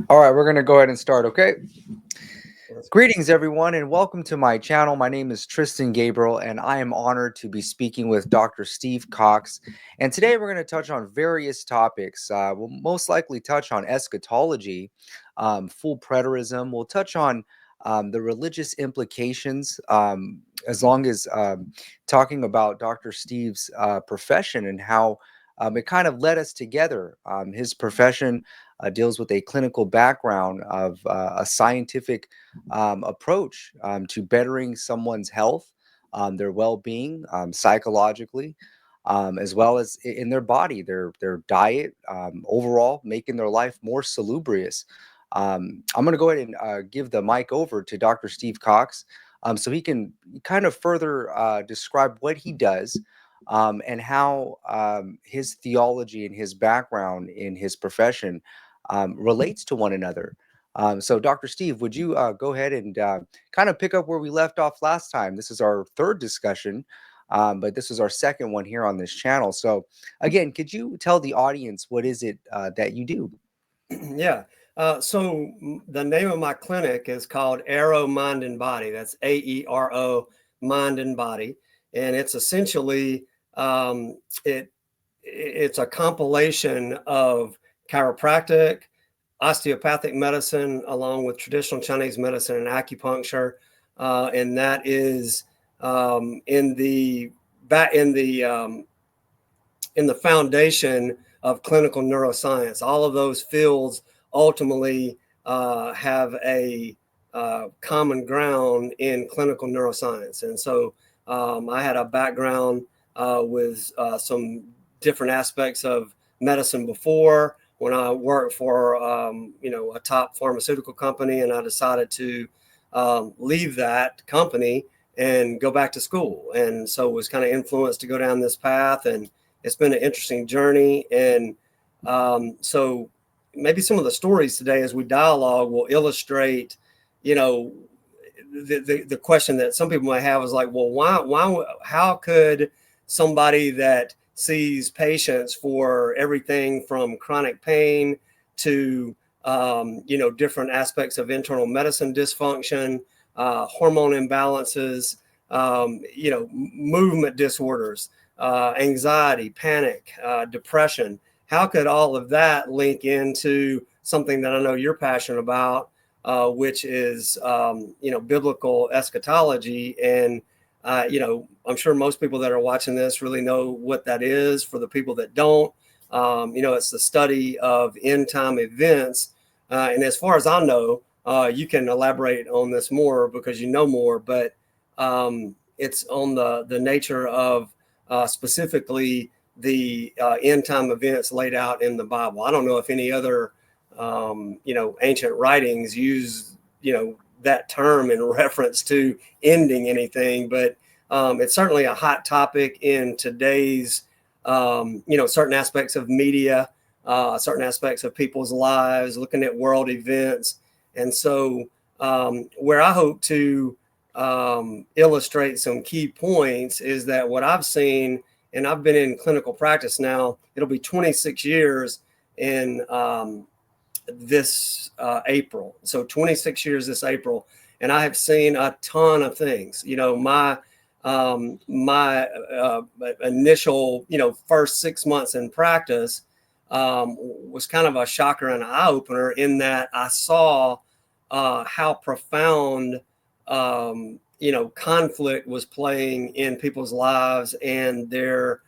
All right, we're going to go ahead and start, okay? Greetings, everyone, and welcome to my channel. My name is Tristan Gabriel, and I am honored to be speaking with Dr. Steve Cox. And today we're going to touch on various topics. We'll most likely touch on eschatology, full preterism. We'll touch on the religious implications, as long as talking about Dr. Steve's profession and how it kind of led us together. His profession deals with a clinical background of a scientific approach to bettering someone's health, their well-being, psychologically, as well as in their body, their diet, overall, making their life more salubrious. I'm going to go ahead and give the mic over to Dr. Steve Cox, so he can kind of further describe what he does. And how his theology and his background in his profession relates to one another. So, Dr. Steve, would you go ahead and kind of pick up where we left off last time? This is our third discussion, but this is our second one here on this channel. So, again, could you tell the audience what is it that you do? Yeah. So the name of my clinic is called Aero Mind and Body. That's AERO, Mind and Body, and it's essentially it's a compilation of chiropractic, osteopathic medicine, along with traditional Chinese medicine and acupuncture, and that is in the foundation of clinical neuroscience. All of those fields ultimately have a common ground in clinical neuroscience. And so I had a background with some different aspects of medicine before, when I worked for a top pharmaceutical company, and I decided to leave that company and go back to school. And so was kind of influenced to go down this path, and it's been an interesting journey. And so maybe some of the stories today as we dialogue will illustrate, the question that some people might have is like, well, how could somebody that sees patients for everything from chronic pain to, different aspects of internal medicine dysfunction, hormone imbalances, movement disorders, anxiety, panic, depression. How could all of that link into something that I know you're passionate about, which is, biblical eschatology? And, I'm sure most people that are watching this really know what that is. For the people that don't, it's the study of end time events. And as far as I know, you can elaborate on this more because you know more, but it's on the nature of specifically the end time events laid out in the Bible. I don't know if any other, ancient writings use, that term in reference to ending anything, but it's certainly a hot topic in today's, certain aspects of media, certain aspects of people's lives, looking at world events. And so where I hope to illustrate some key points is that what I've seen, and I've been in clinical practice now, it'll be 26 years in this April. So 26 years this April. And I have seen a ton of things. My initial, first 6 months in practice was kind of a shocker and an eye opener in that I saw how profound, conflict was playing in people's lives and their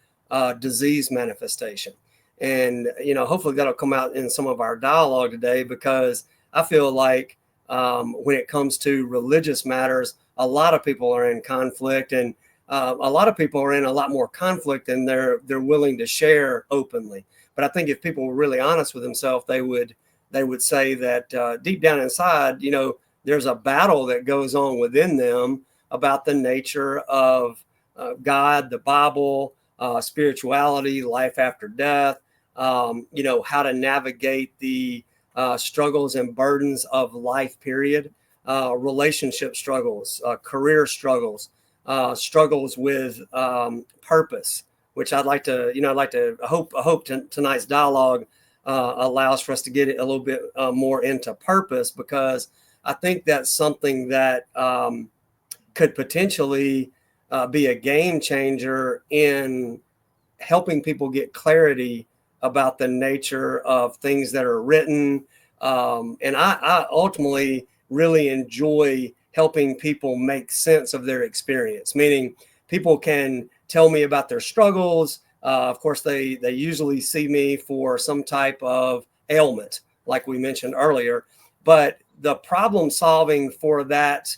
disease manifestation. And, hopefully that'll come out in some of our dialogue today, because I feel like when it comes to religious matters, a lot of people are in conflict, and a lot of people are in a lot more conflict than they're willing to share openly. But I think if people were really honest with themselves, they would say that deep down inside, there's a battle that goes on within them about the nature of God, the Bible, spirituality, life after death, how to navigate the struggles and burdens of life, period, relationship struggles, career struggles, struggles with purpose, which I'd like to, I hope tonight's dialogue allows for us to get it a little bit more into purpose, because I think that's something that could potentially be a game changer in helping people get clarity about the nature of things that are written. And I ultimately really enjoy helping people make sense of their experience, meaning people can tell me about their struggles. Of course, they usually see me for some type of ailment, like we mentioned earlier, but the problem solving for that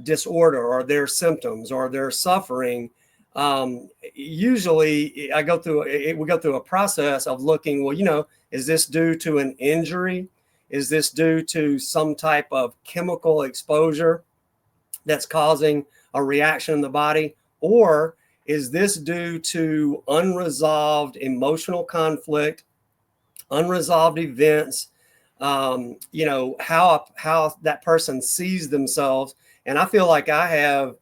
disorder or their symptoms or their suffering, usually we go through a process of looking, well, is this due to an injury? Is this due to some type of chemical exposure that's causing a reaction in the body? Or is this due to unresolved emotional conflict, unresolved events, how that person sees themselves? And I feel like I have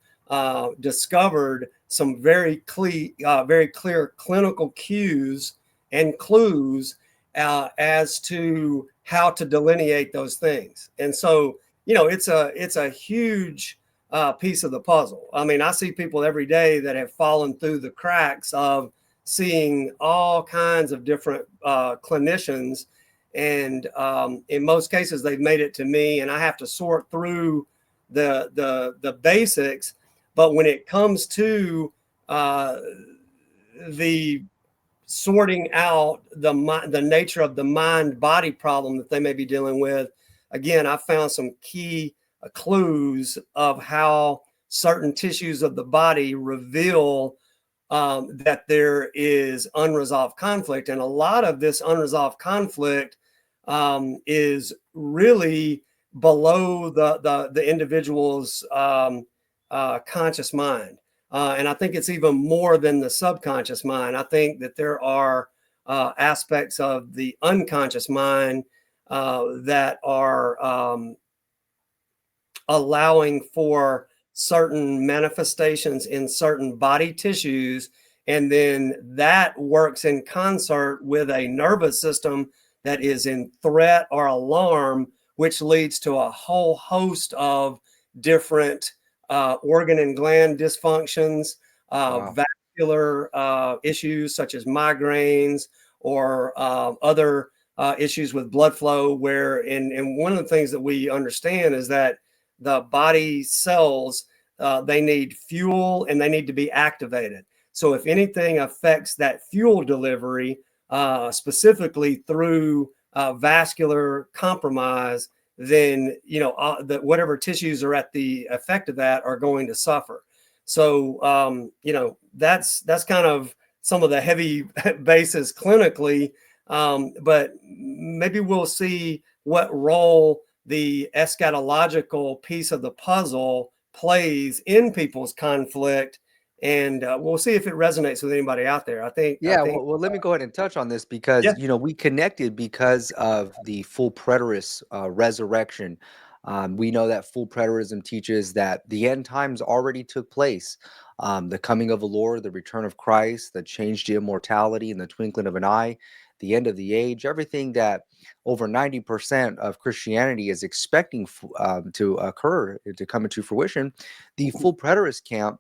discovered some very clear clinical cues and clues as to how to delineate those things. And so, it's a huge piece of the puzzle. I mean, I see people every day that have fallen through the cracks of seeing all kinds of different clinicians. And in most cases, they've made it to me, and I have to sort through the basics. But when it comes to the sorting out the nature of the mind-body problem that they may be dealing with, again, I found some key clues of how certain tissues of the body reveal that there is unresolved conflict. And a lot of this unresolved conflict is really below the individual's conscious mind. And I think it's even more than the subconscious mind. I think that there are aspects of the unconscious mind that are allowing for certain manifestations in certain body tissues. And then that works in concert with a nervous system that is in threat or alarm, which leads to a whole host of different organ and gland dysfunctions, Wow. vascular issues such as migraines or other issues with blood flow, and one of the things that we understand is that the body cells, they need fuel and they need to be activated. So if anything affects that fuel delivery, specifically through vascular compromise, then whatever tissues are at the effect of that are going to suffer. So that's kind of some of the heavy bases clinically, but maybe we'll see what role the eschatological piece of the puzzle plays in people's conflict, and we'll see if it resonates with anybody out there. I think. Yeah, well, let me go ahead and touch on this because Yeah. we connected because of the full preterist resurrection. We know that full preterism teaches that the end times already took place. The coming of the Lord, the return of Christ, the change to immortality in the twinkling of an eye, the end of the age, everything that over 90% of Christianity is expecting to occur, to come into fruition. The full preterist camp,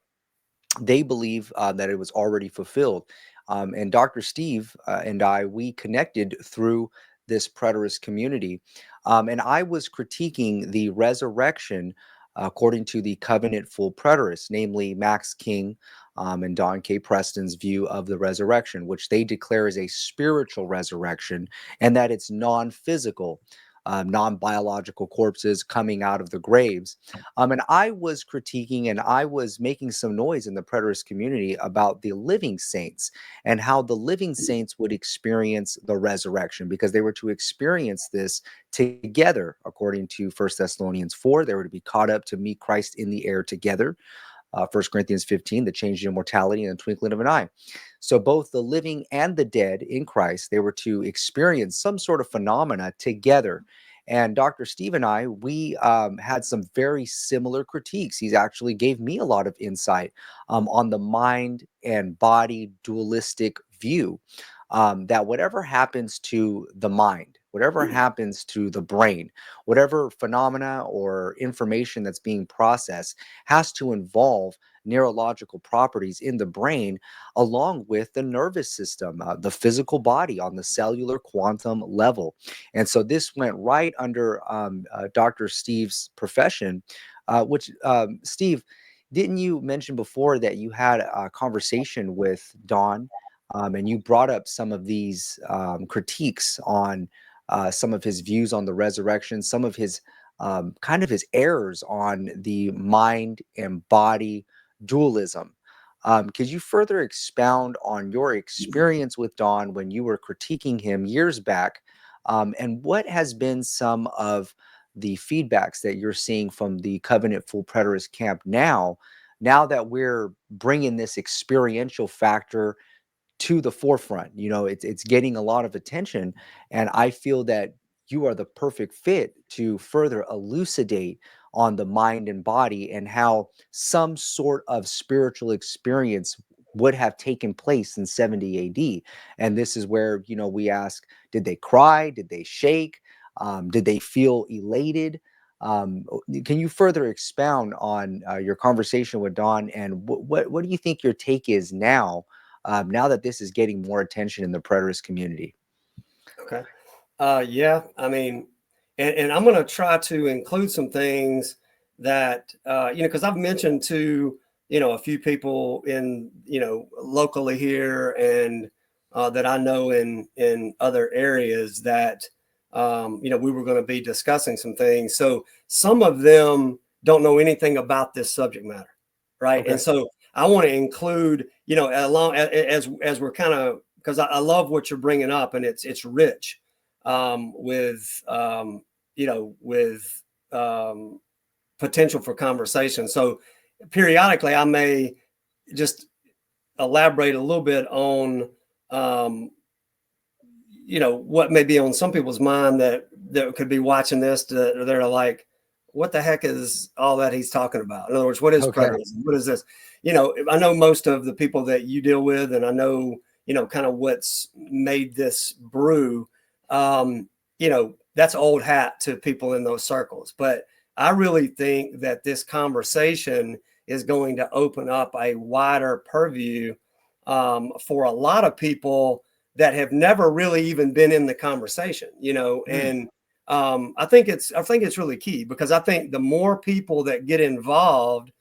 they believe that it was already fulfilled. And Dr. Steve and I, we connected through this preterist community. And I was critiquing the resurrection according to the covenant full preterists, namely Max King and Don K. Preston's view of the resurrection, which they declare is a spiritual resurrection and that it's non-physical. Non-biological corpses coming out of the graves. And I was critiquing and I was making some noise in the preterist community about the living saints and how the living saints would experience the resurrection, because they were to experience this together. According to 1 Thessalonians 4, they were to be caught up to meet Christ in the air together. 1 Corinthians 15, the change in immortality in the twinkling of an eye. So both the living and the dead in Christ, they were to experience some sort of phenomena together. And Dr. Steve and I, we had some very similar critiques. He actually gave me a lot of insight on the mind and body dualistic view, that whatever happens to the mind, whatever happens to the brain, whatever phenomena or information that's being processed has to involve neurological properties in the brain, along with the nervous system, the physical body on the cellular quantum level. And so this went right under Dr. Steve's profession, which, Steve, didn't you mention before that you had a conversation with Don, and you brought up some of these critiques on some of his views on the resurrection, some of his kind of his errors on the mind and body dualism. Could you further expound on your experience with Don when you were critiquing him years back? And what has been some of the feedbacks that you're seeing from the Covenant Full Preterist camp now that we're bringing this experiential factor to the forefront? It's getting a lot of attention, and I feel that you are the perfect fit to further elucidate on the mind and body and how some sort of spiritual experience would have taken place in 70 AD. And this is where, we ask, did they cry? Did they shake? Did they feel elated? Can you further expound on your conversation with Don, and what do you think your take is now that this is getting more attention in the preterist community? Okay. Yeah. I mean, and I'm going to try to include some things that, because I've mentioned to, a few people in, locally here and that I know in other areas that, we were going to be discussing some things. So some of them don't know anything about this subject matter. Right. Okay. And so I want to include, along as we're kind of, because I love what you're bringing up, and it's rich with potential for conversation. So periodically, I may just elaborate a little bit on what may be on some people's mind that could be watching this. They're like, what the heck is all that he's talking about? In other words, what is Okay. preterism? What is this? I know most of the people that you deal with, and I know, kind of what's made this brew. That's old hat to people in those circles. But I really think that this conversation is going to open up a wider purview for a lot of people that have never really even been in the conversation, and I think it's really key, because I think the more people that get involved,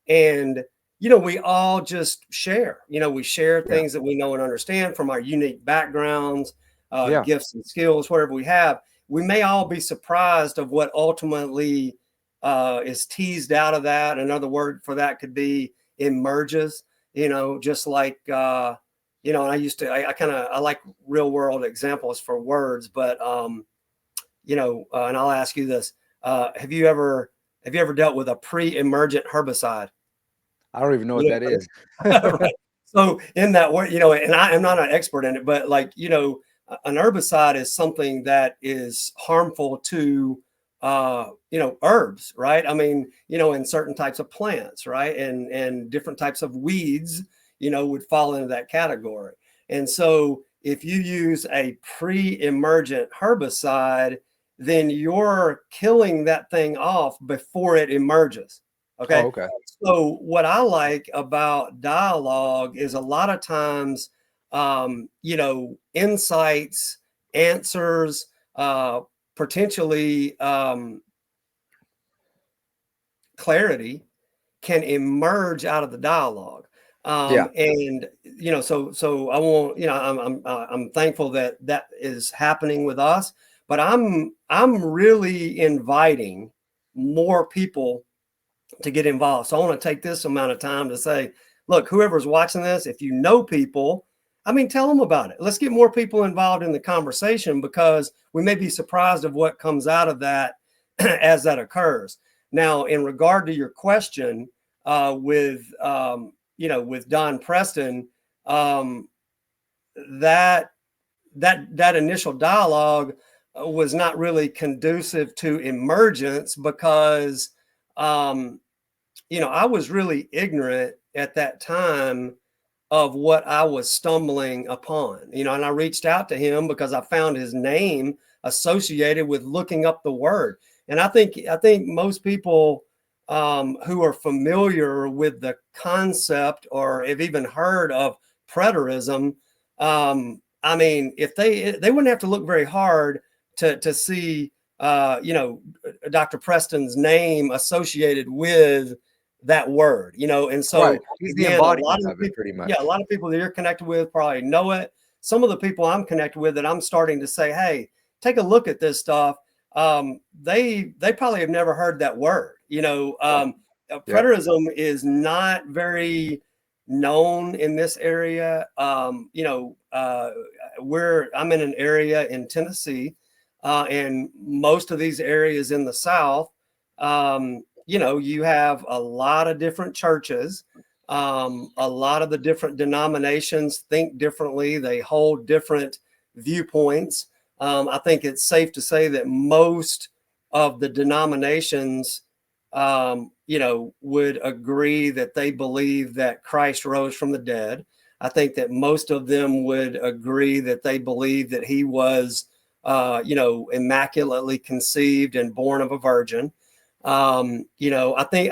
and we all just share, we share things that we know and understand from our unique backgrounds, Yeah. gifts and skills, whatever we have. We may all be surprised of what ultimately is teased out of that. Another word for that could be emerges, just like and I like real world examples for words, but and I'll ask you this: have you ever dealt with a pre-emergent herbicide? I don't even know what that is. Right. So in that word, and I am not an expert in it, but an herbicide is something that is harmful to herbs, right? I mean, in certain types of plants, right? And different types of weeds, would fall into that category. And so if you use a pre-emergent herbicide, then you're killing that thing off before it emerges. Oh, Okay. okay. So what I like about dialogue is a lot of times, insights, answers, potentially clarity can emerge out of the dialogue. Yeah. And so I won't, I'm thankful that that is happening with us, but I'm really inviting more people to get involved. So I want to take this amount of time to say, look, whoever's watching this, if you know people, tell them about it. Let's get more people involved in the conversation, because we may be surprised of what comes out of that as that occurs. Now, in regard to your question, with Don Preston, that initial dialogue, was not really conducive to emergence because, I was really ignorant at that time of what I was stumbling upon, and I reached out to him because I found his name associated with looking up the word. And I think most people who are familiar with the concept or have even heard of preterism, if they wouldn't have to look very hard to see, Dr. Preston's name associated with that word, and Right. so He's the again, a lot embodiment of of the it, people, pretty much. yeah, a lot of people that you're connected with probably know it. Some of the people I'm connected with that I'm starting to say, hey, take a look at this stuff. They probably have never heard that word. Yeah. Preterism is not very known in this area. I'm in an area in Tennessee, and most of these areas in the South. You have a lot of different churches. A lot of the different denominations think differently. They hold different viewpoints. I think it's safe to say that most of the denominations, would agree that they believe that Christ rose from the dead. I think that most of them would agree that they believe that he was, immaculately conceived and born of a virgin. I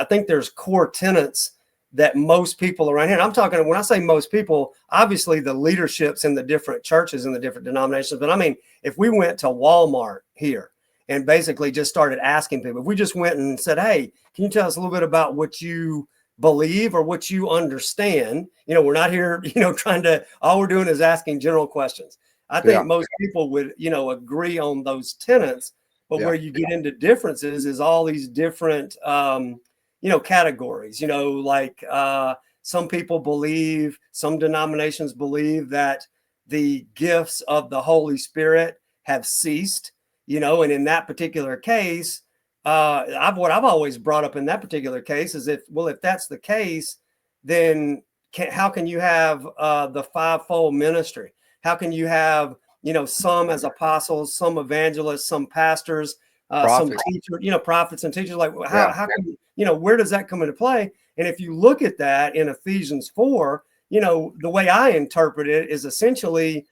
think there's core tenets that most people around here, and I'm talking, when I say most people, obviously the leaderships in the different churches and the different denominations, but I mean, if we went to Walmart here and basically just started asking people, if we just went and said, hey, can you tell us a little bit about what you believe or what you understand? We're not here, all we're doing is asking general questions. I Yeah. think most people would, agree on those tenets, but Yeah. where you get into differences is all these different, categories, like some people believe, some denominations believe that the gifts of the Holy Spirit have ceased, and in that particular case, what I've always brought up in that particular case is if that's the case, then how can you have the fivefold ministry? How can you have, some as apostles, some evangelists, some pastors, some Prophet. teachers, prophets and teachers? Like, Yeah. how can where does that come into play? And if you look at that in Ephesians 4, the way I interpret it is essentially,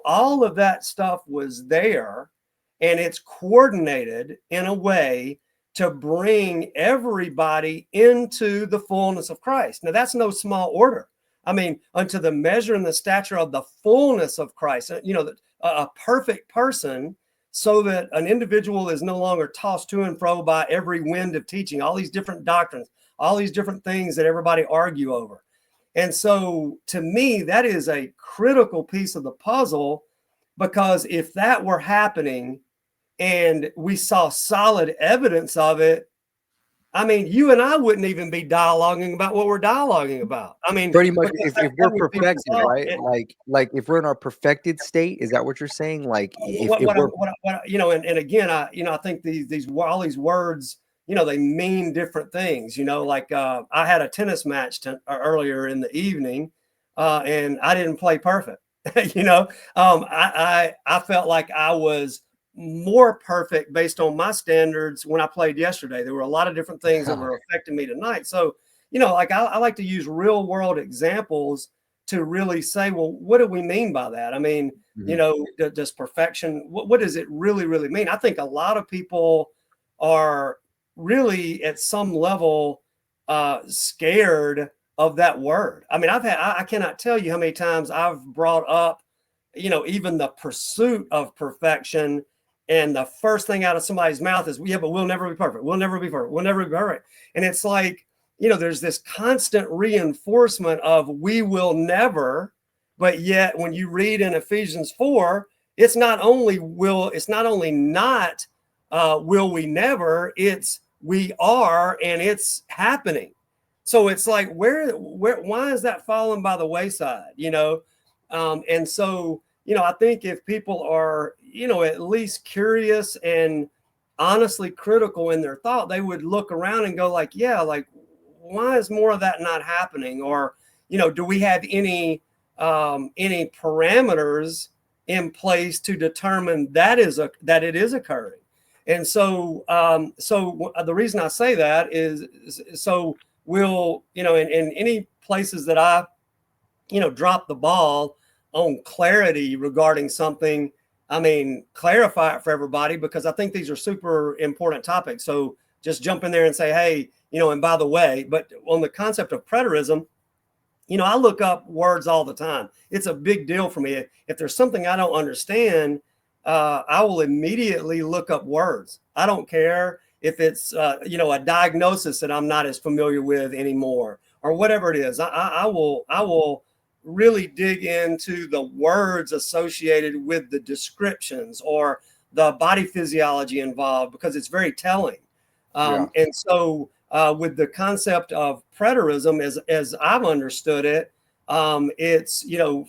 all of that stuff was there, and it's coordinated in a way to bring everybody into the fullness of Christ. Now, that's no small order. I mean, unto the measure and the stature of the fullness of Christ, a perfect person, so that an individual is no longer tossed to and fro by every wind of teaching, all these different doctrines, all these different things that everybody argue over. And so to me, that is a critical piece of the puzzle, because if that were happening and we saw solid evidence of it, I mean, you and I wouldn't even be dialoguing about what we're dialoguing about. I mean, Pretty much, because if that we're would be perfected, resolved. right? Like if we're in our perfected state, is that what you're saying? Like if we're And again, I think these all these words, they mean different things. Like I had a tennis match earlier in the evening, and I didn't play perfect. I felt like I was more perfect based on my standards when I played yesterday. There were a lot of different things that were affecting me tonight. So, like I like to use real world examples to really say, well, what do we mean by that? I mean, does perfection, what does it really, really mean? I think a lot of people are really at some level scared of that word. I mean, I cannot tell you how many times I've brought up, even the pursuit of perfection, and the first thing out of somebody's mouth is, yeah, but we'll never be perfect. We'll never be perfect. We'll never be perfect. And it's like, there's this constant reinforcement of we will never, but yet when you read in Ephesians 4, it's not only not will we never, it's we are, and it's happening. So it's like, why is that falling by the wayside? And so, I think if people are, at least curious and honestly critical in their thought, they would look around and go like, yeah, like, why is more of that not happening? Or, do we have any parameters in place to determine that it is occurring. And so, the reason I say that is so we'll, in any places that I, drop the ball on clarity regarding something, I mean, clarify it for everybody, because I think these are super important topics. So just jump in there and say, hey, and by the way, but on the concept of preterism, I look up words all the time. It's a big deal for me. If there's something I don't understand, I will immediately look up words. I don't care if it's, a diagnosis that I'm not as familiar with anymore, or whatever it is. I will really dig into the words associated with the descriptions or the body physiology involved, because it's very telling. And so with the concept of preterism, as I've understood it, it's,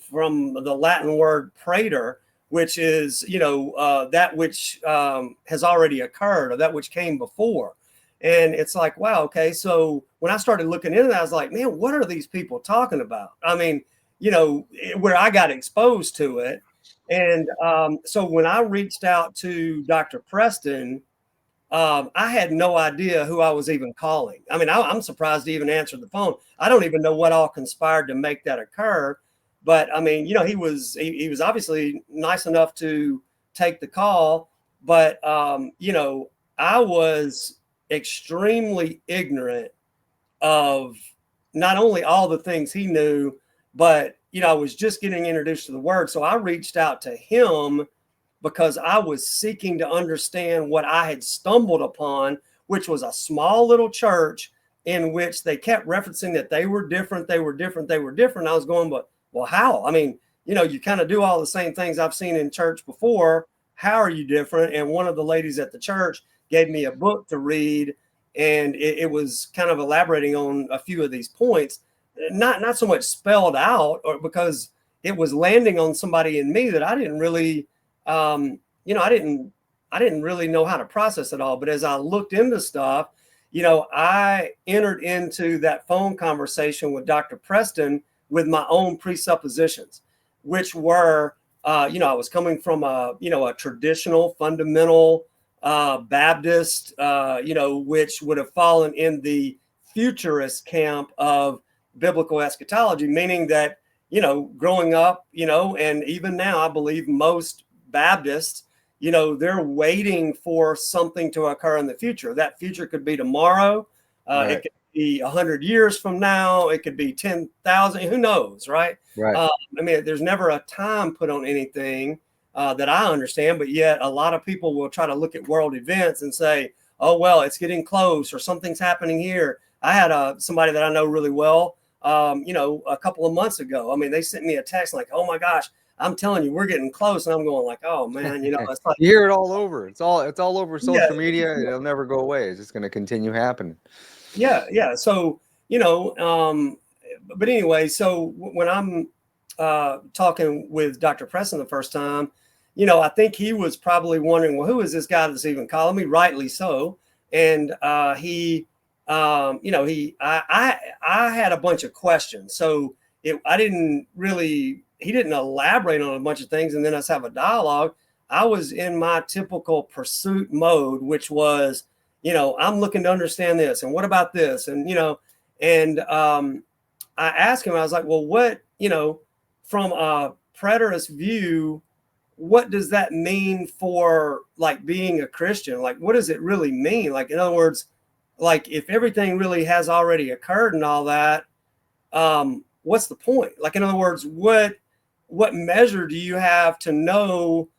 from the Latin word praeter, which is, that which has already occurred, or that which came before. And it's like, wow, okay. So when I started looking into that, I was like, man, what are these people talking about? I mean, where I got exposed to it. And so when I reached out to Dr. Preston, I had no idea who I was even calling. I mean, I'm surprised he even answered the phone. I don't even know what all conspired to make that occur. But I mean, he was obviously nice enough to take the call. But I was extremely ignorant of not only all the things he knew, but I was just getting introduced to the word. So I reached out to him because I was seeking to understand what I had stumbled upon, which was a small little church in which they kept referencing that they were different, they were different, they were different. I was going, but well, how? I mean, you kind of do all the same things I've seen in church before. How are you different? And one of the ladies at the church gave me a book to read, and it was kind of elaborating on a few of these points, not so much spelled out, or because it was landing on somebody in me that I didn't really I didn't really know how to process it all. But as I looked into stuff, I entered into that phone conversation with Dr. Preston with my own presuppositions, which were, I was coming from a traditional fundamental Baptist, which would have fallen in the futurist camp of biblical eschatology, meaning that, growing up, and even now, I believe most Baptists, they're waiting for something to occur in the future. That future could be tomorrow. Right. It could be 100 years from now. It could be 10,000. Who knows, right? Right. I mean, there's never a time put on anything that I understand, but yet a lot of people will try to look at world events and say, oh, well, it's getting close, or something's happening here. I had somebody that I know really well, a couple of months ago. I mean, they sent me a text like, oh my gosh, I'm telling you, we're getting close. And I'm going like, oh man, it's like, you hear it all over. It's all over social yeah, media. It'll never go away. It's just going to continue happening. Yeah. So, but anyway, so when I'm talking with Dr. Preston the first time, I think he was probably wondering, well, who is this guy that's even calling me? Rightly so. And I had a bunch of questions. So he didn't elaborate on a bunch of things and then us have a dialogue. I was in my typical pursuit mode, which was, I'm looking to understand this. And what about this? And, I asked him, I was like, well, what, from a preterist view, what does that mean for like being a Christian? Like, what does it really mean? Like, in other words, like if everything really has already occurred and all that, what's the point? Like, in other words, what measure do you have to know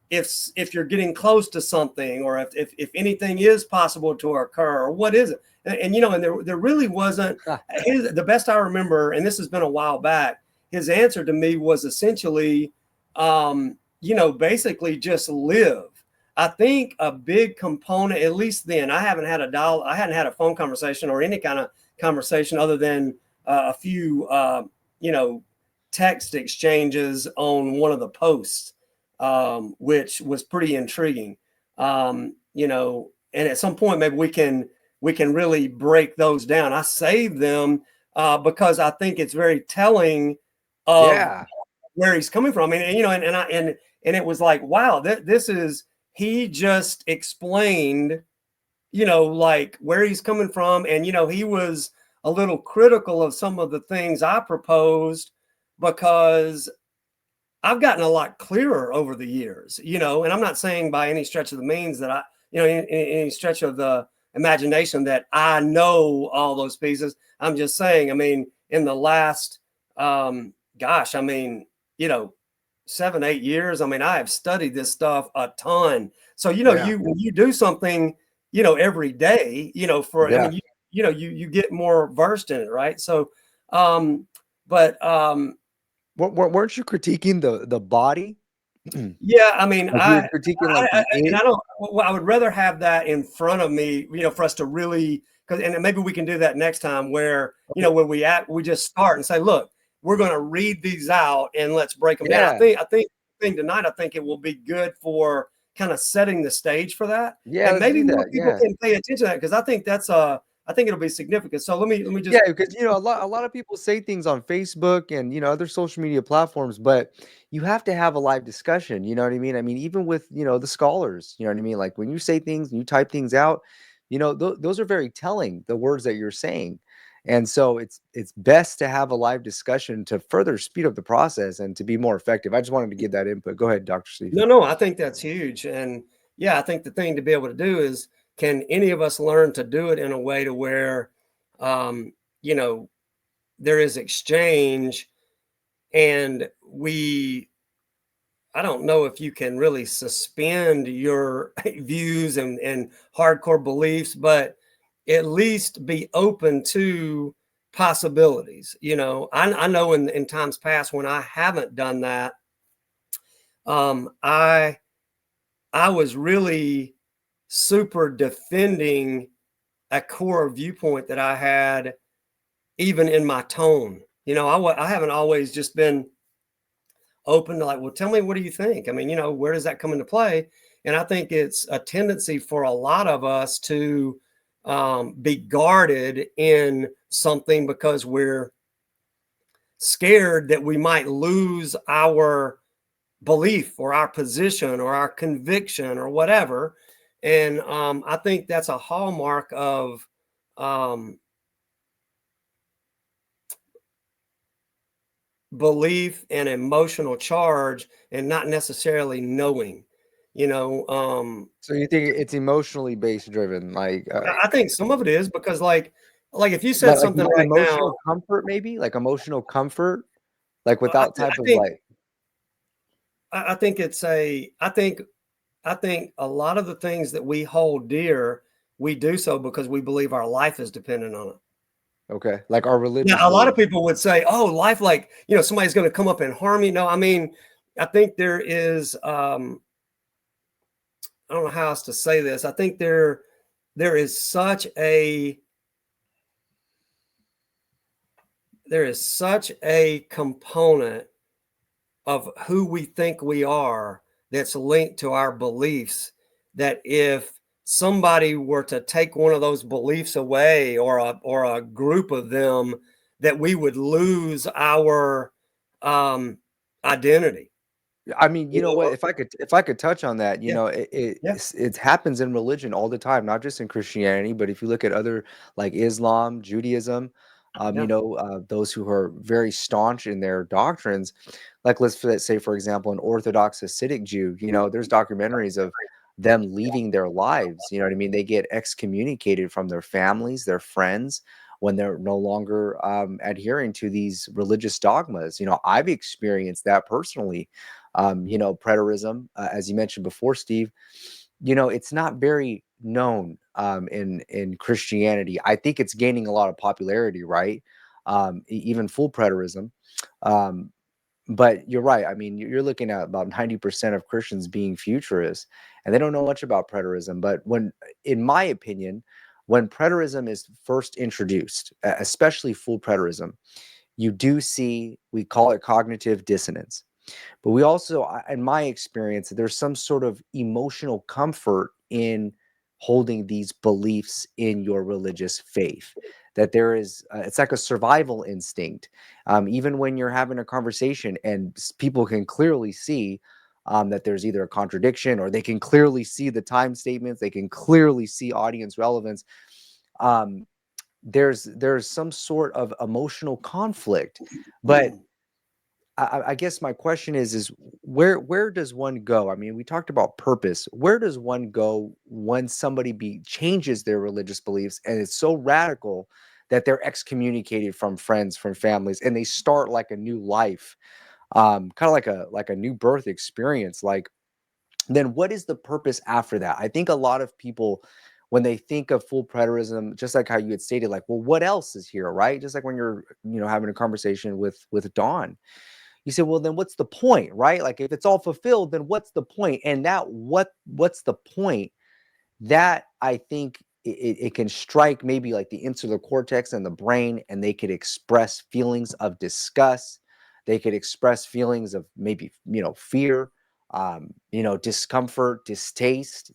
if you're getting close to something, or if anything is possible to occur, or what is it? And there really wasn't. The best I remember, and this has been a while back, his answer to me was essentially, basically just live. I think a big component, at least then, I hadn't had a phone conversation or any kind of conversation other than a few, text exchanges on one of the posts, which was pretty intriguing. And at some point, maybe we can really break those down. I saved them because I think it's very telling of where he's coming from. And And it was like, wow, this is, he just explained, like where he's coming from. And, he was a little critical of some of the things I proposed, because I've gotten a lot clearer over the years, and I'm not saying by any stretch of the means that any stretch of the imagination that I know all those pieces. I'm just saying, I mean, in the last, gosh, I mean, 7, 8 years, I mean, I have studied this stuff a ton. So, Yeah. when you do something, every day, I Yeah. mean, you get more versed in it, right? So, but Weren't you critiquing the body? yeah, I mean, Like you were critiquing like the and it? I don't. Well, I would rather have that in front of me, for us to really, because, and maybe we can do that next time, where Okay. when we just start and say, look, we're going to read these out and let's break them down. Yeah. I think tonight, I think it will be good for kind of setting the stage for that, Yeah, and let's maybe do more that. people Yeah. can pay attention to that, because I think I think it'll be significant. So let me Yeah, just. because a lot of people say things on Facebook and other social media platforms, but you have to have a live discussion. You know what I mean? I mean, even with the scholars. You know what I mean? Like when you say things and you type things out, those are very telling. The words that you're saying, and so it's best to have a live discussion to further speed up the process and to be more effective. I just wanted to give that input. Go ahead, Dr. Steve. No, I think that's huge. And yeah, I think the thing to be able to do is, can any of us learn to do it in a way to where, um, you know, there is exchange, and I don't know if you can really suspend your views and hardcore beliefs, but at least be open to possibilities. I know in times past when I haven't done that, I was really super defending a core viewpoint that I had, even in my tone. I haven't always just been open to, like, well, tell me, what do you think? I mean, where does that come into play? And I think it's a tendency for a lot of us to be guarded in something because we're scared that we might lose our belief or our position or our conviction or whatever. And I think that's a hallmark of um, belief and emotional charge, and not necessarily knowing. You know, So you think it's emotionally based driven, I think some of it is because, like if you said like something right now, emotional comfort, maybe like emotional comfort, like I, without I type of think like. I think it's a I think a lot of the things that we hold dear, we do so because we believe our life is dependent on it. Okay, like our Yeah, religious a lot of beliefs. people would say, "Oh, life, like, somebody's going to come up and harm you." No, I mean, I think there is. I don't know how else to say this. I think there is such a component of who we think we are that's linked to our beliefs, that if somebody were to take one of those beliefs away, or a group of them, that we would lose our um, identity. I mean, you You know what? know, If I could touch on that, yeah, yeah, it happens in religion all the time, not just in Christianity, but if you look at other like Islam, Judaism, yeah, those who are very staunch in their doctrines, like let's say for example, an Orthodox Hasidic Jew, there's documentaries of them leaving their lives. You know what I mean? They get excommunicated from their families, their friends, when they're no longer adhering to these religious dogmas. I've experienced that personally. Preterism, as you mentioned before, Steve, it's not very known in Christianity. I think it's gaining a lot of popularity, right? Even full preterism. Um, but you're right. I mean, you're looking at about 90% of Christians being futurists, and they don't know much about preterism. But in my opinion, when preterism is first introduced, especially full preterism, you do see, we call it cognitive dissonance. But we also, in my experience, there's some sort of emotional comfort in holding these beliefs in your religious faith. That there is, it's like a survival instinct. Even when you're having a conversation and people can clearly see, that there's either a contradiction, or they can clearly see the time statements, they can clearly see audience relevance. There's some sort of emotional conflict. But I guess my question is where does one go? I mean, we talked about purpose. Where does one go when somebody changes their religious beliefs and it's so radical that they're excommunicated from friends, from families, and they start like a new life, kind of like a new birth experience? Like, then what is the purpose after that? I think a lot of people, when they think of full preterism, just like how you had stated, like, well, what else is here, right? Just like when you're, having a conversation with Dawn, you say, well, then what's the point, right? Like, if it's all fulfilled, then what's the point? And that what's the point? That, I think, it can strike maybe like the insular cortex and the brain, and they could express feelings of disgust. They could express feelings of maybe, fear, discomfort, distaste.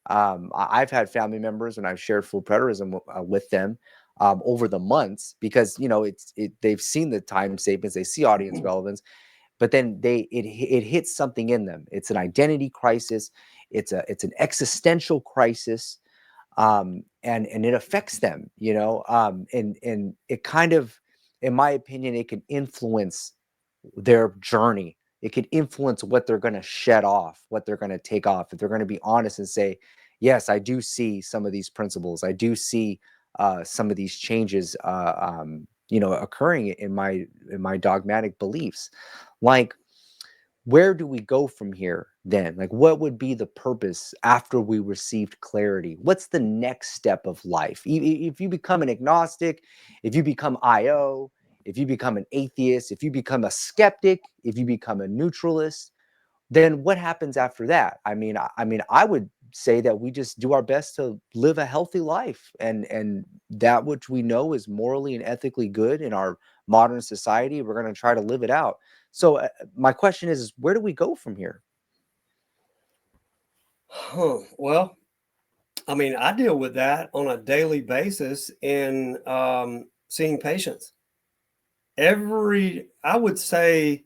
I've had family members, and I've shared full preterism with them over the months, because they've seen the time statements, they see audience relevance, but then it hits something in them. It's an identity crisis. It's an existential crisis, and it affects them. And it kind of, in my opinion, it can influence their journey. It could influence what they're going to shed off, what they're going to take off. If they're going to be honest and say, yes, I do see some of these principles. I do see some of these changes, occurring in my dogmatic beliefs. Like, where do we go from here then? Like, what would be the purpose after we received clarity? What's the next step of life? If you become an agnostic, if you become IO, if you become an atheist, if you become a skeptic, if you become a neutralist, then what happens after that? I would say that we just do our best to live a healthy life, and that which we know is morally and ethically good in our modern society, we're going to try to live it out. So my question is, where do we go from here? Well, I mean, I deal with that on a daily basis in seeing patients. I would say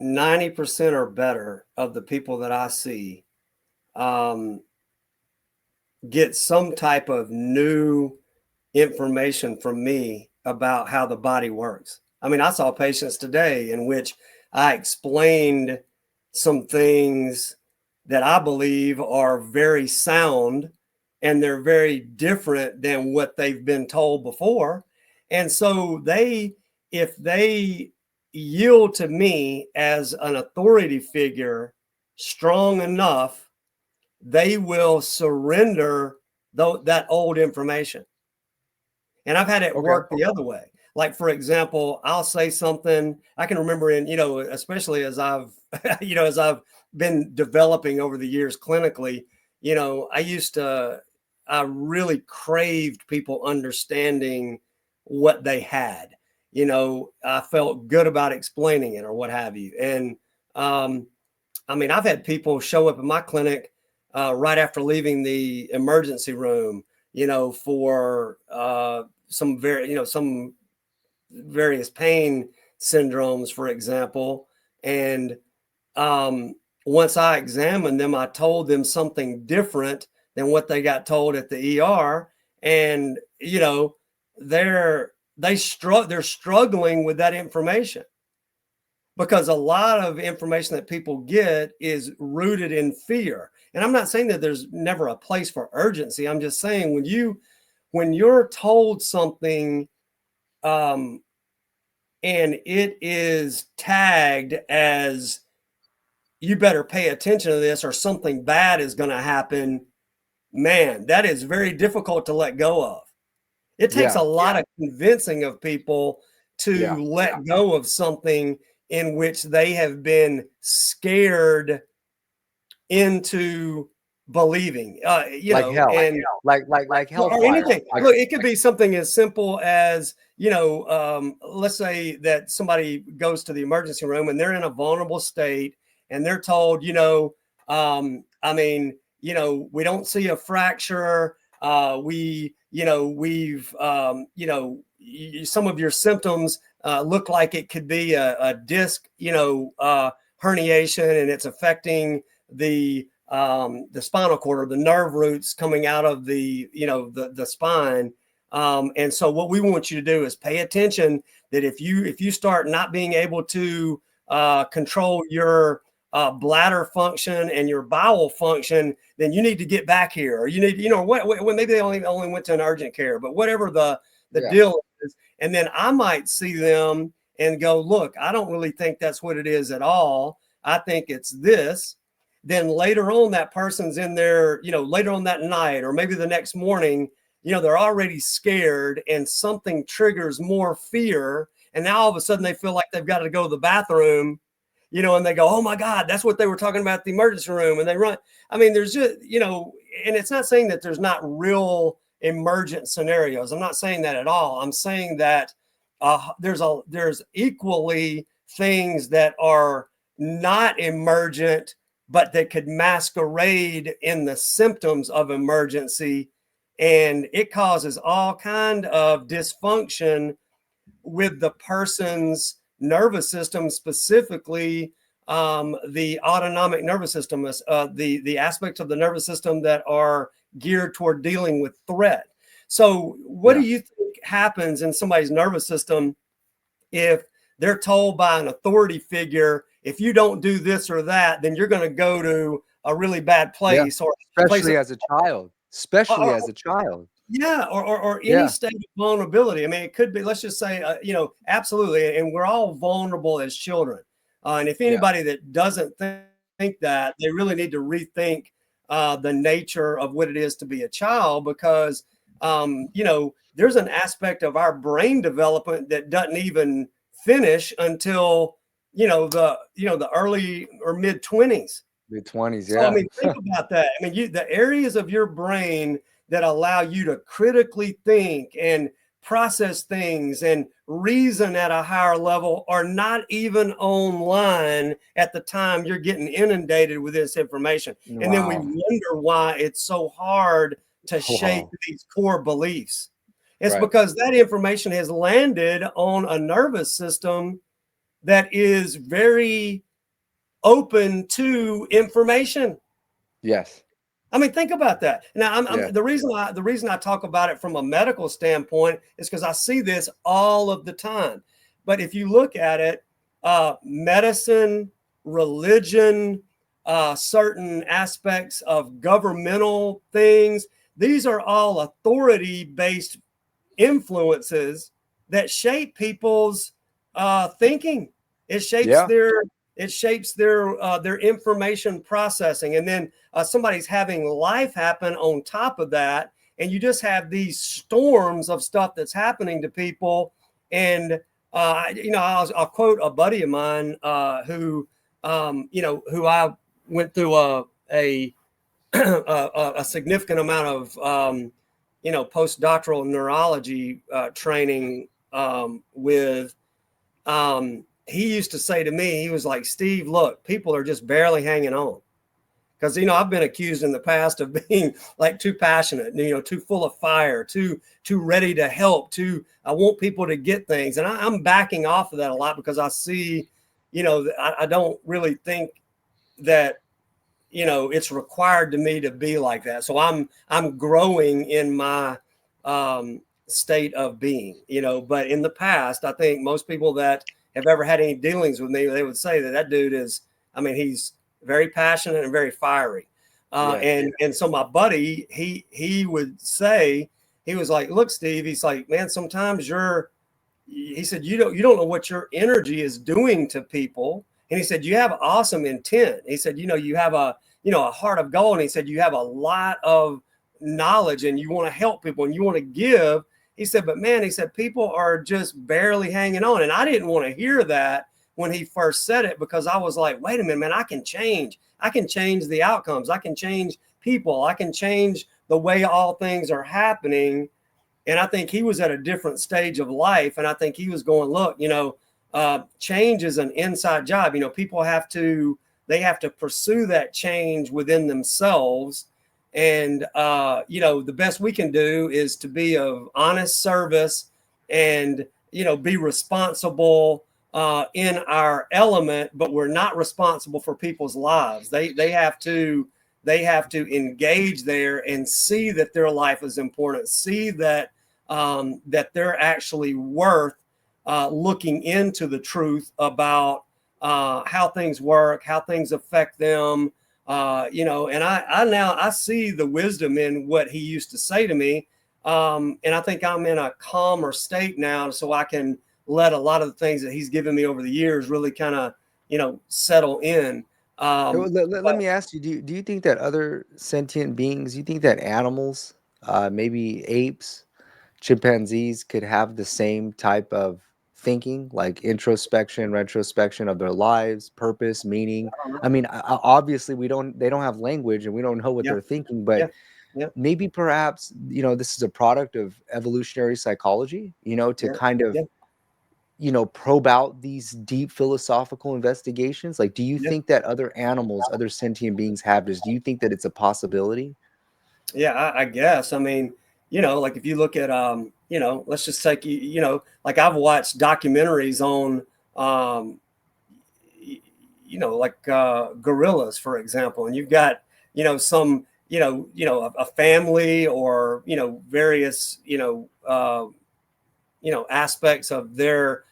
90% or better of the people that I see get some type of new information from me about how the body works. I mean, I saw patients today in which I explained some things that I believe are very sound, and they're very different than what they've been told before. And so if they yield to me as an authority figure strong enough, they will surrender that old information. And I've had it work the other way. Like, for example, I'll say something I can remember especially as I've, as I've been developing over the years clinically, I really craved people understanding what they had. I felt good about explaining it or what have you. And I've had people show up in my clinic right after leaving the emergency room, for some various pain syndromes, for example. And once I examined them, I told them something different than what they got told at the ER. And, they're struggling with that information, because a lot of information that people get is rooted in fear. And I'm not saying that there's never a place for urgency. I'm just saying when you're told something and it is tagged as, you better pay attention to this or something bad is going to happen, man, that is very difficult to let go of. It takes a lot of convincing of people to let go of something in which they have been scared into believing, Like hell, and like hellfire. or anything. Look, it could be something as simple as, let's say that somebody goes to the emergency room and they're in a vulnerable state, and they're told, we don't see a fracture. We've, some of your symptoms look like it could be a disc, herniation, and it's affecting the spinal cord or the nerve roots coming out of the spine. And so what we want you to do is pay attention that if you start not being able to control your bladder function and your bowel function, then you need to get back here, or you need, when maybe they only went to an urgent care, but whatever the deal is. And then I might see them and go, look, I don't really think that's what it is at all. I think it's this. Then later on, that person's in there, later on that night, or maybe the next morning, they're already scared and something triggers more fear. And now all of a sudden they feel like they've got to go to the bathroom, and they go, oh my God, that's what they were talking about at the emergency room. And they run. I mean, there's just, and it's not saying that there's not real emergent scenarios. I'm not saying that at all. I'm saying that there's equally things that are not emergent, but that could masquerade in the symptoms of emergency. And it causes all kind of dysfunction with the person's nervous system, specifically the autonomic nervous system, the aspects of the nervous system that are geared toward dealing with threat. So what do you think happens in somebody's nervous system if they're told by an authority figure, if you don't do this or that, then you're going to go to a really bad place, or especially as a child, Yeah, or any state of vulnerability. I mean, it could be, let's just say, absolutely. And we're all vulnerable as children. And if anybody that doesn't think that, they really need to rethink the nature of what it is to be a child, because, there's an aspect of our brain development that doesn't even finish until, the early or mid 20s. So, I mean, think about that. I mean, the areas of your brain that allow you to critically think and process things and reason at a higher level are not even online at the time you're getting inundated with this information. Wow. And then we wonder why it's so hard to shape these core beliefs. It's because that information has landed on a nervous system that is very open to information. Yes. I mean, think about that. Now, the reason I talk about it from a medical standpoint is because I see this all of the time. But if you look at it, medicine, religion, certain aspects of governmental things, these are all authority-based influences that shape people's thinking. It shapes their information processing. And then somebody's having life happen on top of that. And you just have these storms of stuff that's happening to people. And, I'll quote a buddy of mine who I went through a significant amount of, postdoctoral neurology training with. He used to say to me, he was like, Steve, look, people are just barely hanging on. Because, I've been accused in the past of being like too passionate, too full of fire, too ready to help, I want people to get things. And I'm backing off of that a lot, because I see, I don't really think that, it's required to me to be like that. So I'm growing in my state of being, but in the past, I think most people that have ever had any dealings with me, they would say that dude is, he's very passionate and very fiery. And so my buddy, he would say, he was like, look, Steve, he's like, man, sometimes he said, you don't know what your energy is doing to people. And he said, you have awesome intent. He said, you have a heart of gold. And he said, you have a lot of knowledge and you want to help people and you want to give. He said, but man, he said, people are just barely hanging on. And I didn't want to hear that when he first said it, because I was like, wait a minute, man, I can change the outcomes. I can change people. I can change the way all things are happening. And I think he was at a different stage of life. And I think he was going, look, change is an inside job. People have to pursue that change within themselves. And, the best we can do is to be of honest service and be responsible in our element, but we're not responsible for people's lives. They have to engage there and see that their life is important, see that that they're actually worth looking into the truth about how things work, how things affect them. And I see the wisdom in what he used to say to me. And I think I'm in a calmer state now, so I can let a lot of the things that he's given me over the years really kind of, settle in. Let me ask you, do you think that other sentient beings, you think that animals, maybe apes, chimpanzees could have the same type of thinking, like introspection, retrospection of their lives, purpose, meaning? I mean, obviously they don't have language and we don't know what Yeah, they're thinking, but yeah, yeah, maybe perhaps, this is a product of evolutionary psychology, to yeah, kind of, yeah, probe out these deep philosophical investigations. Like, do you yeah. think that other animals, other sentient beings have this? Do you think that it's a possibility? Yeah, I guess. I mean, like if you look at, let's just take, like I've watched documentaries on, um, like gorillas, for example, and you've got, some, a family or, various, aspects of their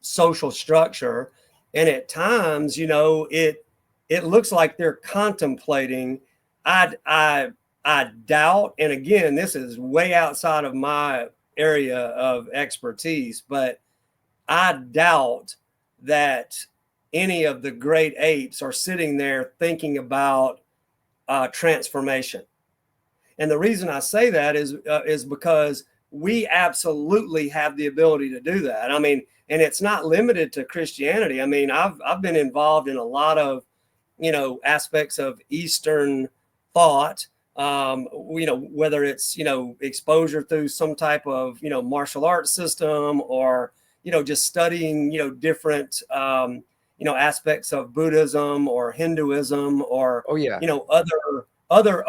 social structure, and at times, it looks like they're contemplating. I i i doubt, and again, this is way outside of my area of expertise, but I doubt that any of the great apes are sitting there thinking about transformation. And the reason I say that is because we absolutely have the ability to do that. I mean, and it's not limited to Christianity. I mean, I've been involved in a lot of, aspects of Eastern thought. Whether it's, exposure through some type of, martial arts system, or, just studying, different, aspects of Buddhism or Hinduism, or, Oh yeah. other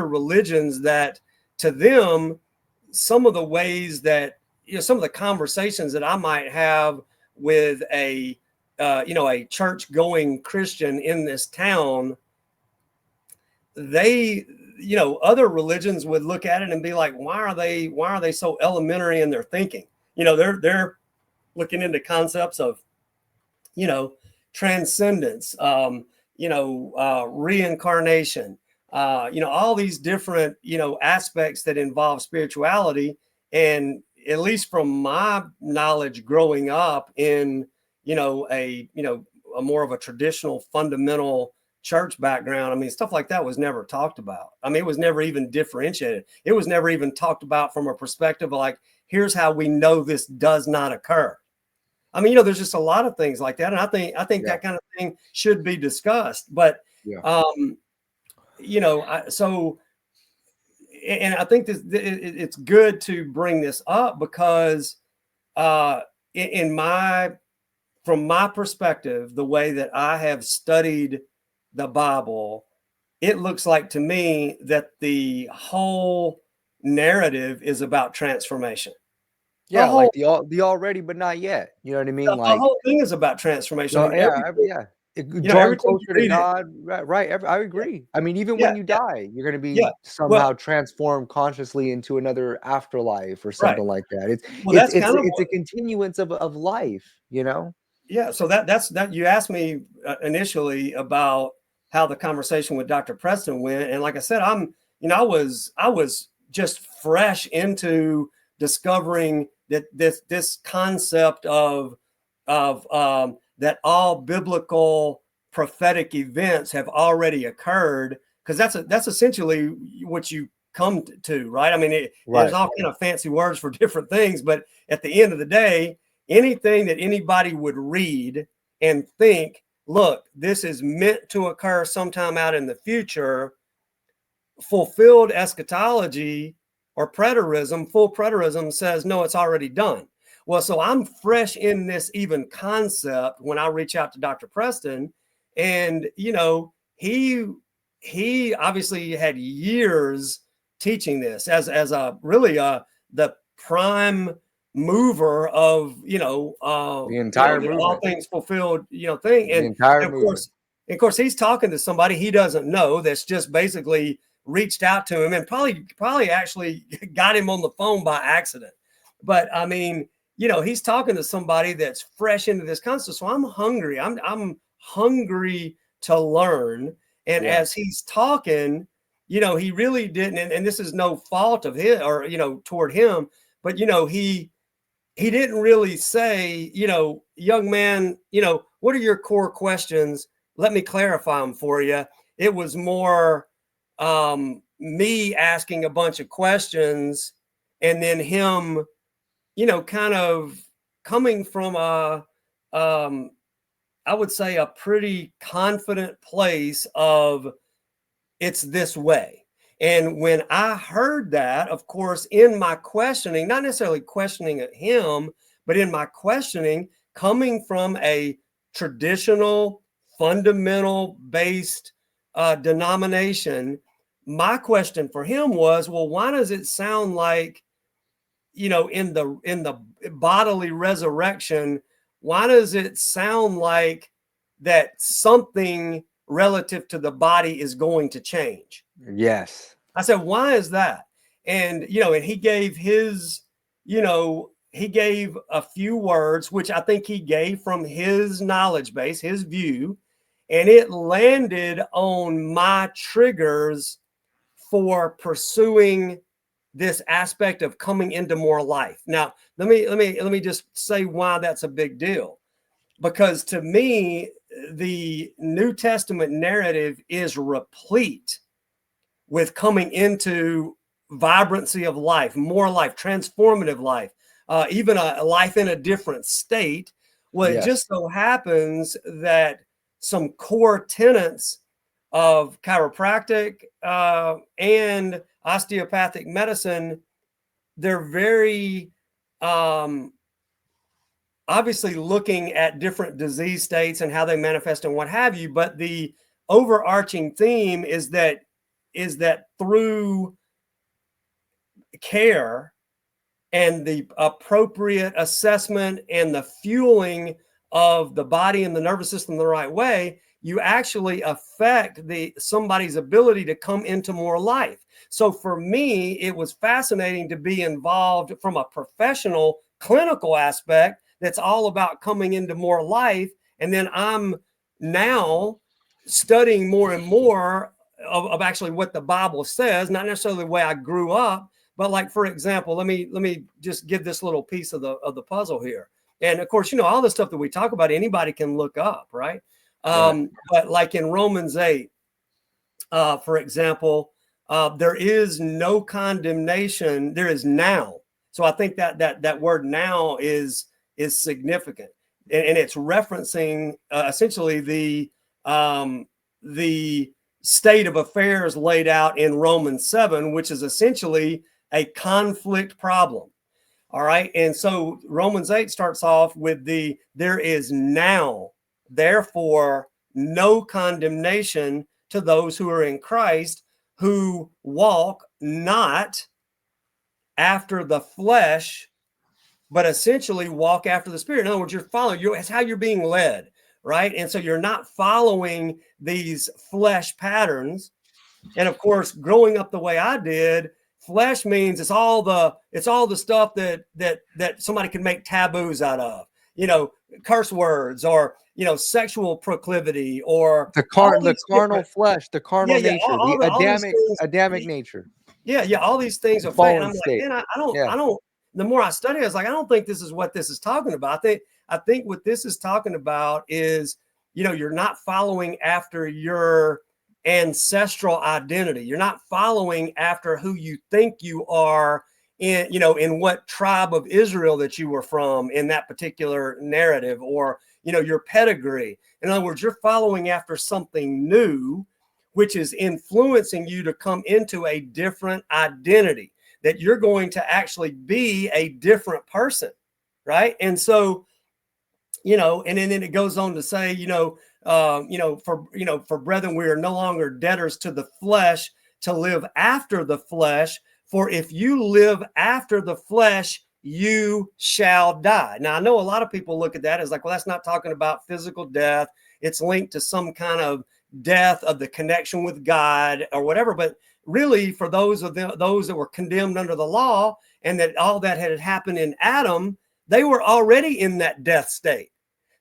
religions, that to them, some of the ways that, some of the conversations that I might have with a church going Christian in this town, they, other religions would look at it and be like, why are they so elementary in their thinking? They're looking into concepts of, you know, transcendence, reincarnation, all these different, aspects that involve spirituality. And at least from my knowledge growing up in, a more of a traditional fundamental church background, I mean, stuff like that was never talked about. I mean, it was never even differentiated. It was never even talked about from a perspective of like, here's how we know this does not occur. I mean, there's just a lot of things like that, and I think Yeah. that kind of thing should be discussed. But Yeah. so, and I think it's good to bring this up because uh, in my from my perspective, the way that I have studied the Bible, it looks like to me that the whole narrative is about transformation. The Yeah, like whole the already but not yet. You know what I mean? the Like, whole thing is about transformation. I mean, yeah. Drawing everything you closer to read it. God, right? I Yeah, agree. I mean, even yeah, when you yeah, die, you're going to be yeah. Well, somehow transformed consciously into another afterlife or right. something like that. It's Well, it's that's it's kind of it's what. a continuance of life, you know? Yeah. So that's that. You asked me initially about how the conversation with Dr. Preston went, and like I said, I was just fresh into discovering that this concept of that all biblical prophetic events have already occurred, because that's essentially what you come to, right? I mean, there's Right. all kind of fancy words for different things, but at the end of the day, anything that anybody would read and think, look, this is meant to occur sometime out in the future, fulfilled eschatology or preterism, full preterism says, no, it's already done. Well, so I'm fresh in this even concept when I reach out to Dr. Preston. And, he obviously had years teaching this as a really the prime mover of, The entire all movement. things fulfilled, thing. The And entire of movement. course, he's talking to somebody he doesn't know that's just basically reached out to him and probably actually got him on the phone by accident. But I mean, he's talking to somebody that's fresh into this concept. So I'm hungry. I'm hungry to learn. And Yeah. as he's talking, he really didn't, and this is no fault of his or, toward him, but, he didn't really say, young man, what are your core questions? Let me clarify them for you. It was more me asking a bunch of questions and then him, kind of coming from I would say a pretty confident place of it's this way. And when I heard that, of course, in my questioning, not necessarily questioning at him, but in my questioning, coming from a traditional, fundamental based denomination, my question for him was, well, why does it sound like, in the bodily resurrection, why does it sound like that something relative to the body is going to change? Yes. I said, why is that? And, and he gave he gave a few words, which I think he gave from his knowledge base, his view, and it landed on my triggers for pursuing this aspect of coming into more life. Now, let me just say why that's a big deal. Because to me, the New Testament narrative is replete with coming into vibrancy of life, more life, transformative life, even a life in a different state. Well, it just so happens that some core tenets of chiropractic and osteopathic medicine, they're very obviously looking at different disease states and how they manifest and what have you. But the overarching theme is that through care and the appropriate assessment and the fueling of the body and the nervous system the right way, you actually affect somebody's ability to come into more life. So for me, it was fascinating to be involved from a professional clinical aspect that's all about coming into more life. And then I'm now studying more and more of actually what the Bible says, not necessarily the way I grew up, but like, for example, let me just give this little piece of the puzzle here. And of course, all the stuff that we talk about, anybody can look up, right? But like in Romans 8, for example, there is no condemnation. There is now. So I think that word now is significant, and it's referencing essentially the state of affairs laid out in Romans 7, which is essentially a conflict problem. All right. And so Romans 8 starts off with there is now, therefore, no condemnation to those who are in Christ, who walk not after the flesh, but essentially walk after the Spirit. In other words, it's how you're being led, right? And so you're not following these flesh patterns. And of course, growing up the way I did, flesh means it's all the stuff that somebody can make taboos out of, curse words or sexual proclivity or the carnal flesh, the carnal nature, the Adamic nature. Yeah, all these things are fake. And I'm like, man, I don't. The more I study, I was like, I don't think this is what this is talking about. I think what this is talking about is, you're not following after your ancestral identity. You're not following after who you think you are in what tribe of Israel that you were from in that particular narrative, or, your pedigree. In other words, you're following after something new, which is influencing you to come into a different identity, that you're going to actually be a different person. Right. And so, and then it goes on to say, for brethren, we are no longer debtors to the flesh to live after the flesh. For if you live after the flesh, you shall die. Now, I know a lot of people look at that as like, well, that's not talking about physical death. It's linked to some kind of death of the connection with God or whatever. But really, for those that were condemned under the law, and that all that had happened in Adam, they were already in that death state.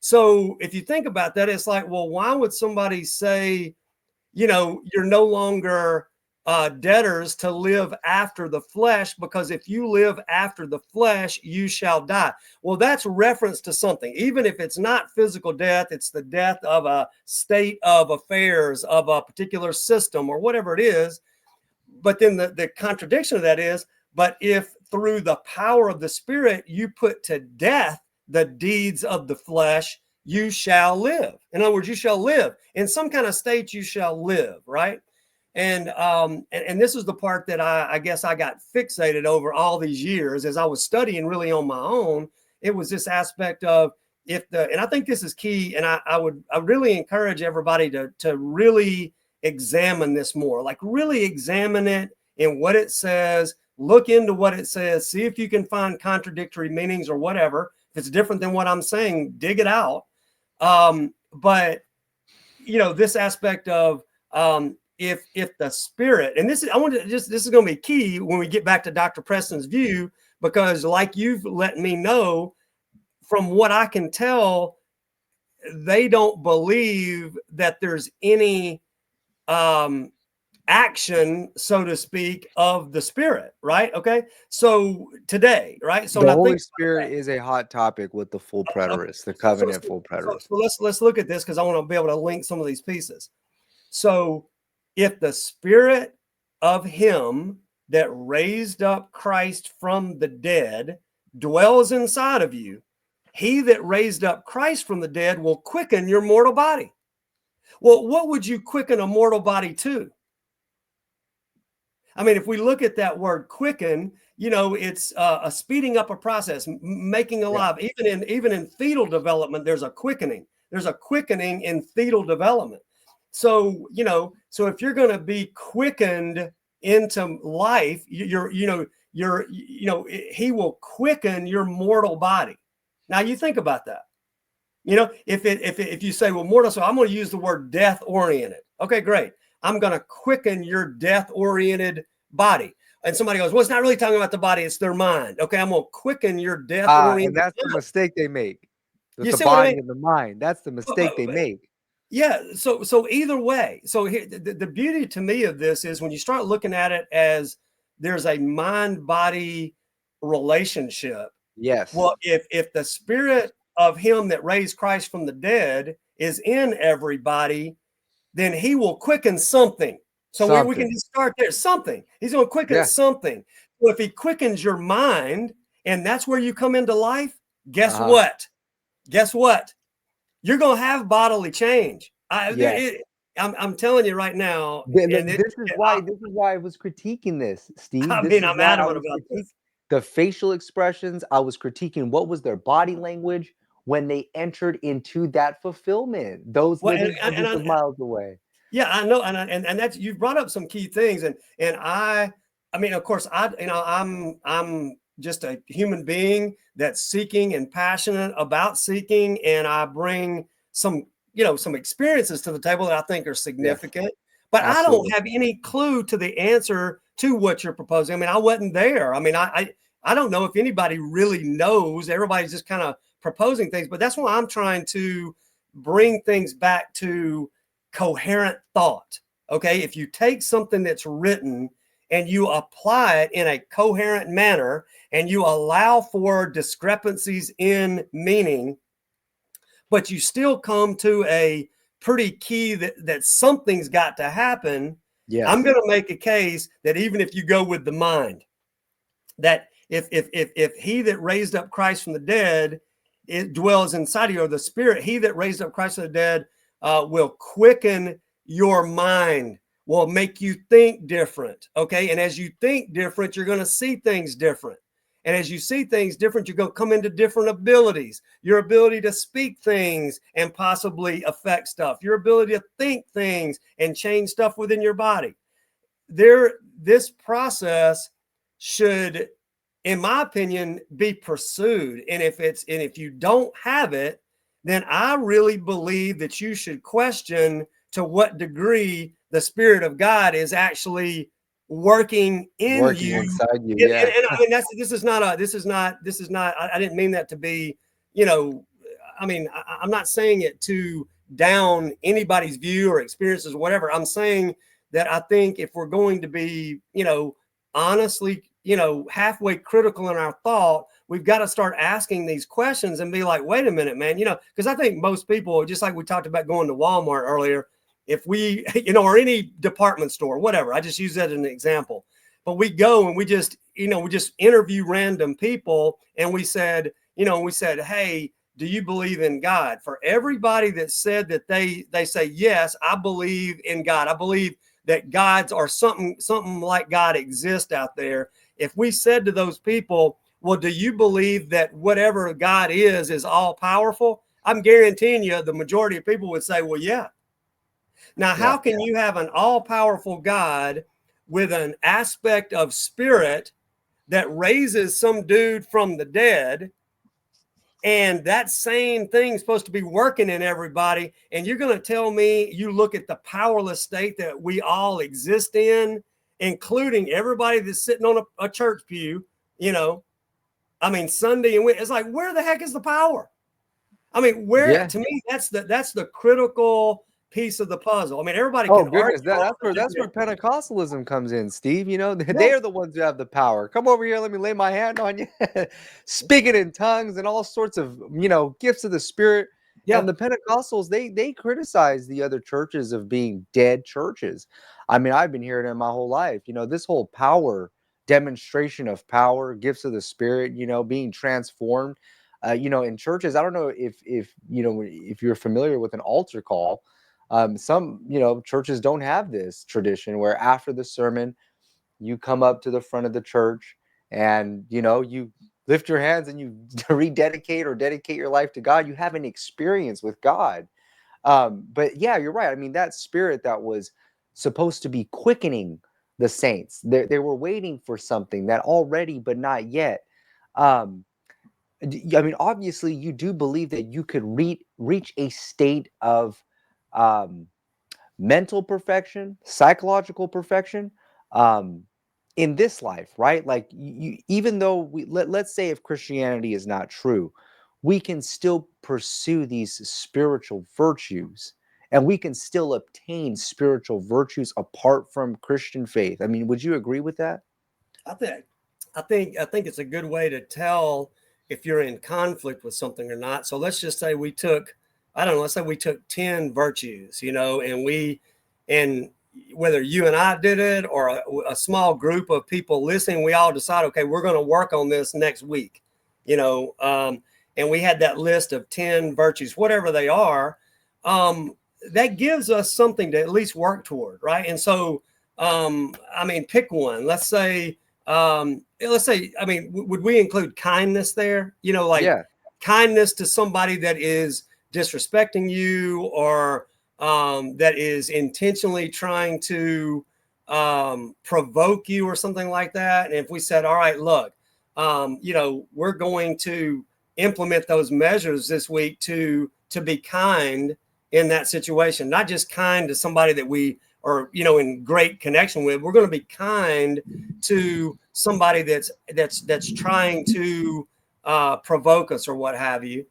So if you think about that, it's like, well, why would somebody say, you're no longer debtors to live after the flesh, because if you live after the flesh, you shall die. Well, that's reference to something. Even if it's not physical death, it's the death of a state of affairs, of a particular system or whatever it is. But then the contradiction of that is, but if through the power of the Spirit, you put to death the deeds of the flesh, you shall live. In other words, you shall live. In some kind of state, you shall live, right? And this is the part that I guess I got fixated over all these years as I was studying really on my own. It was this aspect of and I think this is key, and I really encourage everybody to really examine this more, like really examine it in what it says, look into what it says, see if you can find contradictory meanings or whatever. If it's different than what I'm saying, dig it out. But this aspect of if the Spirit, and this is going to be key when we get back to Dr. Preston's view, because like you've let me know, from what I can tell, they don't believe that there's any action, so to speak, of the Spirit, right? Okay. So today, right? So the Holy Spirit is a hot topic with the full preterists, the covenant full preterists. So let's look at this, because I want to be able to link some of these pieces. So if the Spirit of him that raised up Christ from the dead dwells inside of you, he that raised up Christ from the dead will quicken your mortal body. Well, what would you quicken a mortal body to? I mean, if we look at that word quicken, it's a speeding up a process, making alive. Yeah. Even in fetal development, there's a quickening. There's a quickening in fetal development. So, so if you're going to be quickened into life, he will quicken your mortal body. Now you think about that. If you say, well, mortal, so I'm going to use the word death oriented. Okay, great. I'm going to quicken your death oriented body. And somebody goes, well, it's not really talking about the body, it's their mind. Okay, I'm going to quicken your death oriented. And that's the mistake they make. You the body and the mind. That's the mistake they make. Yeah. So either way, so here, the beauty to me of this is when you start looking at it as there's a mind-body relationship. Yes. Well, if the Spirit of him that raised Christ from the dead is in everybody, then he will quicken something. So we can just start there. Something. He's going to quicken something. Well, if he quickens your mind, and that's where you come into life, guess what? Guess what? You're going to have bodily change. I'm telling you right now. This is why I was critiquing this, Steve. I'm adamant about this. The facial expressions, I was critiquing what was their body language when they entered into that fulfillment. Those living hundreds of miles away. Yeah, I know, and that's, you've brought up some key things, and I mean, of course, I'm just a human being that's seeking and passionate about seeking, and I bring some experiences to the table that I think are significant. Yes, but absolutely. I don't have any clue to the answer to what you're proposing. I mean, I wasn't there. I mean, I don't know if anybody really knows. Everybody's just kind of proposing things, but that's why I'm trying to bring things back to coherent thought. Okay, if you take something that's written and you apply it in a coherent manner and you allow for discrepancies in meaning, but you still come to a pretty key that something's got to happen. Yes. I'm going to make a case that even if you go with the mind, that if he that raised up Christ from the dead, it dwells inside of you, or the Spirit, he that raised up Christ from the dead will quicken your mind, will make you think different. Okay. And as you think different, you're going to see things different. And as you see things different, you're going to come into different abilities, your ability to speak things and possibly affect stuff, your ability to think things and change stuff within your body. This process should in my opinion, be pursued. And if you don't have it, then I really believe that you should question to what degree the Spirit of God is actually working in Working you. inside you, And, yeah. and I mean, this is not, I didn't mean that to be, you know, I mean, I'm not saying it to down anybody's view or experiences or whatever. I'm saying that I think if we're going to be, honestly, halfway critical in our thought, we've got to start asking these questions and be like, wait a minute, man, because I think most people, just like we talked about going to Walmart earlier, if we, or any department store, whatever, I just use that as an example. But we go and we just interview random people, and we said, hey, do you believe in God? For everybody that said that they say, yes, I believe in God. I believe that gods or something like God exists out there. If we said to those people, well, do you believe that whatever God is all powerful? I'm guaranteeing you the majority of people would say, well, yeah. Now, how can you have an all powerful God with an aspect of spirit that raises some dude from the dead? And that same thing's supposed to be working in everybody. And you're going to tell me you look at the powerless state that we all exist in, including everybody that's sitting on a church pew, Sunday and it's like, where the heck is the power? I mean, to me, that's the critical piece of the puzzle. I mean, everybody Oh can goodness, argue. that's where Pentecostalism comes in, Steve. Yeah. They are the ones who have the power. Come over here, let me lay my hand on you. Speaking in tongues and all sorts of gifts of the Spirit. Yeah. And the Pentecostals, they criticize the other churches of being dead churches. I mean, I've been hearing it my whole life. This whole power demonstration of power, gifts of the Spirit, being transformed. In churches, I don't know if you're familiar with an altar call. Some churches don't have this tradition where after the sermon you come up to the front of the church and you lift your hands and you rededicate or dedicate your life to God. You have an experience with God. But yeah, you're right. I mean, that Spirit that was supposed to be quickening the saints, they were waiting for something that already but not yet. um I mean, obviously you do believe that you could reach a state of um mental perfection, psychological perfection, um, in this life, right? Like even though let's say if Christianity is not true, we can still pursue these spiritual virtues, and we can still obtain spiritual virtues apart from Christian faith. I mean, would you agree with that? I think it's a good way to tell if you're in conflict with something or not. So let's just say let's say we took 10 virtues, and whether you and I did it or a small group of people listening, we all decide, okay, we're going to work on this next week, and we had that list of 10 virtues, whatever they are. That gives us something to at least work toward, right? And so, pick one. I mean, would we include kindness there? Yeah. Kindness to somebody that is disrespecting you, or that is intentionally trying to provoke you or something like that. And if we said, all right, look, we're going to implement those measures this week to be kind in that situation, not just kind to somebody that we are, in great connection with. We're going to be kind to somebody that's trying to provoke us or what have you.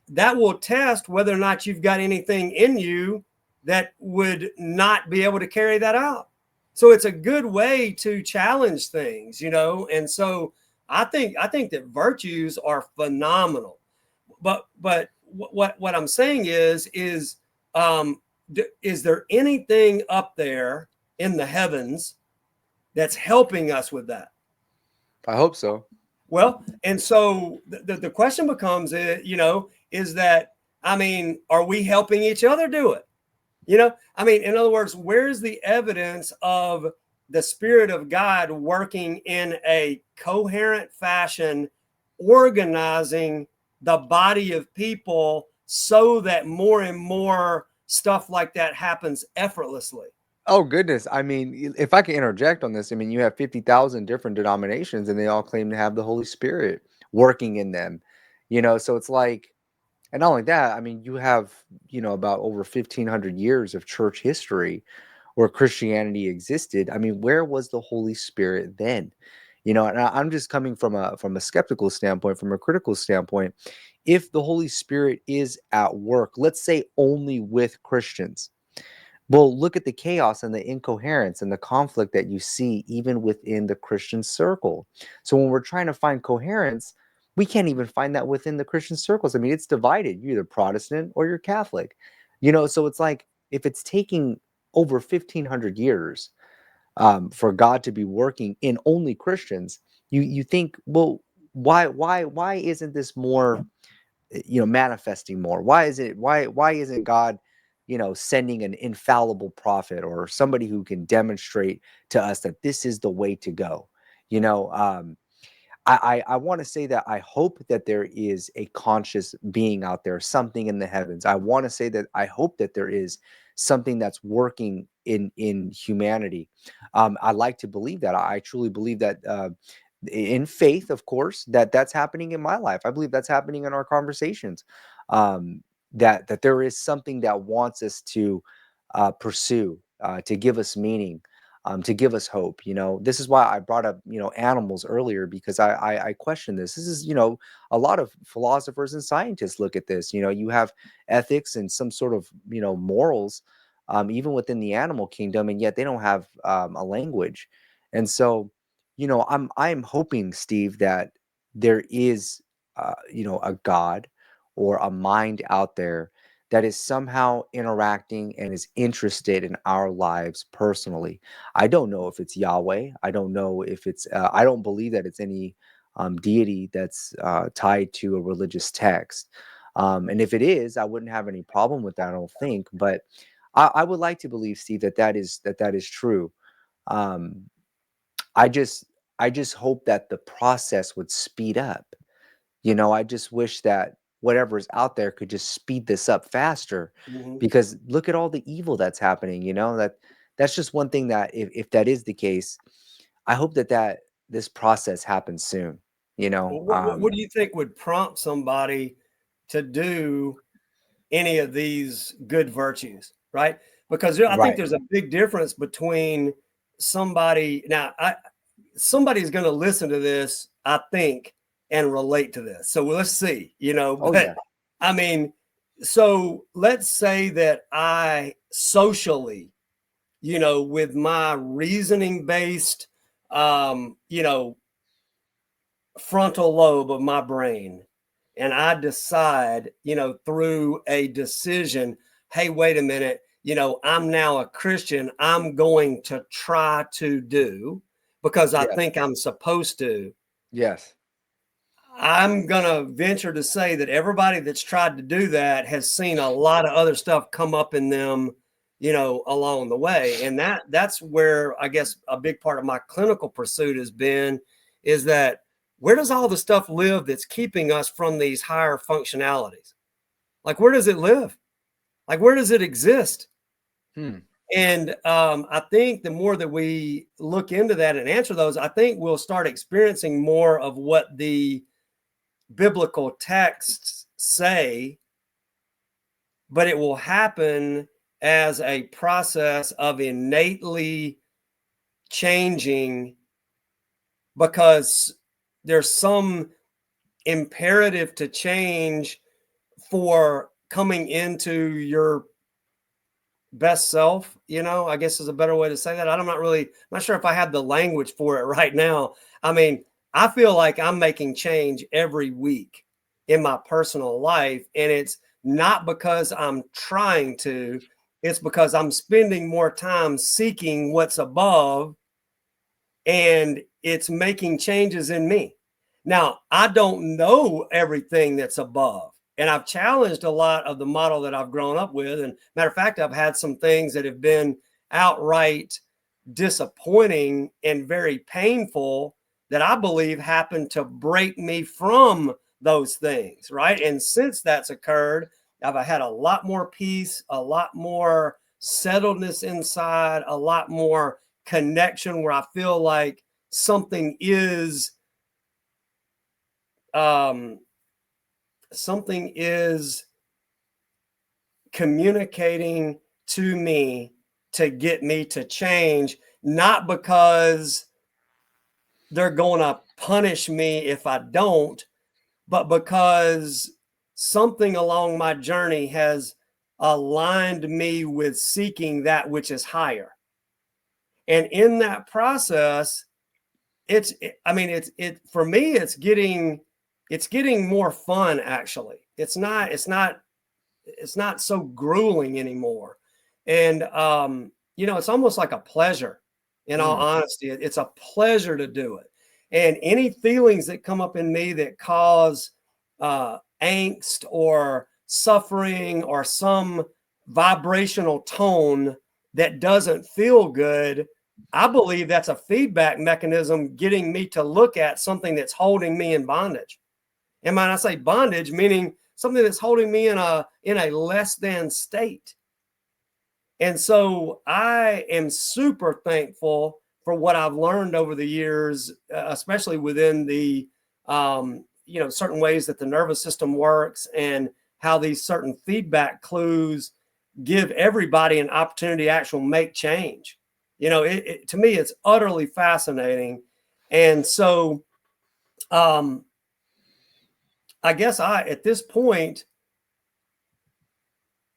That will test whether or not you've got anything in you that would not be able to carry that out. So it's a good way to challenge things, And so I think that virtues are phenomenal. But what I'm saying is there anything up there in the heavens that's helping us with that? I hope so. Well, and so the question becomes, is that, are we helping each other do it? In other words, where's the evidence of the Spirit of God working in a coherent fashion, organizing the body of people so that more and more stuff like that happens effortlessly? Oh goodness. I mean, if I can interject on this, I mean, you have 50,000 different denominations and they all claim to have the Holy Spirit working in them. So it's like, and not only that, I mean, you have, about over 1,500 years of church history where Christianity existed. I mean, where was the Holy Spirit then? And I'm just coming from a skeptical standpoint, from a critical standpoint. If the Holy Spirit is at work, let's say only with Christians, well, look at the chaos and the incoherence and the conflict that you see even within the Christian circle. So when we're trying to find coherence, we can't even find that within the Christian circles. I mean, it's divided. You're either Protestant or you're Catholic. So it's like if it's taking over 1,500 years for God to be working in only Christians, you think, well, why isn't this more, manifesting more? Why isn't God, sending an infallible prophet or somebody who can demonstrate to us that this is the way to go? You know, I want to say that I hope that there is a conscious being out there, something in the heavens. I want to say that I hope that there is something that's working in humanity. I like to believe that. I truly believe that, in faith, of course, that's happening in my life. I believe that's happening in our conversations. That there is something that wants us to pursue, to give us meaning, to give us hope. This is why I brought up, animals earlier, because I question this. This is, a lot of philosophers and scientists look at this. You have ethics and some sort of, morals, even within the animal kingdom, and yet they don't have a language. And so, I'm hoping, Steve, that there is, a God or a mind out there that is somehow interacting and is interested in our lives personally. I don't know if it's Yahweh. I don't know if it's, I don't believe that it's any deity that's tied to a religious text. And if it is, I wouldn't have any problem with that, I don't think. But I would like to believe, Steve, that is true. Um, I just I just hope that the process would speed up. I just wish that whatever is out there could just speed this up faster, Mhm. because look at all the evil that's happening. That's just one thing that, if that is the case, I hope that this process happens soon. You know. Well, what do you think would prompt somebody to do any of these good virtues, right? Because I think Right. there's a big difference between somebody now. Somebody's going to listen to this, I think, and relate to this. So let's see, Oh But yeah. I mean, so let's say that I socially, with my reasoning based, frontal lobe of my brain, and I decide, through a decision, hey, wait a minute, I'm now a Christian. I'm going to try to do because I Yes. think I'm supposed to. Yes. I'm going to venture to say that everybody that's tried to do that has seen a lot of other stuff come up in them, along the way. And that's where I guess a big part of my clinical pursuit has been, is that where does all the stuff live that's keeping us from these higher functionalities? Like, where does it live? Like, where does it exist? Hmm. And I think the more that we look into that and answer those, I think we'll start experiencing more of what the biblical texts say, but it will happen as a process of innately changing, because there's some imperative to change for coming into your best self, I guess is a better way to say that. I'm not sure if I have the language for it right now. I mean, I feel like I'm making change every week in my personal life, and it's not because I'm trying to, it's because I'm spending more time seeking what's above, and it's making changes in me. Now, I don't know everything that's above, and I've challenged a lot of the model that I've grown up with. And matter of fact, I've had some things that have been outright disappointing and very painful that I believe happened to break me from those things, right? And since that's occurred, I've had a lot more peace, a lot more settledness inside, a lot more connection, where I feel like something is communicating to me to get me to change, not because they're going to punish me if I don't, but because something along my journey has aligned me with seeking that which is higher. And in that process, for me, it's getting more fun. Actually, it's not so grueling anymore. And, it's almost like a pleasure. In all honesty, it's a pleasure to do it. And any feelings that come up in me that cause angst or suffering or some vibrational tone that doesn't feel good, I believe that's a feedback mechanism getting me to look at something that's holding me in bondage. And when I say bondage, meaning something that's holding me in a less than state. And so I am super thankful for what I've learned over the years, especially within the, certain ways that the nervous system works and how these certain feedback clues give everybody an opportunity to actually make change. To me, it's utterly fascinating. And so I guess at this point,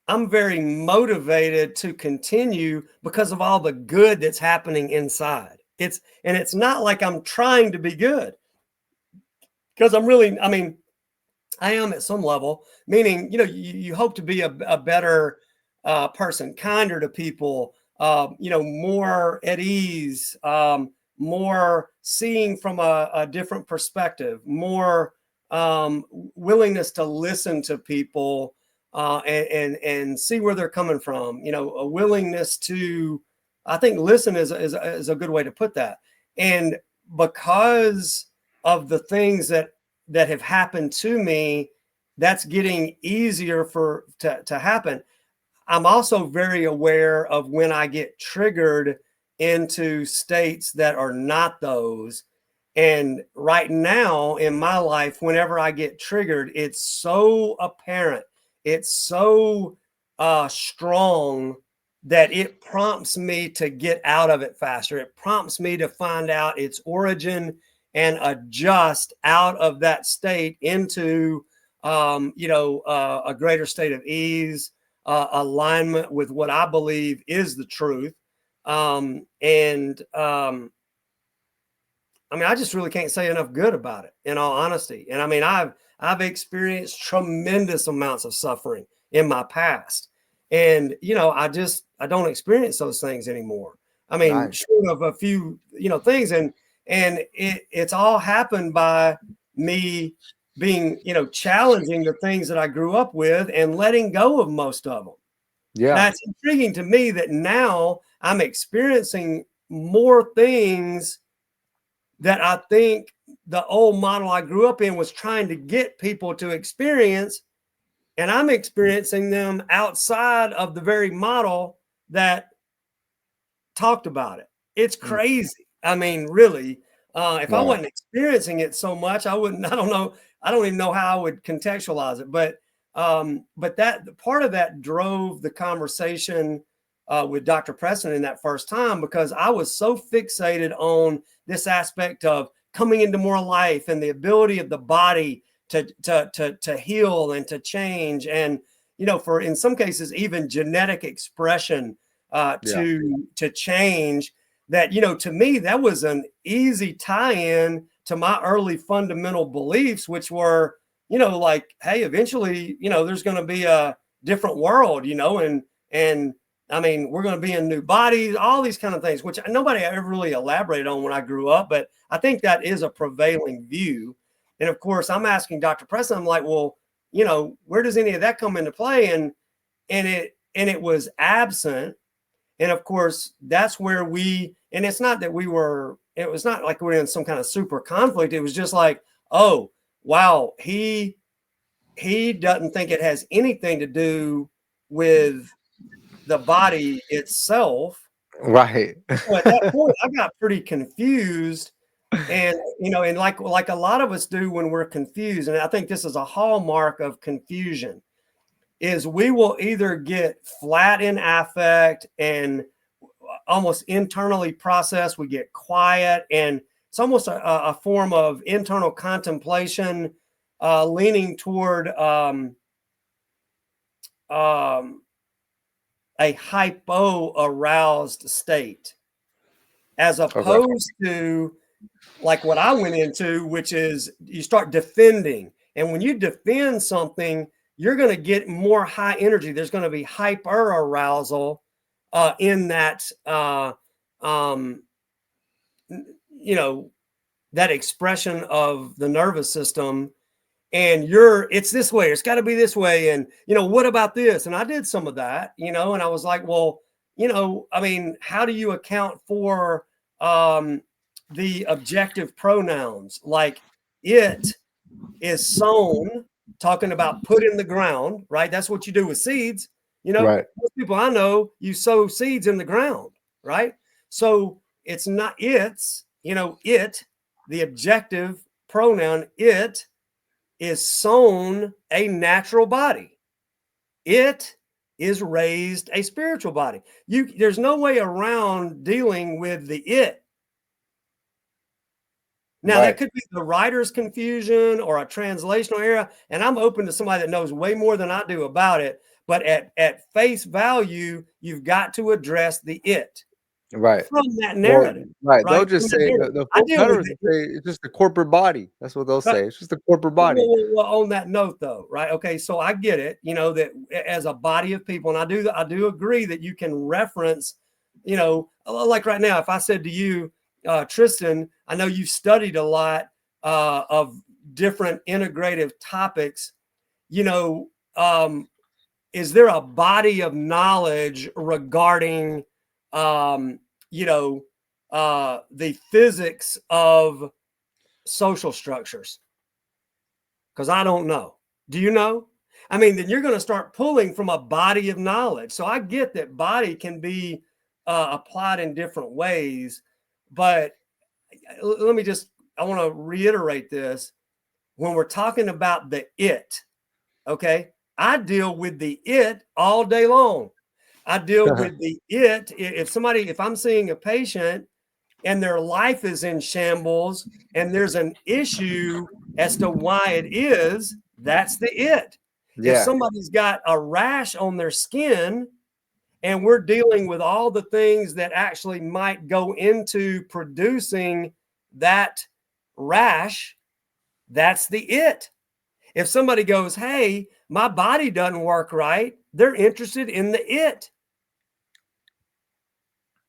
I'm very motivated to continue because of all the good that's happening inside. It's not like I'm trying to be good, because I am at some level, meaning, you hope to be a better person, kinder to people, more at ease, more seeing from a different perspective, more willingness to listen to people, and see where they're coming from. A willingness to, I think, listen is a good way to put that. And because of the things that have happened to me, that's getting easier to happen. I'm also very aware of when I get triggered into states that are not those. And right now in my life, whenever I get triggered, it's so apparent, it's so strong, that it prompts me to get out of it faster. It prompts me to find out its origin and adjust out of that state into, a greater state of ease, alignment with what I believe is the truth. I just really can't say enough good about it, in all honesty. And I've experienced tremendous amounts of suffering in my past. And, I don't experience those things anymore. Nice. Short of a few, things. And it's all happened by me being, challenging the things that I grew up with and letting go of most of them. Yeah. Now, it's intriguing to me that now I'm experiencing more things that I think the old model I grew up in was trying to get people to experience, and I'm experiencing them outside of the very model that talked about it. It's crazy. Really, if I wasn't experiencing it so much, I wouldn't. I don't know. I don't even know how I would contextualize it. But that part of that drove the conversation with Dr. Preston in that first time, because I was so fixated on this aspect of coming into more life and the ability of the body to heal and to change, and for, in some cases, even genetic expression to change. That, to me, that was an easy tie-in to my early fundamental beliefs, which were, like, hey, eventually, there's going to be a different world, and we're going to be in new bodies, all these kind of things, which nobody ever really elaborated on when I grew up. But I think that is a prevailing view. And of course, I'm asking Dr. Preston, I'm like, well, where does any of that come into play? And it was absent. And of course, that's where and it's not that it was not like we're in some kind of super conflict. It was just like, oh, wow, he doesn't think it has anything to do with the body itself. Right. So at that point, I got pretty confused. And, and like a lot of us do when we're confused, and I think this is a hallmark of confusion, is we will either get flat in affect and almost internally process, we get quiet, and it's almost a form of internal contemplation, leaning toward a hypo-aroused state, as opposed to like what I went into, which is you start defending. And when you defend something, you're going to get more high energy. There's going to be hyper arousal in that, that expression of the nervous system. And it's this way, it's got to be this way. And, what about this? And I did some of that, and I was like, well, I mean, how do you account for the objective pronouns? Like, it is sown, talking about put in the ground, right? That's what you do with seeds. Right. Most people I know, you sow seeds in the ground, right? So it's not, the objective pronoun, it is sown a natural body. It is raised a spiritual body. There's no way around dealing with the it. Now, that could be the writer's confusion or a translational error, and I'm open to somebody that knows way more than I do about it. But at face value, you've got to address the it. Right. From that narrative. Right. They'll just say the preterists say it's just the corporate body. That's what they'll say. It's just the corporate body. Well, on that note, though, right? Okay, so I get it. That as a body of people, and I do agree that you can reference, like right now, if I said to you, Tristan, I know you've studied a lot of different integrative topics. Is there a body of knowledge regarding the physics of social structures? Because I don't know. Do you know? I mean, then you're going to start pulling from a body of knowledge. So I get that body can be applied in different ways, but I want to reiterate this. When we're talking about the it, okay, I deal with the it all day long. I deal with the it. If I'm seeing a patient and their life is in shambles and there's an issue as to why it is, that's the it. Yeah. If somebody's got a rash on their skin and we're dealing with all the things that actually might go into producing that rash, that's the it. If somebody goes, hey, my body doesn't work right, they're interested in the it.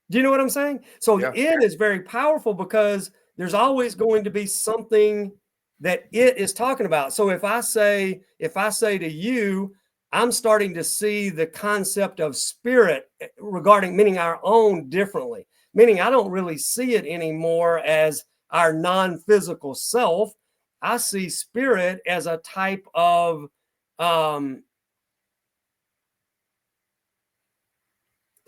Do you know what I'm saying? So it is very powerful because there's always going to be something that it is talking about. So if I say to you, I'm starting to see the concept of spirit meaning our own differently, meaning I don't really see it anymore as our non-physical self. I see spirit as a type of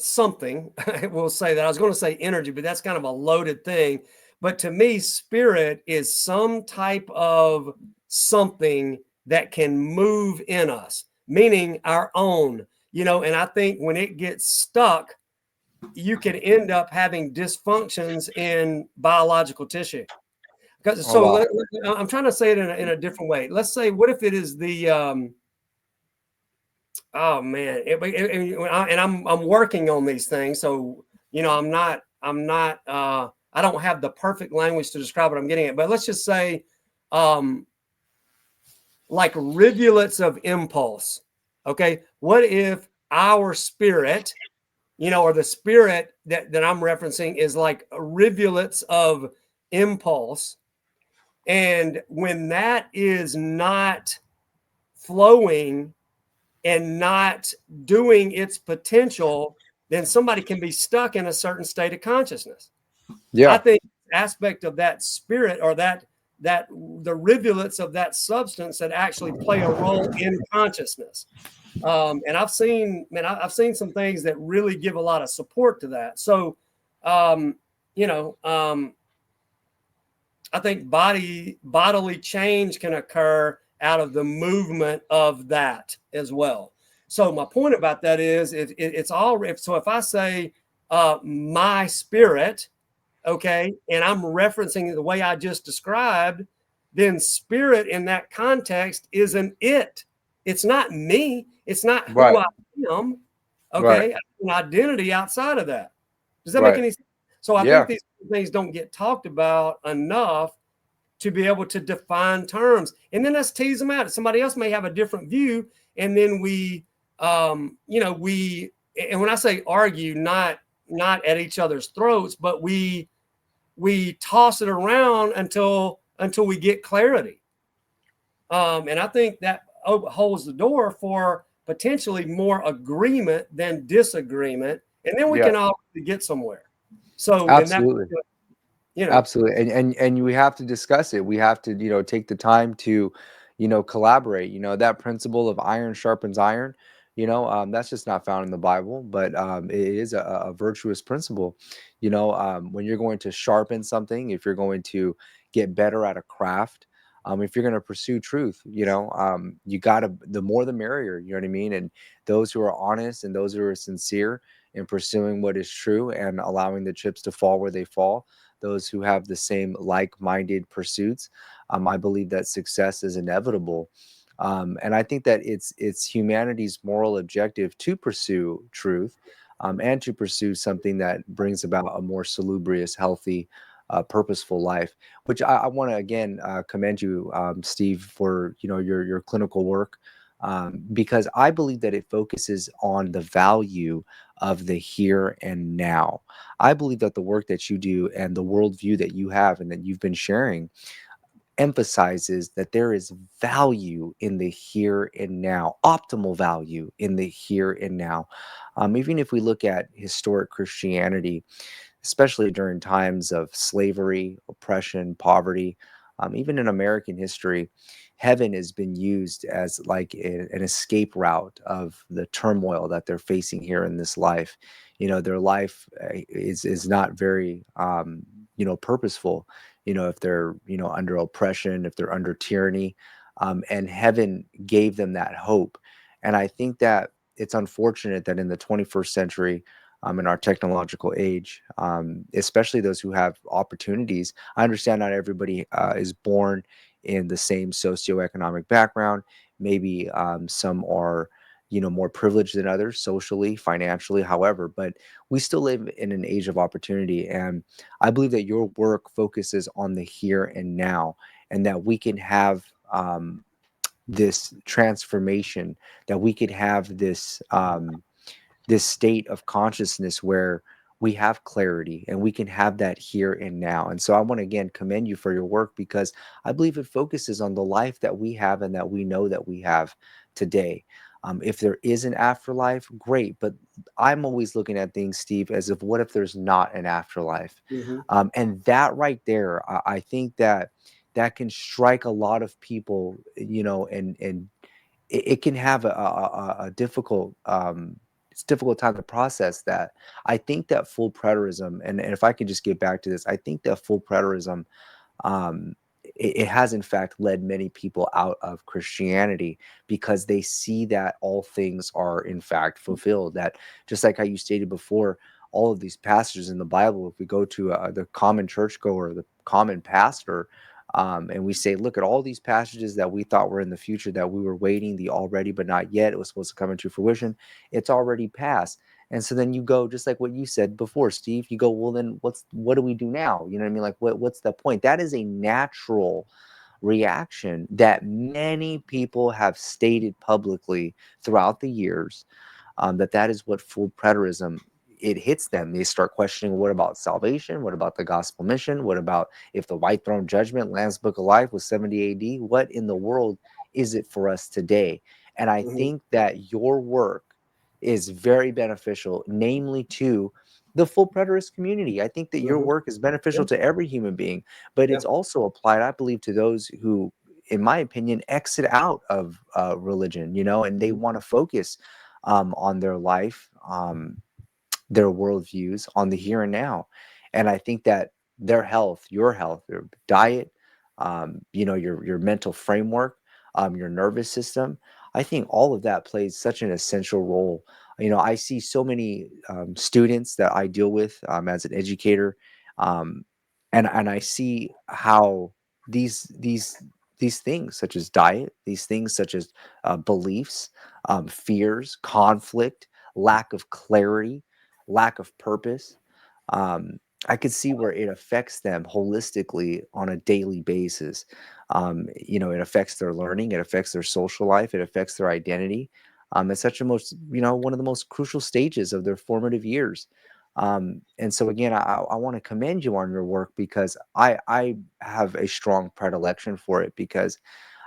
something. We'll say that. I was going to say energy, but that's kind of a loaded thing. But to me, spirit is some type of something that can move in us, meaning our own, and I think when it gets stuck, you can end up having dysfunctions in biological tissue. So I'm trying to say it in a different way. Let's say, what if it is the oh man, and I'm working on these things, so I'm not I don't have the perfect language to describe what I'm getting at, but let's just say like rivulets of impulse. Okay, what if our spirit, or the spirit that I'm referencing is like rivulets of impulse, and when that is not flowing and not doing its potential, then somebody can be stuck in a certain state of consciousness. Yeah, I think aspect of that spirit, or that the rivulets of that substance that actually play a role in consciousness. And I've seen, man, I've seen some things that really give a lot of support to that. So, um, you know, I think bodily change can occur out of the movement of that as well. So my point about that is, it's all, if I say my spirit, okay, and I'm referencing the way I just described, then spirit in that context is an it. It's not me. It's not who Right. I am. Right. Okay, an identity outside of that. Does that make Right. any sense? So I think Yeah. these things don't get talked about enough to be able to define terms, and then let's tease them out. Somebody else may have a different view, and then and when I say argue, not at each other's throats, but we toss it around until we get clarity. And I think that holds the door for potentially more agreement than disagreement, and then we Yeah. can all get somewhere. So, and that, Absolutely. you know, Absolutely. And we have to discuss it. We have to, take the time to, collaborate. That principle of iron sharpens iron, that's just not found in the Bible, but it is a virtuous principle. When you're going to sharpen something, if you're going to get better at a craft, if you're going to pursue truth, you gotta, the more the merrier, you know what I mean? And those who are honest and those who are sincere in pursuing what is true and allowing the chips to fall where they fall, those who have the same like-minded pursuits, I believe that success is inevitable. And I think that it's humanity's moral objective to pursue truth, and to pursue something that brings about a more salubrious, healthy, purposeful life. Which I want to again commend you, Steve, for your clinical work, because I believe that it focuses on the value of the here and now. I believe that the work that you do and the worldview that you have and that you've been sharing emphasizes that there is value in the here and now, optimal value in the here and now. Even if we look at historic Christianity, especially during times of slavery, oppression, poverty, even in American history, heaven has been used as like an escape route of the turmoil that they're facing here in this life. Their life is not very purposeful. If they're under oppression, if they're under tyranny, and heaven gave them that hope. And I think that it's unfortunate that in the 21st century, in our technological age, especially those who have opportunities. I understand not everybody is born in the same socioeconomic background. Maybe some are, more privileged than others socially, financially, however, but we still live in an age of opportunity. And I believe that your work focuses on the here and now, and that we can have this transformation, that we could have this state of consciousness where we have clarity and we can have that here and now. And so I want to again commend you for your work, because I believe it focuses on the life that we have and that we know that we have today. If there is an afterlife, great. But I'm always looking at things, Steve, as if what if there's not an afterlife? mm-hmm, And that right there, I think that that can strike a lot of people, and it can have a difficult it's a difficult time to process that. I think that full preterism, and if I could just get back to this, I think that full preterism, it has in fact led many people out of Christianity, because they see that all things are in fact fulfilled. That, just like how you stated before, all of these passages in the Bible, if we go to the common churchgoer, the common pastor, and we say, look at all these passages that we thought were in the future, that we were waiting, the already but not yet, it was supposed to come into fruition, it's already passed. And so then you go, just like what you said before, Steve, you go, well, then what do we do now? You know what I mean? Like, what's the point? That is a natural reaction that many people have stated publicly throughout the years, that is what full preterism, it hits them. They start questioning, what about salvation? What about the gospel mission? What about if the white throne judgment, Lamb's Book of Life was 70 AD? What in the world is it for us today? And I mm-hmm, think that your work is very beneficial, namely to the full preterist community. I think that your mm-hmm, work is beneficial yeah, to every human being, but yeah, it's also applied, I believe, to those who in my opinion, exit out of religion, and they want to focus on their life, their worldviews, on the here and now. And I think that their health, your diet, your mental framework, your nervous system, I think all of that plays such an essential role. I see so many students that I deal with as an educator, um, and I see how these things such as diet, these things such as beliefs, fears, conflict, lack of clarity, lack of purpose. I could see where it affects them holistically on a daily basis. It affects their learning, it affects their social life, it affects their identity. It's such a one of the most crucial stages of their formative years. And so again, I want to commend you on your work because I have a strong predilection for it because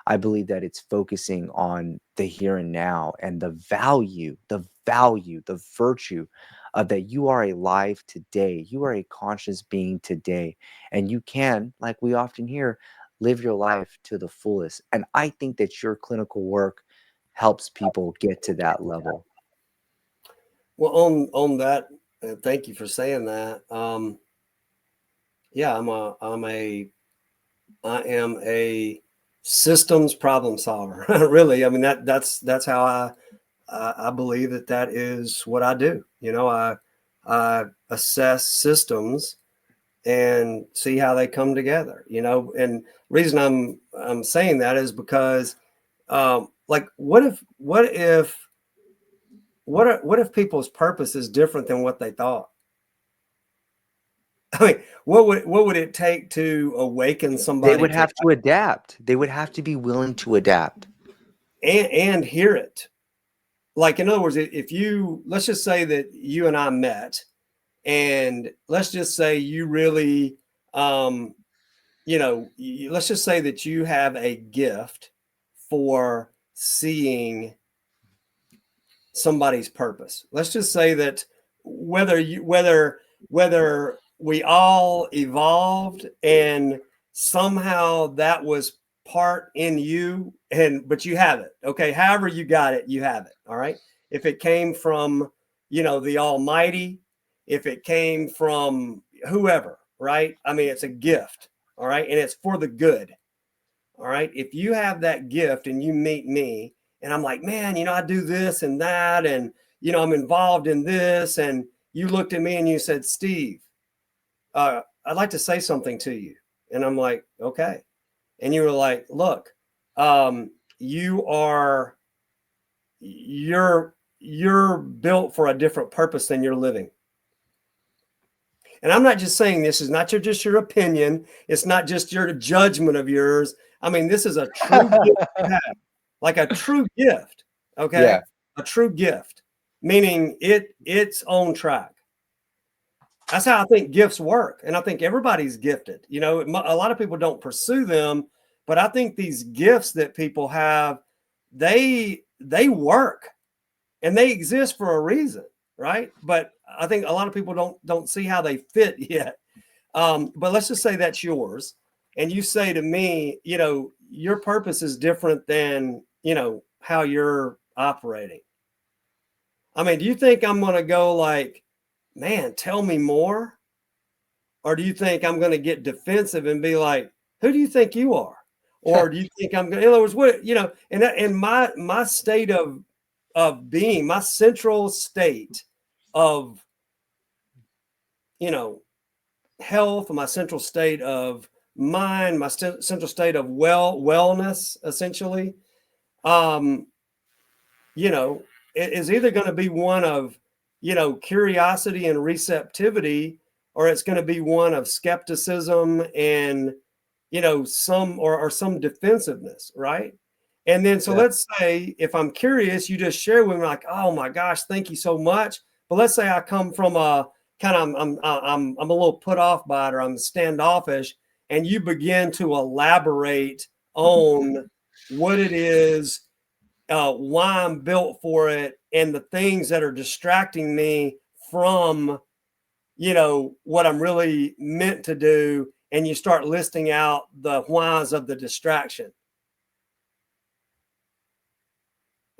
I believe that it's focusing on the here and now and the virtue of that you are alive today. You are a conscious being today. And you can, like we often hear, live your life to the fullest. And I think that your clinical work helps people get to that level. Well, on that, thank you for saying that. Yeah, I am a systems problem solver. Really, I mean that's how I believe that is what I do. I assess systems and see how they come together. And reason I'm saying that is because, like, what if people's purpose is different than what they thought? I mean, what would it take to awaken They somebody would to have to adapt. They would have to be willing to adapt. and hear it? Like, in other words, if let's just say that you and I met, and let's just say you really, let's just say that you have a gift for seeing somebody's purpose. Let's just say that whether we all evolved and somehow that was part in you, but you have it. Okay, however you got it, you have it. All right. If it came from, the Almighty, if it came from whoever, right? I mean, it's a gift. All right. And it's for the good. All right. If you have that gift and you meet me and I'm like, man, I do this and that, and, I'm involved in this. And you looked at me and you said, Steve, I'd like to say something to you. And I'm like, okay. And you were like, look, you are, you're built for a different purpose than you're living. And I'm not just saying this is not just your opinion. It's not just your judgment of yours. I mean, this is a true gift you have, like a true gift. Okay. Yeah. A true gift, meaning its own track. That's how I think gifts work. And I think everybody's gifted. A lot of people don't pursue them, but I think these gifts that people have, they work and they exist for a reason. Right. But I think a lot of people don't see how they fit yet. But let's just say that's yours. And you say to me, your purpose is different than, how you're operating. I mean, do you think I'm going to go like, man, tell me more? Or do you think I'm going to get defensive and be like, who do you think you are? Or do you think I'm going to, in other words, and my state of being, my central state of, health, my central state of mind, my central state of wellness, essentially, it is either going to be one of, curiosity and receptivity, or it's going to be one of skepticism and, some defensiveness, right? And then, so let's say if I'm curious, you just share with me like, oh my gosh, thank you so much. But let's say I come from a kind of, I'm a little put off by it, or I'm standoffish, and you begin to elaborate on what it is, why I'm built for it, and the things that are distracting me from, what I'm really meant to do. And you start listing out the whys of the distraction.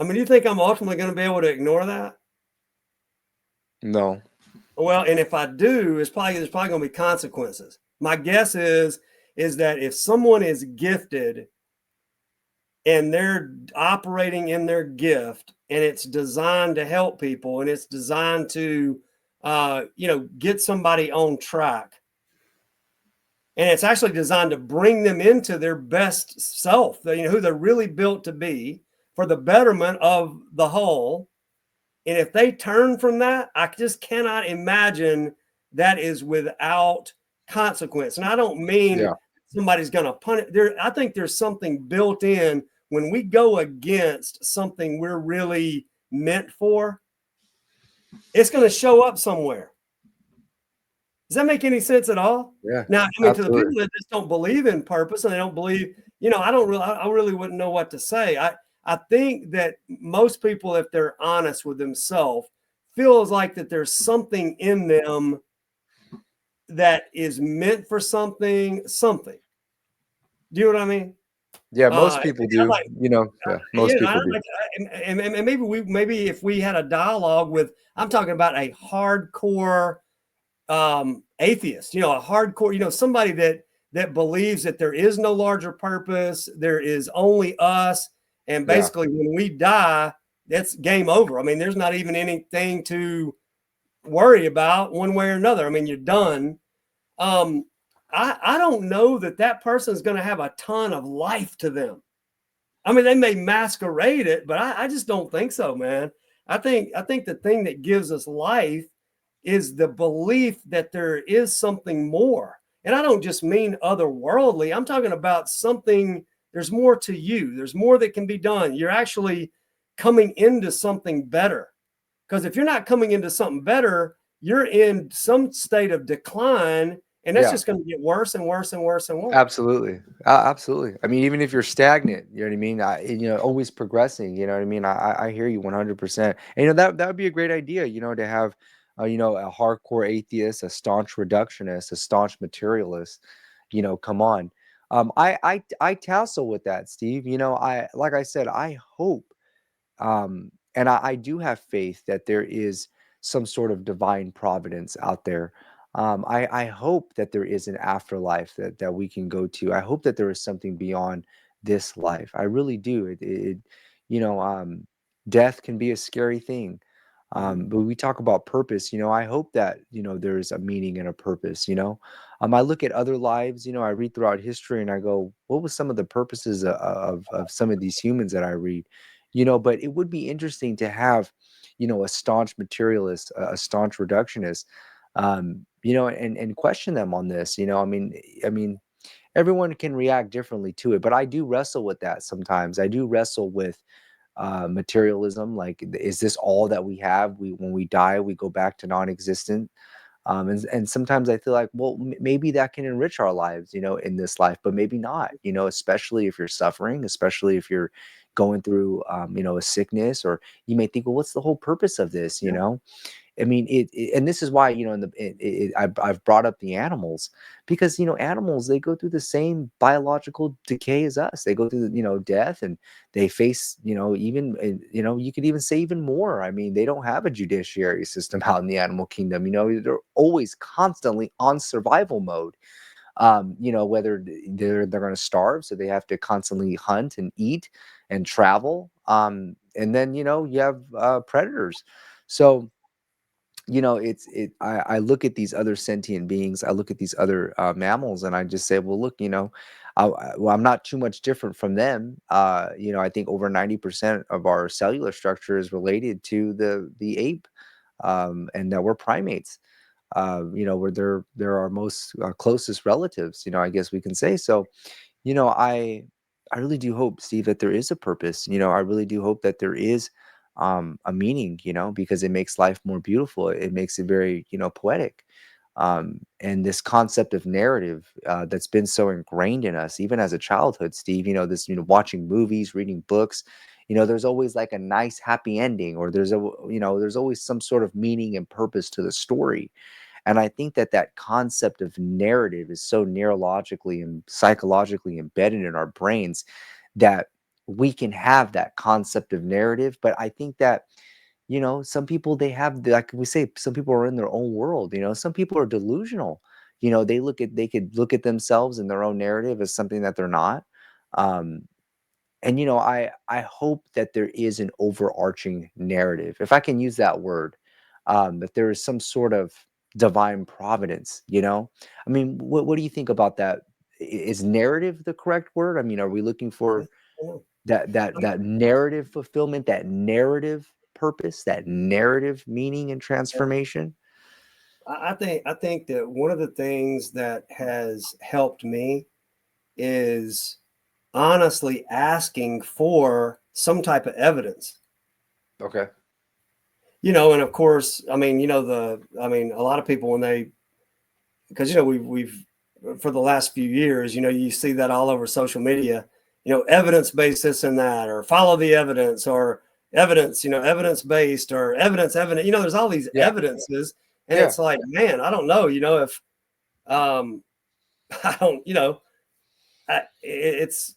I mean, do you think I'm ultimately going to be able to ignore that? No. Well, and if I do, there's probably going to be consequences. My guess is that if someone is gifted and they're operating in their gift and it's designed to help people and it's designed to get somebody on track, and it's actually designed to bring them into their best self, who they're really built to be for the betterment of the whole. And if they turn from that, I just cannot imagine that is without consequence. And I don't mean Yeah. somebody's going to punish. I think there's something built in when we go against something we're really meant for. It's going to show up somewhere. Does that make any sense at all? Yeah. Now, I mean, to the Absolutely. people that just don't believe in purpose and they don't believe, I really wouldn't know what to say. I think that most people, if they're honest with themselves, feels like that there's something in them that is meant for something. Do you know what I mean? Yeah. Most Uh, people I do. like, Yeah. Most I people don't do. like, and maybe if we had a dialogue with, I'm talking about a hardcore atheist, a hardcore, somebody that believes that there is no larger purpose, there is only us, and Yeah. basically when we die, that's game over. I mean, there's not even anything to worry about one way or another. I mean, you're done. um I don't know that person is going to have a ton of life to them. I mean, they may masquerade it, but I just don't think so, man. I think the thing that gives us life is the belief that there is something more. And I don't just mean otherworldly. I'm talking about something, there's more to you. There's more that can be done. You're actually coming into something better. Because if you're not coming into something better, you're in some state of decline, and that's Yeah. just going to get worse and worse and worse and worse. Absolutely. Absolutely. I mean, even if you're stagnant, you know what I mean? Always progressing, you know what I mean? I hear you 100%. And, that would be a great idea, to have, a hardcore atheist, a staunch reductionist, a staunch materialist, come on. I tassel with that, Steve. Like I said, I hope and I do have faith that there is some sort of divine providence out there. I hope that there is an afterlife that we can go to. I hope that there is something beyond this life. I really do. You know, um, Death can be a scary thing. Mhm. But we talk about purpose. I hope that, there's a meaning and a purpose. I look at other lives, I read throughout history and I go, what was some of the purposes of some of these humans that I read? But it would be interesting to have, a staunch materialist, a staunch reductionist, and question them on this. I mean, everyone can react differently to it, but I do wrestle with that sometimes. I do wrestle with materialism. Like, is this all that we have? When we die, we go back to non-existent. And sometimes I feel like, well, maybe that can enrich our lives, in this life, but maybe not, especially if you're suffering, especially if you're going through, a sickness, or you may think, well, what's the whole purpose of this? Yeah. I mean, and this is why, I've brought up the animals, because, animals, they go through the same biological decay as us. They go through, death, and they face, even, you could even say even more. I mean, they don't have a judiciary system out in the animal kingdom. They're always constantly on survival mode. Whether they're going to starve, so they have to constantly hunt and eat and travel. And then, you have predators. So, I look at these other sentient beings, I look at these other mammals, and I just say, well, look, well, I'm not too much different from them. I think over 90% of our cellular structure is related to the ape, and that we're primates. Where they're our most closest relatives, I guess we can say. So, you know, I I really do hope, Steve, that there is a purpose. I really do hope that there is a meaning, because it makes life more beautiful. It makes it very, poetic. And this concept of narrative that's been so ingrained in us, even as a childhood, Steve, this, watching movies, reading books, there's always like a nice happy ending, or there's always some sort of meaning and purpose to the story. And I think that that concept of narrative is so neurologically and psychologically embedded in our brains that we can have that concept of narrative. But I think that, some people, they have, like we say, some people are in their own world. Some people are delusional. They could look at themselves and their own narrative as something that they're not. Um, and I hope that there is an overarching narrative, if I can use that word, that there is some sort of divine providence. I mean, what do you think about that? Is narrative the correct word? I mean, are we looking for Yeah. that narrative fulfillment, that narrative purpose, that narrative meaning and transformation? I think that one of the things that has helped me is honestly asking for some type of evidence. Okay. And of course, I mean, a lot of people when they, because we've for the last few years, you see that all over social media, evidence based this and that, or follow the evidence, or evidence, evidence based, or evidence, there's all these Yeah. evidences, and Yeah. it's like, man, I don't know, if um I don't, it's,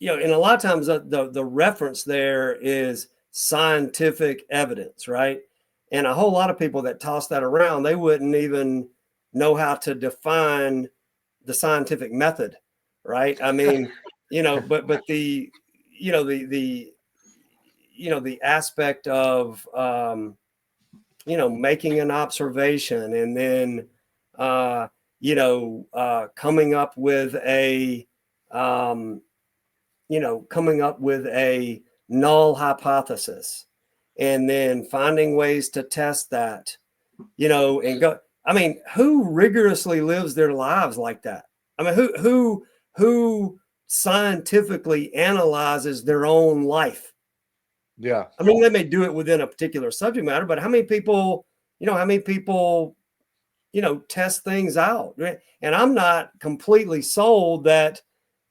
and a lot of times the reference there is scientific evidence, right? And a whole lot of people that toss that around, they wouldn't even know how to define the scientific method, right? I mean, but the, the the aspect of making an observation, and then coming up with a um, coming up with a null hypothesis, and then finding ways to test that, and go. I mean, who rigorously lives their lives like that? I mean, who scientifically analyzes their own life? Yeah. I mean, they may do it within a particular subject matter, but how many people, test things out? Right? And I'm not completely sold that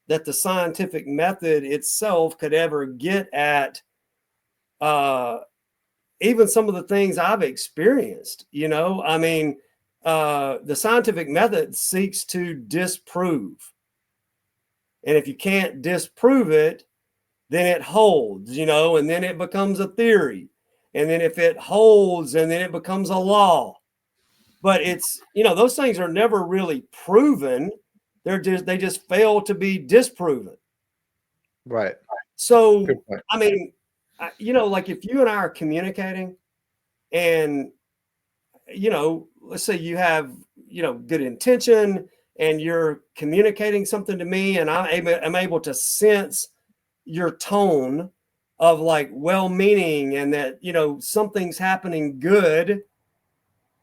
the scientific method itself could ever get at uh, even some of the things I've experienced. I mean, the scientific method seeks to disprove. And if you can't disprove it, then it holds, and then it becomes a theory. And then if it holds, and then it becomes a law. But it's, those things are never really proven. They just fail to be disproven. Right. So, Good point. I mean, like if you and I are communicating, and, let's say you have, good intention, and you're communicating something to me, and I'm able to sense your tone of like well-meaning, and that, something's happening good.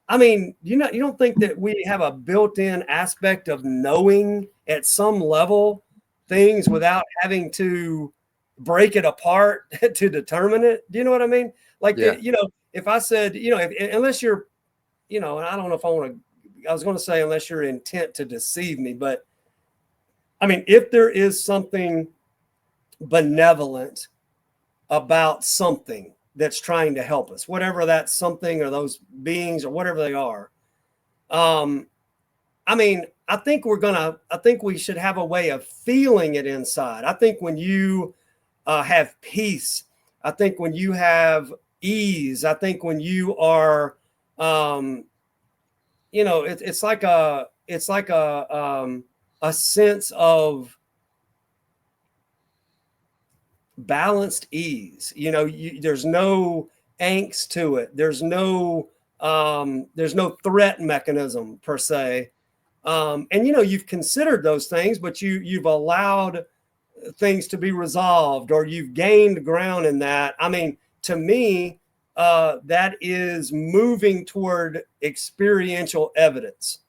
I mean, you don't think that we have a built-in aspect of knowing at some level things without having to break it apart to determine it? Do you know what I mean? Like Yeah. if I said, unless you're, and I don't know if I was going to say unless you're intent to deceive me, but I mean, if there is something benevolent about something that's trying to help us, whatever that something or those beings or whatever they are, I mean, I think we should have a way of feeling it inside. I think when you have peace, I think when you have ease, I think when you are, it's like a sense of balanced ease. There's no angst to it. There's no threat mechanism per se. And you've considered those things, but you've allowed things to be resolved, or you've gained ground in that. I mean, to me, that is moving toward experiential evidence.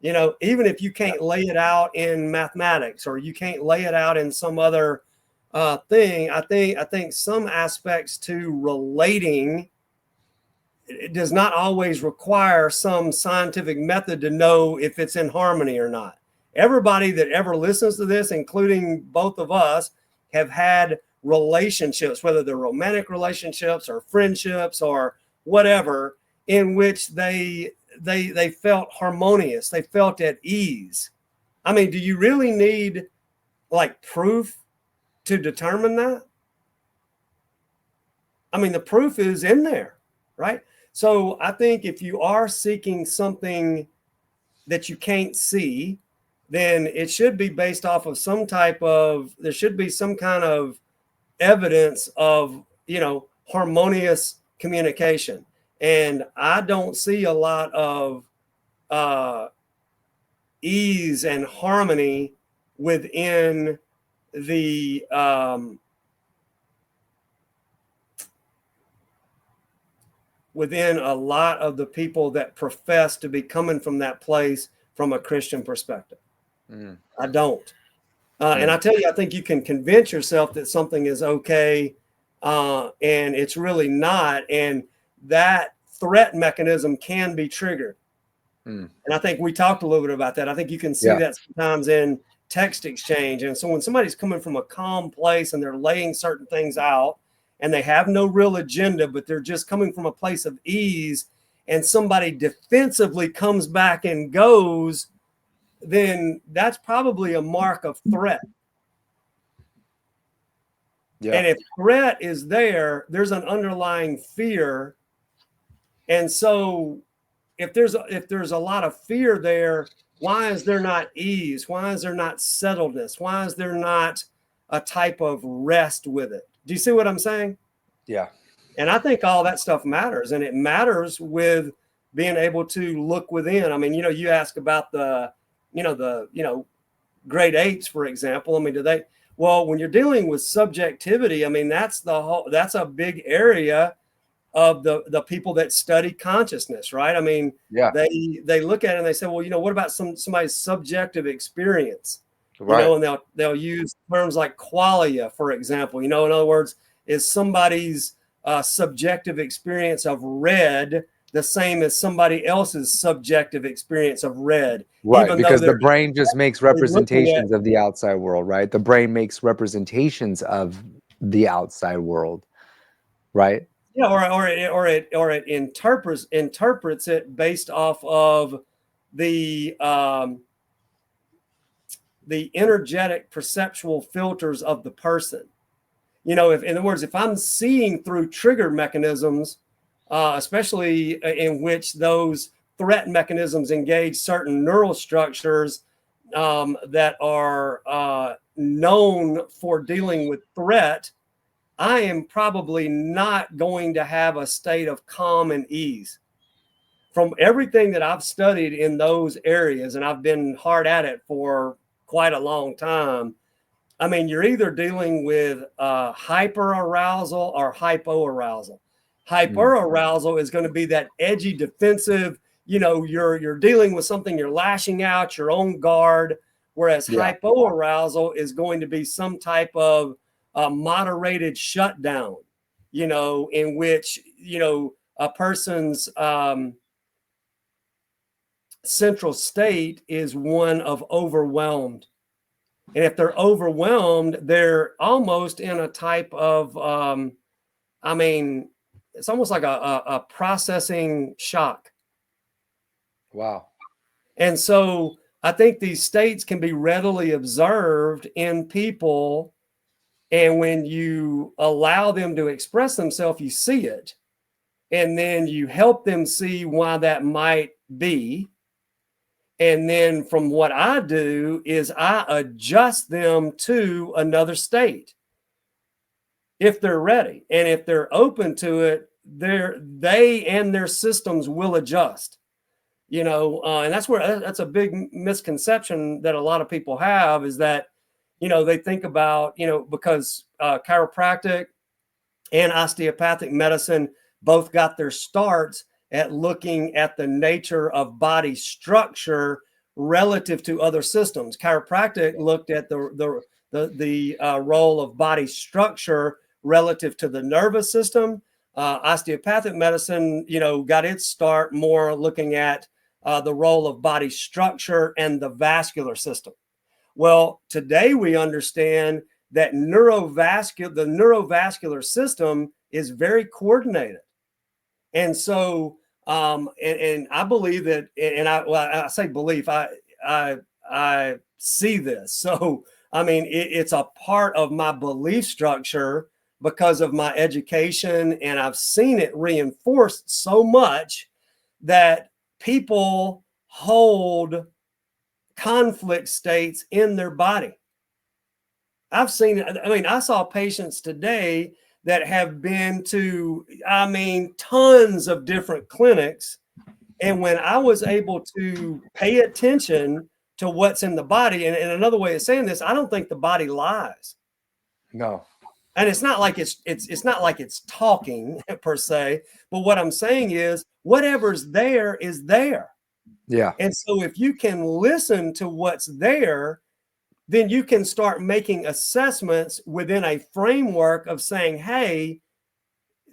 Even if you can't lay it out in mathematics, or you can't lay it out in some other thing, I think some aspects to relating, it does not always require some scientific method to know if it's in harmony or not. Everybody that ever listens to this, including both of us, have had relationships, whether they're romantic relationships or friendships or whatever, in which they felt harmonious, they felt at ease. I mean, do you really need like proof to determine that? I mean, the proof is in there, right? So I think if you are seeking something that you can't see, then it should be based off of there should be some kind of evidence of, harmonious communication. And I don't see a lot of uh, ease and harmony within the within a lot of the people that profess to be coming from that place from a Christian perspective. I don't. And I tell you, I think you can convince yourself that something is okay, and it's really not. And that threat mechanism can be triggered. And I think we talked a little bit about that. I think you can see that sometimes in text exchange. And so when somebody's coming from a calm place and they're laying certain things out and they have no real agenda, but they're just coming from a place of ease, and somebody defensively comes back and goes, then that's probably a mark of threat. Yeah. And if threat is there, there's an underlying fear. And so if there's a lot of fear there, why is there not ease? Why is there not settledness? Why is there not a type of rest with it? Do you see what I'm saying? Yeah. And I think all that stuff matters, and it matters with being able to look within. I mean, you ask about the great apes, for example. I mean, when you're dealing with subjectivity, I mean, that's a big area of the people that study consciousness, right? I mean, they look at it and they say, well, what about somebody's subjective experience? Right. And they'll use terms like qualia, for example. In other words, is somebody's subjective experience of red the same as somebody else's subjective experience of red? Right, because the brain just makes representations of the outside world, right? The brain makes representations of the outside world, right? Yeah, or it interprets it based off of the energetic perceptual filters of the person. In other words, if I'm seeing through trigger mechanisms, especially in which those threat mechanisms engage certain neural structures that are known for dealing with threat, I am probably not going to have a state of calm and ease. From everything that I've studied in those areas, and I've been hard at it for quite a long time, I mean, you're either dealing with hyperarousal or hypoarousal. Hyperarousal is going to be that edgy, defensive, you're dealing with something, you're lashing out, you're on guard, whereas hypoarousal is going to be some type of moderated shutdown, in which, a person's central state is one of overwhelmed. And if they're overwhelmed, they're almost in a type of, it's almost like a processing shock. Wow. And so I think these states can be readily observed in people. And when you allow them to express themselves, you see it. And then you help them see why that might be. And then from what I do is I adjust them to another state if they're ready. And if they're open to it, they and their systems will adjust. And that's a big misconception that a lot of people have, is that, they think about, because chiropractic and osteopathic medicine both got their starts at looking at the nature of body structure relative to other systems. Chiropractic looked at the role of body structure relative to the nervous system. Osteopathic medicine, got its start more looking at the role of body structure and the vascular system. Well, today we understand that the neurovascular system is very coordinated. And so, and I believe that, and I say belief, I see this. So I mean, it's a part of my belief structure because of my education, and I've seen it reinforced so much that people hold conflict states in their body. I've seen it. I mean, I saw patients today that have been to, I mean, tons of different clinics. And when I was able to pay attention to what's in the body, and another way of saying this, I don't think the body lies. No. And it's not like it's not like it's talking per se, but what I'm saying is whatever's there is there. Yeah. And so if you can listen to what's there, then you can start making assessments within a framework of saying, hey,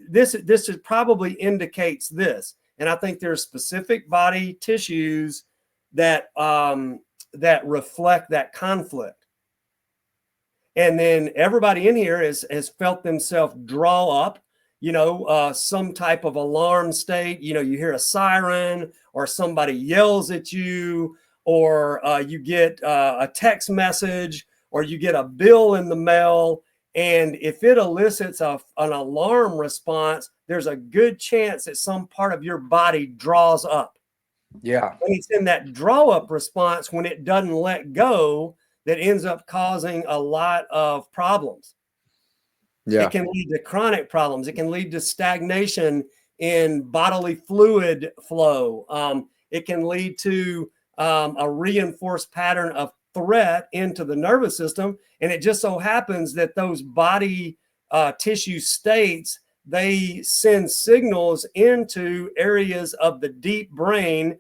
this probably indicates this. And I think there's specific body tissues that that reflect that conflict. And then everybody in here has felt themselves draw up, some type of alarm state. You hear a siren, or somebody yells at you, or you get a text message, or you get a bill in the mail. And if it elicits an alarm response, there's a good chance that some part of your body draws up. Yeah. And it's in that draw up response, when it doesn't let go, that ends up causing a lot of problems. Yeah. It can lead to chronic problems. It can lead to stagnation in bodily fluid flow. It can lead to a reinforced pattern of threat into the nervous system. And it just so happens that those body tissue states, they send signals into areas of the deep brain,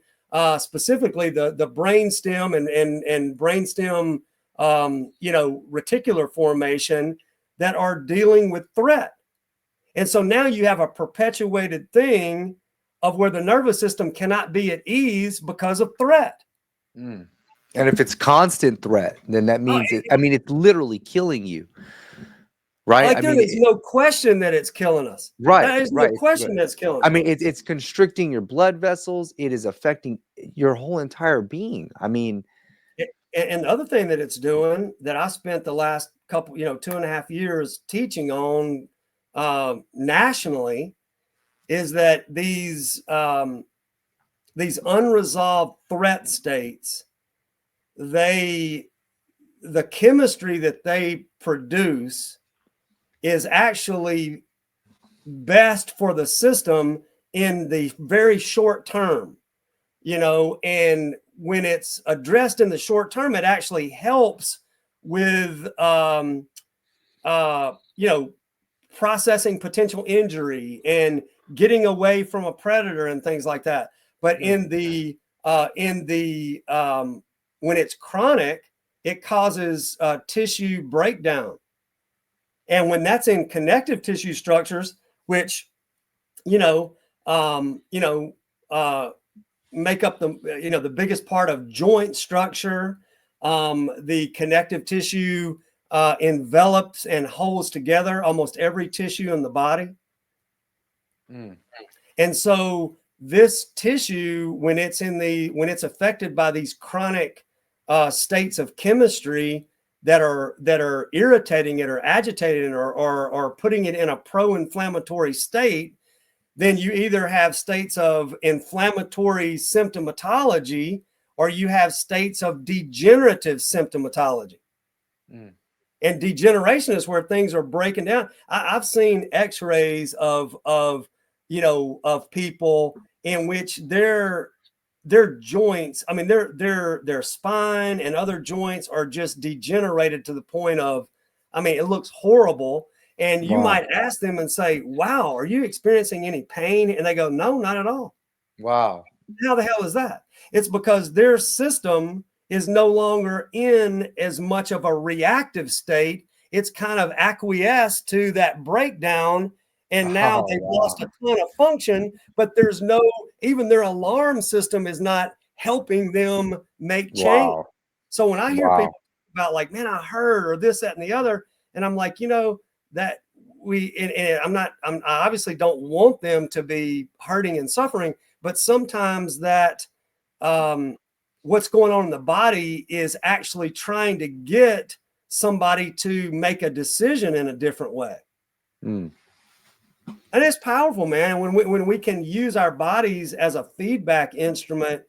specifically the brain stem and brain stem reticular formation, that are dealing with threat. And so now you have a perpetuated thing of where the nervous system cannot be at ease because of threat. And if it's constant threat, then that means it's literally killing you. Right. Like, there is no question that it's killing us. Right. There's no question that's killing us. I mean, it's constricting your blood vessels. It is affecting your whole entire being. I mean, and the other thing that it's doing, that I spent the last couple, 2.5 years teaching on nationally, is that these unresolved threat states, the chemistry that they produce is actually best for the system in the very short term, and when it's addressed in the short term, it actually helps with, processing potential injury and getting away from a predator and things like that. But when it's chronic, it causes tissue breakdown. And when that's in connective tissue structures, which, make up the biggest part of joint structure, the connective tissue envelops and holds together almost every tissue in the body. And so this tissue, when it's affected by these chronic states of chemistry that are irritating it or agitating it or putting it in a pro-inflammatory state, then you either have states of inflammatory symptomatology, or you have states of degenerative symptomatology. And degeneration is where things are breaking down. I've seen x-rays of people in which their joints, I mean, their spine and other joints are just degenerated to the point of, I mean, it looks horrible. And you might ask them and say, wow, are you experiencing any pain? And they go, no, not at all. Wow. How the hell is that? It's because their system is no longer in as much of a reactive state. It's kind of acquiesced to that breakdown. And now they've lost a ton of function, but there's even their alarm system is not helping them make change. So when I hear people about, like, man, I heard, or this, that, and the other, and I'm like, that I obviously don't want them to be hurting and suffering, but sometimes that what's going on in the body is actually trying to get somebody to make a decision in a different way. Mm. And it's powerful, man. When we can use our bodies as a feedback instrument,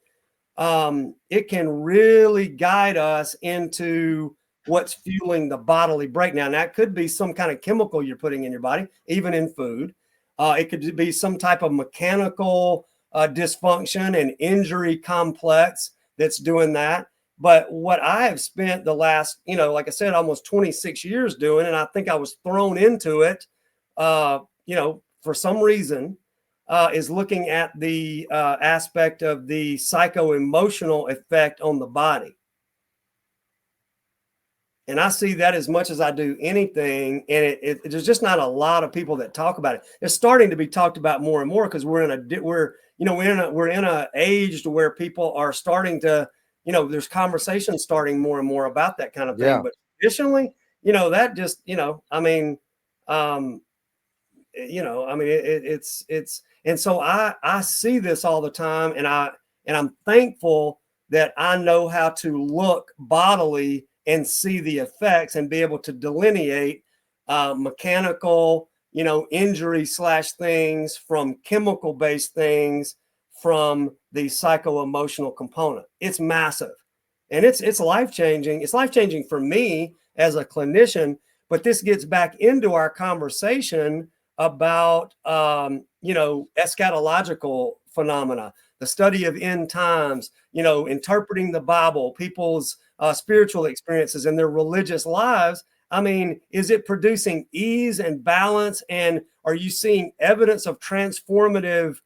it can really guide us into what's fueling the bodily breakdown. That could be some kind of chemical you're putting in your body, even in food. It could be some type of mechanical dysfunction and injury complex that's doing that. But what I have spent the last, like I said, almost 26 years doing, and I think I was thrown into it, for some reason, is looking at the aspect of the psycho-emotional effect on the body. And I see that as much as I do anything. And there's just not a lot of people that talk about it. It's starting to be talked about more and more because we're in a age to where people are starting to, there's conversations starting more and more about that kind of thing. Yeah. But traditionally, that just, it's and so I see this all the time, and I'm thankful that I know how to look bodily and see the effects and be able to delineate mechanical, injury / things from chemical based things from the psycho-emotional component. It's massive, and it's life changing. It's life changing for me as a clinician. But this gets back into our conversation about eschatological phenomena, the study of end times, interpreting the Bible, people's spiritual experiences and their religious lives. I mean, is it producing ease and balance? And are you seeing evidence of transformative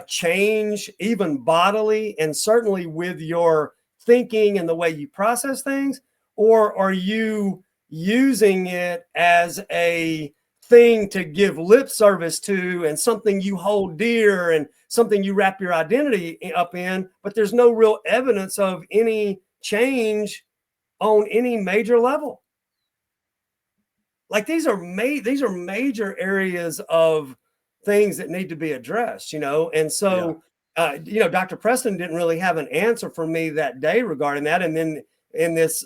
change, even bodily, and certainly with your thinking and the way you process things? Or are you using it as a thing to give lip service to and something you hold dear and something you wrap your identity up in, but there's no real evidence of any change on any major level? Like these are major areas of things that need to be addressed, and so Dr. Preston didn't really have an answer for me that day regarding that. And then in this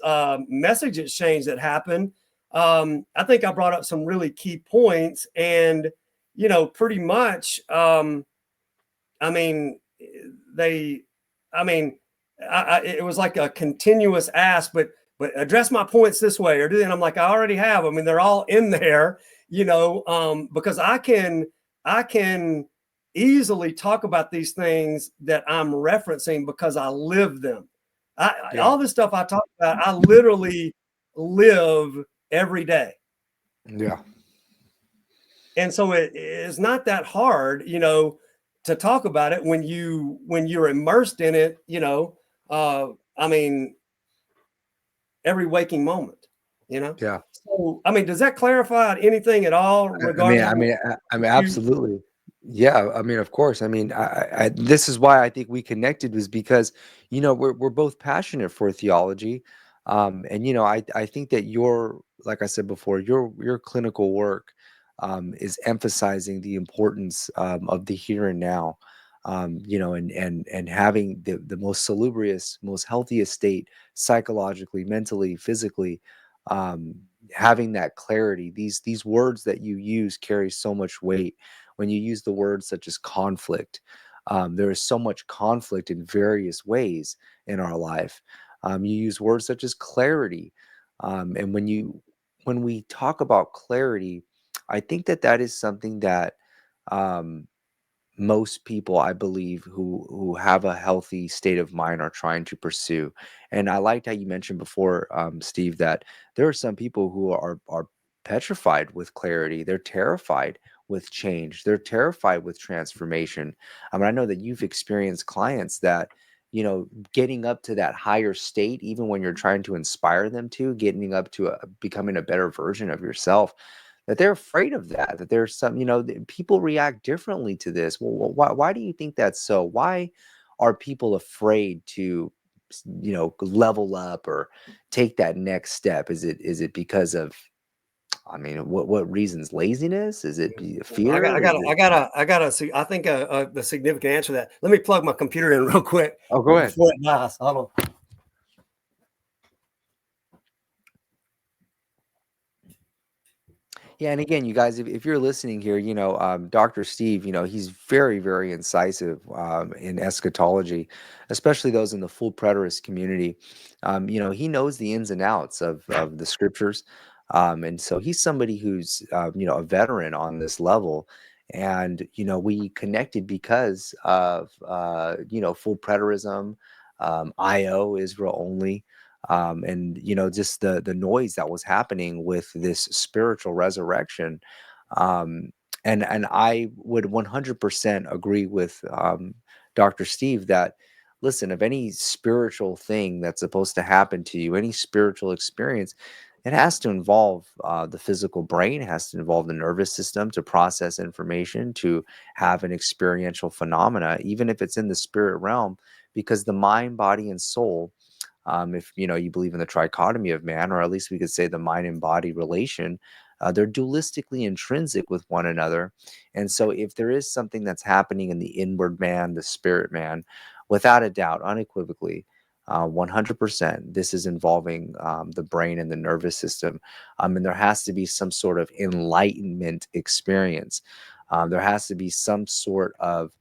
message exchange that happened, I think I brought up some really key points, and pretty much, it was like a continuous ask, but address my points this way or do that. And I'm like, I already have. I mean, they're all in there, because I can easily talk about these things that I'm referencing because I live them. All this stuff I talk about, I literally live every day. Yeah. And so it is not that hard, to talk about it when you're immersed in it, every waking moment, Yeah. So, does that clarify anything at all regarding Absolutely. Yeah. I mean, of course. I mean, this is why I think we connected, was because, we're both passionate for theology. And, I think that like I said before, your clinical work, is emphasizing the importance, of the here and now, and having the most salubrious, most healthiest state psychologically, mentally, physically, having that clarity. These words that you use carry so much weight. When you use the words such as conflict, there is so much conflict in various ways in our life. You use words such as clarity, and when we talk about clarity, I think that is something that, um, most people, I believe, who have a healthy state of mind are trying to pursue. And I liked how you mentioned before, Steve, that there are some people who are petrified with clarity. They're terrified with change. They're terrified with transformation. I mean, I know that you've experienced clients that, getting up to that higher state, even when you're trying to inspire them to getting up to becoming a better version of yourself, that they're afraid of that, that there's some, people react differently to this. Well, why do you think that's so? Why are people afraid to, level up or take that next step? Is it because of, I mean, what reasons? Laziness? Is it fear? I think the significant answer to that. Let me plug my computer in real quick. Oh, go ahead. Before it dies. Hold on. Yeah, and again, you guys, if you're listening here, Dr. Steve, he's very, very incisive in eschatology, especially those in the full preterist community. He knows the ins and outs of the scriptures. And so he's somebody who's, a veteran on this level. And, we connected because of, full preterism, IO, Israel only, and just the noise that was happening with this spiritual resurrection. um, and I would 100% agree with Dr. Steve that, listen, of any spiritual thing that's supposed to happen to you, any spiritual experience, it has to involve the physical brain, it has to involve the nervous system to process information, to have an experiential phenomena, even if it's in the spirit realm, because the mind, body, and soul, if you believe in the trichotomy of man, or at least we could say the mind and body relation, they're dualistically intrinsic with one another. And so if there is something that's happening in the inward man, the spirit man, without a doubt, unequivocally, 100%, this is involving the brain and the nervous system. And there has to be some sort of enlightenment experience. There has to be some sort of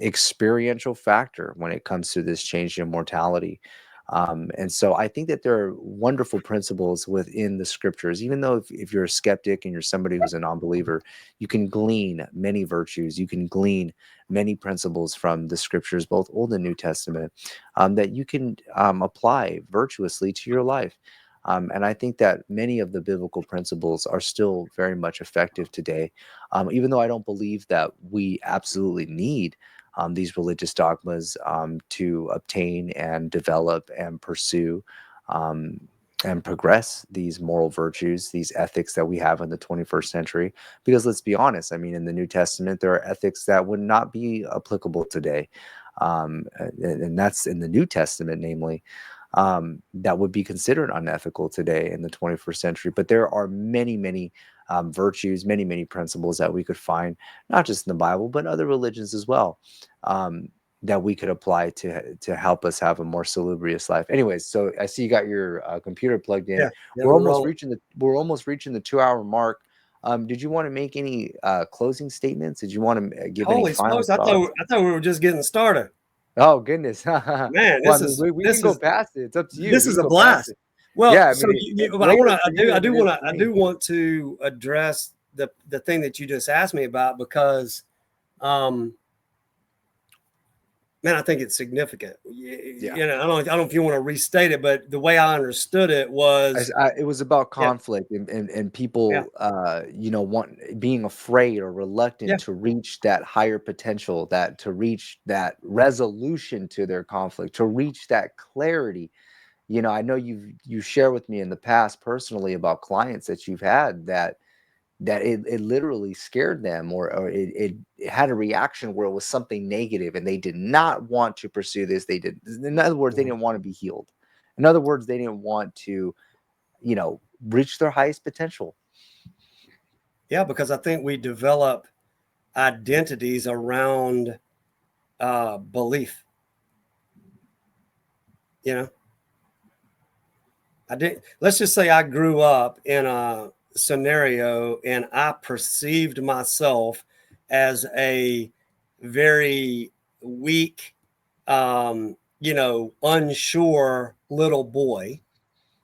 experiential factor when it comes to this change in mortality. And so I think that there are wonderful principles within the scriptures, even though if you're a skeptic and you're somebody who's a non-believer, you can glean many virtues, you can glean many principles from the scriptures, both Old and New Testament, that you can apply virtuously to your life. And I think that many of the biblical principles are still very much effective today, even though I don't believe that we absolutely need these religious dogmas to obtain and develop and pursue um, and progress these moral virtues, these ethics that we have in the 21st century. Because let's be honest, I mean, in the New Testament, there are ethics that would not be applicable today. And that's in the New Testament, namely, that would be considered unethical today in the 21st century. But there are many, many virtues, many, many principles that we could find, not just in the Bible, but other religions as well, um, that we could apply to help us have a more salubrious life. Anyways, so I see you got your computer plugged in. Yeah, we're rolling. We're almost reaching the 2 hour mark. Did you want to make any closing statements? Did you want to give any Holy final smokes! thoughts? I thought we were just getting started. Oh goodness. Well, Man, I mean, we can go past it. It's up to you. this We is can a go past blast. it. Well, Yeah, I so mean, I want later for you than it is for I me. do want to address the thing that you just asked me about, because um, man, I think it's significant. Yeah. I don't know if you want to restate it, but the way I understood it was, It was about yeah, conflict and yeah, people, being afraid or yeah, reluctant to reach that higher potential, that to reach that resolution to their conflict, to reach that clarity. I know you share with me in the past personally about clients that you've had that it literally scared them, or it had a reaction where it was something negative and they did not want to pursue this. They did, in other words, they mhm. didn't want to be healed. In other words, they didn't want to reach their highest potential. Yeah, because I think we develop identities around belief. You know, I did. Let's just say I grew up in a scenario and I perceived myself as a very weak, unsure little boy.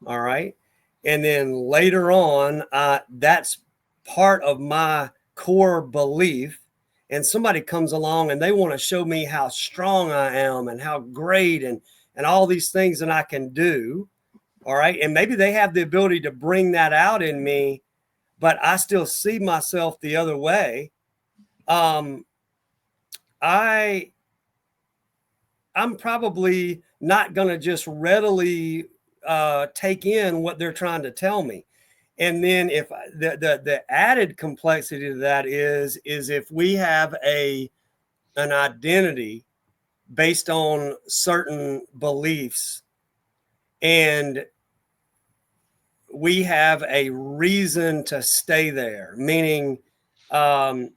All right. And then later on, that's part of my core belief. And somebody comes along and they want to show me how strong I am and how great and all these things that I can do. All right. And maybe they have the ability to bring that out in me, but I still see myself the other way. Um, I I'm probably not going to just readily take in what they're trying to tell me. And then if the added complexity to that is if we have an identity based on certain beliefs, and we have a reason to stay there, meaning um,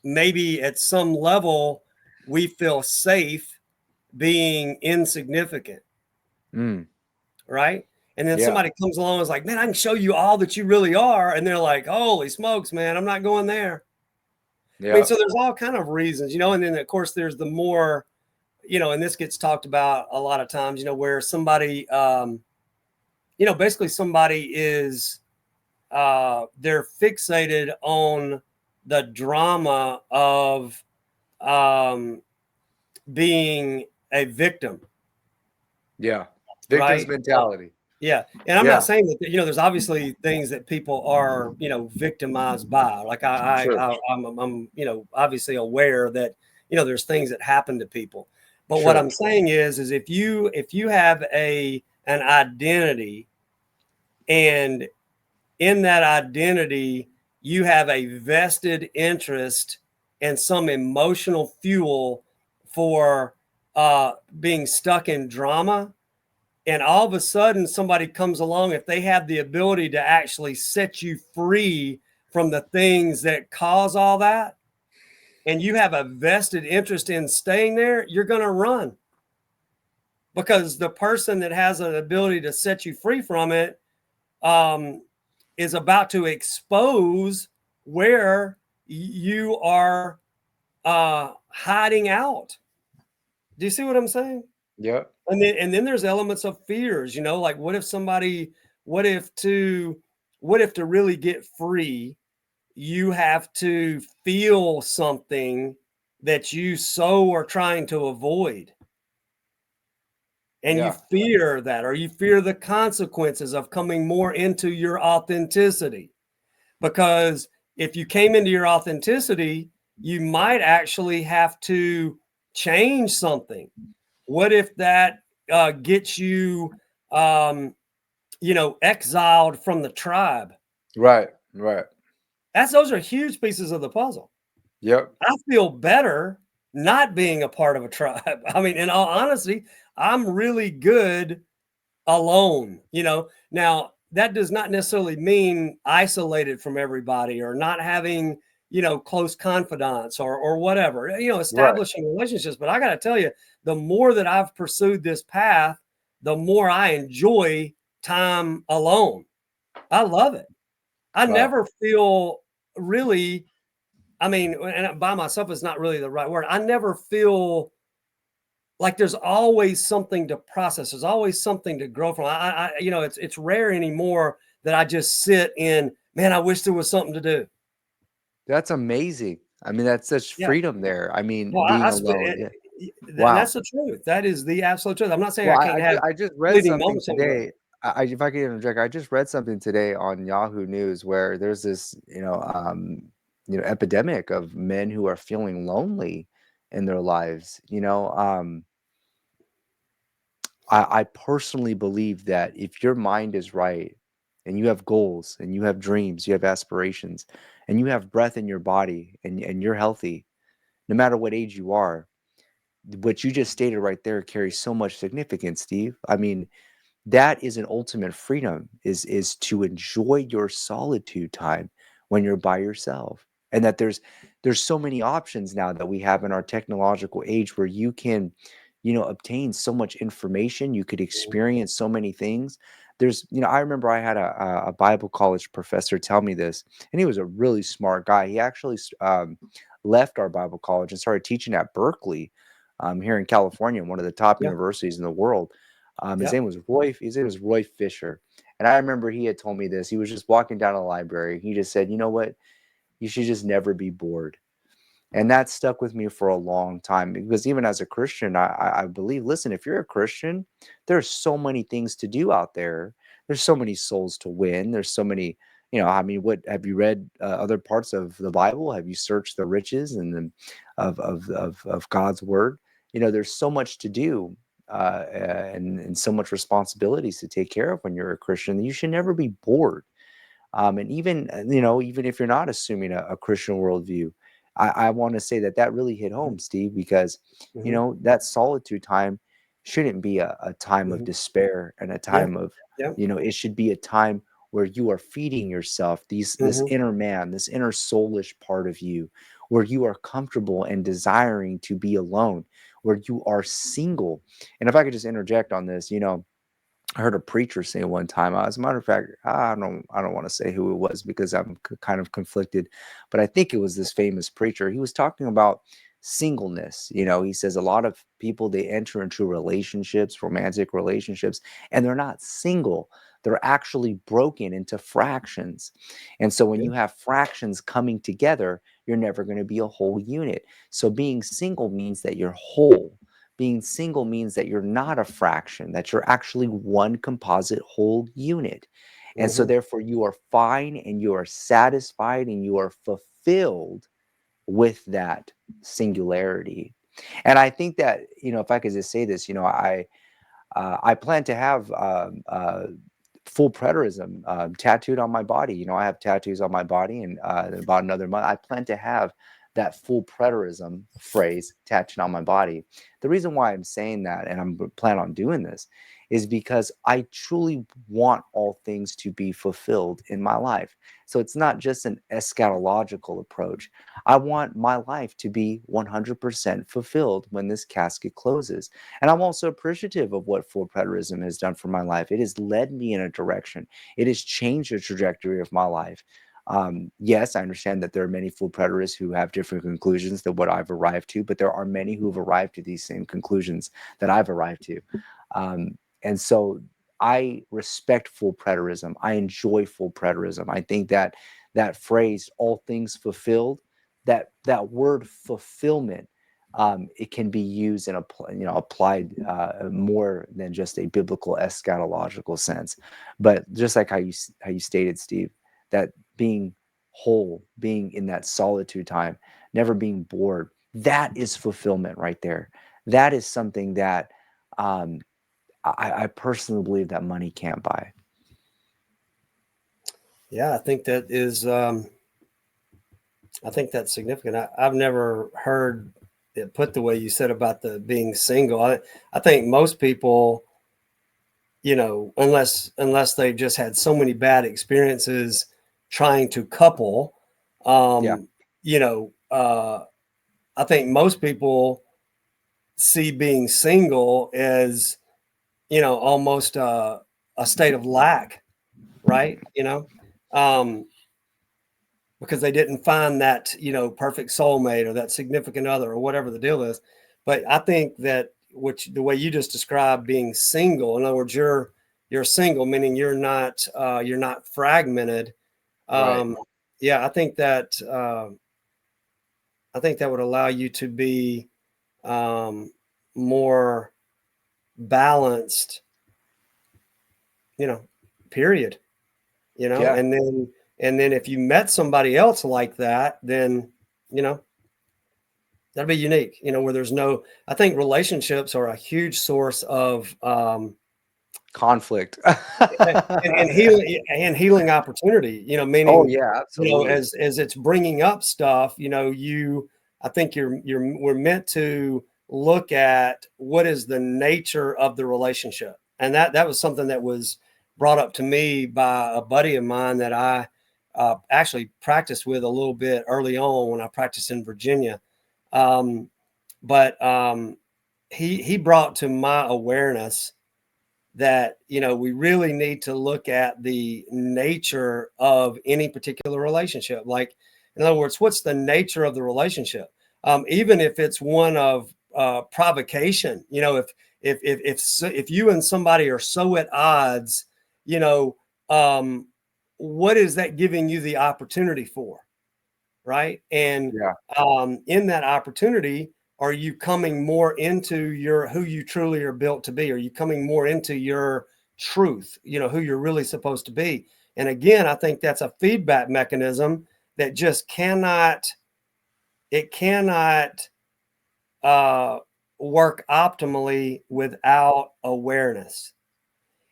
maybe at some level we feel safe being insignificant, Mm. right? And then Yeah. somebody comes along and is like, man, I can show you all that you really are. And they're like, holy smokes, man, I'm not going there. I mean, Yeah. so there's all kind of reasons, and then of course there's the more, and this gets talked about a lot of times, where somebody, basically somebody is, they're fixated on the drama of um, being a victim, Yeah. Victim's right? mentality. Yeah, and I'm not Yeah. saying that there's obviously things that people are victimized by. Like Sure. I'm obviously aware that there's things that happen to people. But what Sure. I'm saying is if you have an identity, and in that identity you have a vested interest and some emotional fuel for being stuck in drama, and all of a sudden somebody comes along, if they have the ability to actually set you free from the things that cause all that, and you have a vested interest in staying there, you're going to run, because the person that has an ability to set you free from it um, is about to expose where you are hiding out. Do you see what I'm saying? Yeah. And then there's elements of fears, like what if to really get free, you have to feel something that you so are trying to avoid. And you Yeah. fear that, or you fear the consequences of coming more into your authenticity. Because if you came into your authenticity, you might actually have to change something. What if that gets you, exiled from the tribe? Right. Right. Those are huge pieces of the puzzle. Yep. I feel better not being a part of a tribe. I mean, in all honesty, I'm really good alone. Now that does not necessarily mean isolated from everybody, or not having close confidants, or whatever, Right. establishing relationships. But I got to tell you, the more that I've pursued this path, the more I enjoy time alone. I love it. I Wow. never feel really, I mean, and by myself is not really the right word, I never feel like there's always something to process. There's always something to grow from. It's rare anymore that I just sit in, man, I wish there was something to do. That's amazing. I mean, that's such Yeah. freedom there. I mean, Well, being alone. Yeah. and Wow. that's the truth. That is the absolute truth. I'm not saying Well, I I can't have I just read fleeting something moments anywhere. today. If I could interject, I just read something today on Yahoo News where there's this, epidemic of men who are feeling lonely in their lives. I personally believe that if your mind is right and you have goals and you have dreams, you have aspirations, and you have breath in your body and you're healthy, no matter what age you are, what you just stated right there carries so much significance, Steve. I mean, that is an ultimate freedom, is to enjoy your solitude time when you're by yourself. And that there's so many options now that we have in our technological age where you can obtain so much information. You could experience so many things. I remember I had a Bible college professor tell me this, and he was a really smart guy. He actually left our Bible college and started teaching at Berkeley, here in California, one of the top Yeah. universities in the world. His Yeah. name was Roy. His name was Roy Fisher, and I remember he had told me this. He was just walking down a library. He just said, "You know what? You should just never be bored." And that stuck with me for a long time, because even as a Christian, I believe, listen, if you're a Christian, there's so many things to do out there. There's so many souls to win. There's so many, I mean, what have you read other parts of the Bible? Have you searched the riches and of God's word? There's so much to do, and so much responsibilities to take care of when you're a Christian. You should never be bored. And even even if you're not assuming a Christian worldview, I want to say that really hit home, Steve, because Mm-hmm. that solitude time shouldn't be a time of Mm-hmm. despair and a Yeah. time of, Yeah. it should be a time where you are feeding yourself this Mm-hmm. inner man, this inner soulish part of you, where you are comfortable and desiring to be alone, where you are single. And if I could just interject on this, I heard a preacher say one time, as a matter of fact, I don't want to say who it was because I'm kind of conflicted, but I think it was this famous preacher. He was talking about singleness. He says a lot of people, they enter into relationships, romantic relationships, and they're not single. They're actually broken into fractions. And so when Yeah. you have fractions coming together, you're never going to be a whole unit. So being single means that you're whole. Being single means that you're not a fraction, that you're actually one composite whole unit. And so, Mm-hmm. therefore, you are fine and you are satisfied and you are fulfilled with that singularity. And I think that, if I could just say this, I plan to have full preterism tattooed on my body. I have tattoos on my body, and in about another month, I plan to have that full preterism phrase tattooed on my body. The reason why I'm saying that, and I'm plan on doing this, is because I truly want all things to be fulfilled in my life. So it's not just an eschatological approach. I want my life to be 100% fulfilled when this casket closes. And I'm also appreciative of what full preterism has done for my life. It has led me in a direction. It has changed the trajectory of my life. Yes, I understand that there are many full preterists who have different conclusions than what I've arrived to, but there are many who have arrived to these same conclusions that I've arrived to. And so I respect full preterism. I enjoy full preterism. I think that that phrase, all things fulfilled, that word fulfillment, it can be used and applied more than just a biblical eschatological sense. But just like how you stated, Steve, that being whole, being in that solitude time, never being bored, that is fulfillment right there. That is something that um, I personally believe that money can't buy. Yeah, I think that is. I think that's significant. I've never heard it put the way you said about the being single. I think most people, unless they've just had so many bad experiences trying to couple, Yeah, um, I think most people see being single as, almost a state of lack, right? Um, because they didn't find that, perfect soulmate or that significant other or whatever the deal is. But I think that the way you just described being single, in other words, you're single, meaning you're not fragmented. right. Yeah, I think that would allow you to be um, more balanced, you know, period. Yeah, And then if you met somebody else like that, then you know that'd be unique. Where there's no, I think relationships are a huge source of conflict. and healing opportunity. Oh Meaning, yeah, absolutely. as it's bringing up stuff, I think we're meant to look at what is the nature of the relationship, and that was something that was brought up to me by a buddy of mine that I actually practiced with a little bit early on when I practiced in Virginia. Um, but he brought to my awareness that we really need to look at the nature of any particular relationship. Like, in other words, what's the nature of the relationship? Even if it's one of provocation, if you and somebody are so at odds, you know um, what is that giving you the opportunity for, right? And Yeah, in that opportunity, are you coming more into your who you truly are built to be? Are you coming more into your truth, who you're really supposed to be? And again, I think that's a feedback mechanism that just cannot uh, work optimally without awareness.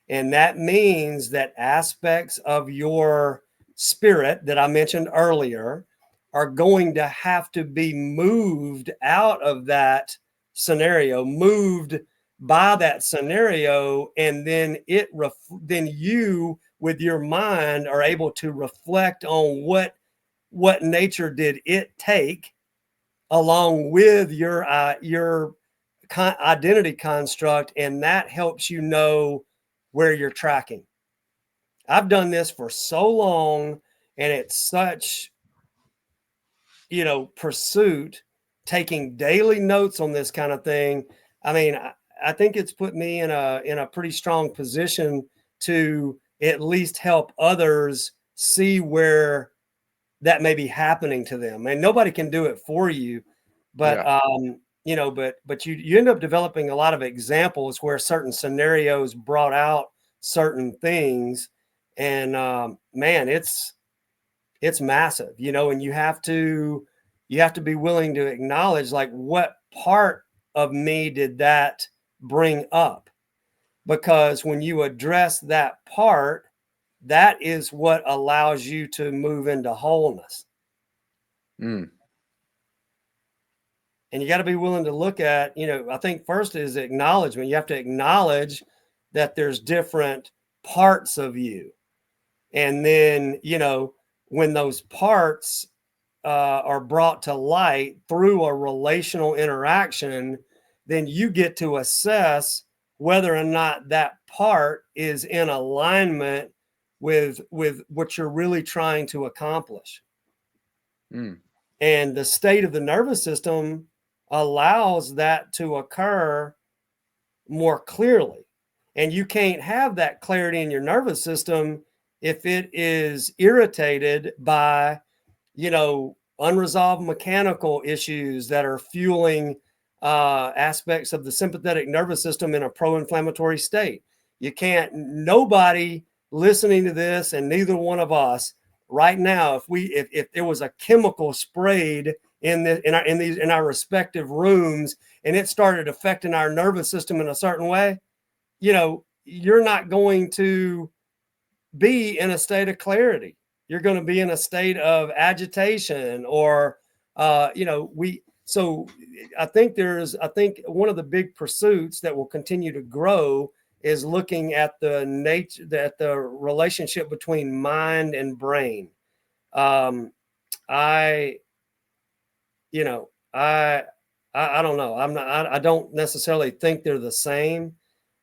And that means that aspects of your spirit that I mentioned earlier are going to have to be moved out of that scenario, moved by that scenario, and then then you with your mind are able to reflect on what nature did it take along with your identity construct, and that helps you know where you're tracking. I've done this for so long, and it's such, pursuit, taking daily notes on this kind of thing. I mean, I think it's put me in a pretty strong position to at least help others see where that may be happening to them. And nobody can do it for you, but Yeah. but you end up developing a lot of examples where certain scenarios brought out certain things, and man, it's massive, and you have to be willing to acknowledge, like, what part of me did that bring up? Because when you address that part, that is what allows you to move into wholeness. Mm. And you got to be willing to look at, I think first is acknowledgement. You have to acknowledge that there's different parts of you. And then, when those parts are brought to light through a relational interaction, then you get to assess whether or not that part is in alignment with what you're really trying to accomplish. Mm. And the state of the nervous system allows that to occur more clearly. And you can't have that clarity in your nervous system if it is irritated by, unresolved mechanical issues that are fueling aspects of the sympathetic nervous system in a pro-inflammatory state. You can't, nobody listening to this, and neither one of us right now, if there was a chemical sprayed in our respective rooms, and it started affecting our nervous system in a certain way, you're not going to be in a state of clarity. You're going to be in a state of agitation, or so I think one of the big pursuits that will continue to grow is looking at the nature, that the relationship between mind and brain. I you know I don't know, I don't necessarily think they're the same,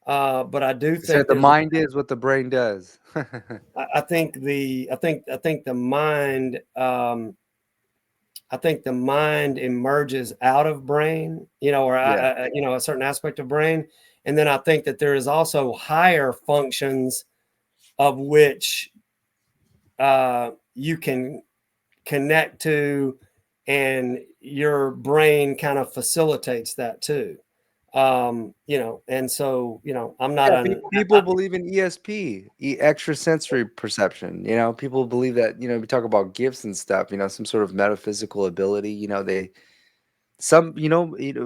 but I do They said think the there's mind is what the brain does. I think the mind, I think the mind emerges out of brain, or Yeah. a certain aspect of brain, and then I think that there is also higher functions of which you can connect to, and your brain kind of facilitates that too. And so, I'm not Yeah, an people believe in ESP, extrasensory perception. People believe that, we talk about gifts and stuff, some sort of metaphysical ability,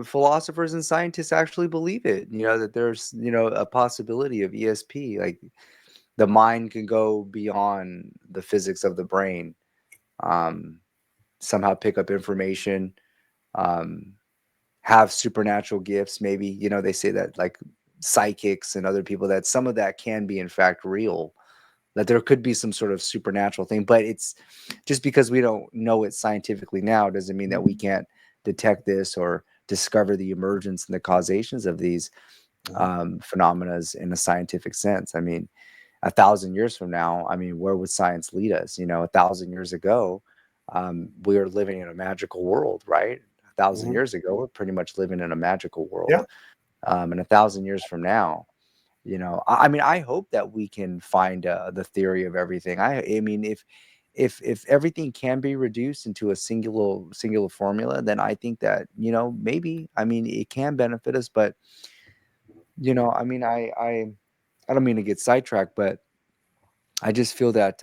philosophers and scientists actually believe it, that there's, a possibility of ESP, like the mind can go beyond the physics of the brain, um, somehow pick up information, um, have supernatural gifts. Maybe, they say that like psychics and other people, that some of that can be in fact real, that there could be some sort of supernatural thing. But it's just because we don't know it scientifically now doesn't mean that we can't detect this or discover the emergence and the causations of these phenomena in a scientific sense. I mean, 1,000 years from now, I mean, where would science lead us? 1,000 years ago, we were living in a magical world, right? A thousand Mhm. years ago, we're pretty much living in a magical world. Yeah. And 1,000 years from now, I mean, I hope that we can find the theory of everything. I mean, if everything can be reduced into a singular formula, then I think that, maybe, I mean, it can benefit us. But I mean, I don't mean to get sidetracked, but I just feel that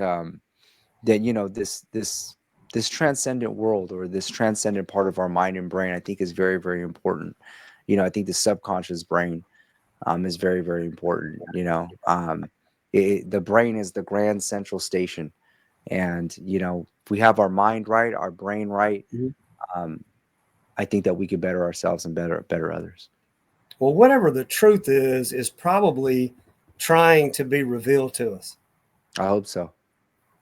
this transcendent world, or this transcendent part of our mind and brain, I think is very, very important. I think the subconscious brain is very, very important. The brain is the grand central station, and if we have our mind right, our brain right, Mhm. um, I think that we could better ourselves and better others. Well, whatever the truth is probably trying to be revealed to us. I hope so.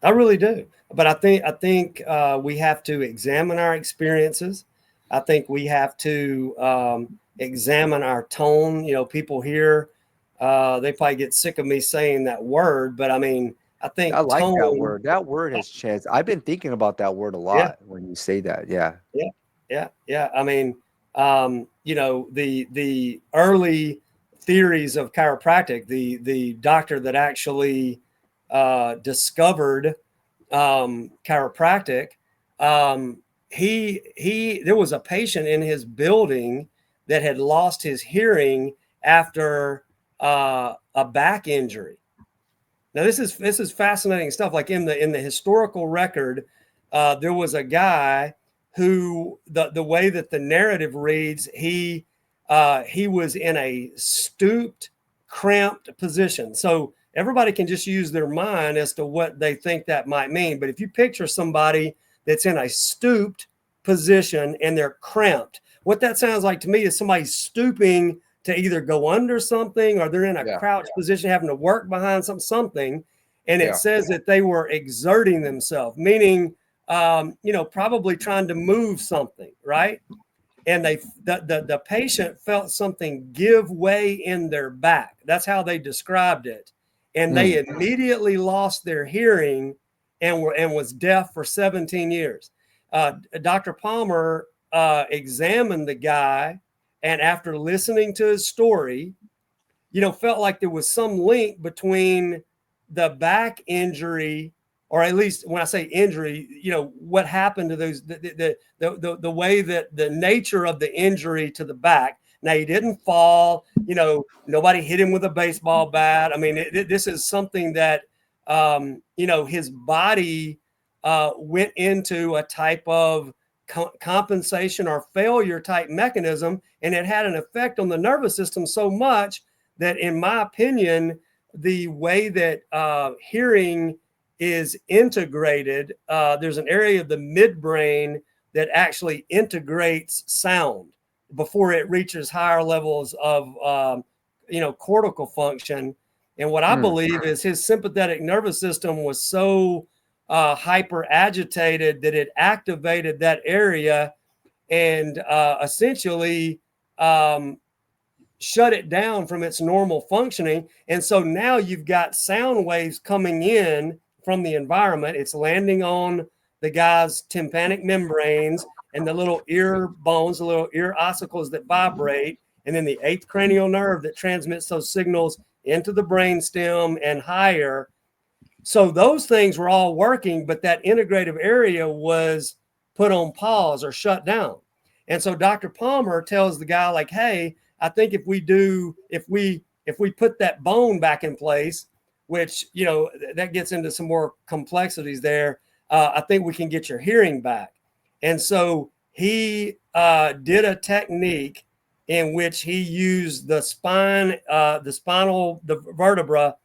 I really do. But I think we have to examine our experiences. I think we have to examine our tone. People hear They probably get sick of me saying that word, but I mean, I think I like that tone. word. That word has changed. I've been thinking about that word a Yeah, lot when you say that. Yeah. yeah. I mean, the early theories of chiropractic, the doctor that actually discovered chiropractic, there was a patient in his building that had lost his hearing after a back injury. Now this is fascinating stuff. Like in the historical record, there was a guy who the way that the narrative reads, he was in a stooped, cramped position. So everybody can just use their mind as to what they think that might mean. But if you picture somebody that's in a stooped position and they're cramped, what that sounds like to me is somebody stooping to either go under something, or they're in a Yeah. crouched position having to work behind something. And it Yeah. says that they were exerting themselves, meaning probably trying to move something, right? And the patient felt something give way in their back. That's how they described it. And they immediately lost their hearing and was deaf for 17 years. Dr. Palmer examined the guy, and after listening to his story, felt like there was some link between the back injury, or at least when I say injury, what happened to those, the way that the nature of the injury to the back. Now, he didn't fall, nobody hit him with a baseball bat. I mean, this is something that, his body went into a type of compensation or failure type mechanism, and it had an effect on the nervous system so much that, in my opinion, the way that hearing is integrated, there's an area of the midbrain that actually integrates sound before it reaches higher levels of cortical function. And what I believe is his sympathetic nervous system was so hyper agitated that it activated that area and essentially shut it down from its normal functioning. And so now you've got sound waves coming in from the environment. It's landing on the guy's tympanic membranes and the little ear bones, the little ear ossicles that vibrate, and then the eighth cranial nerve that transmits those signals into the brainstem and higher. So those things were all working, but that integrative area was put on pause or shut down. And so Dr. Palmer tells the guy, like, hey, I think if we put that bone back in place, which, that gets into some more complexities there, I think we can get your hearing back. And so he did a technique in which he used the vertebra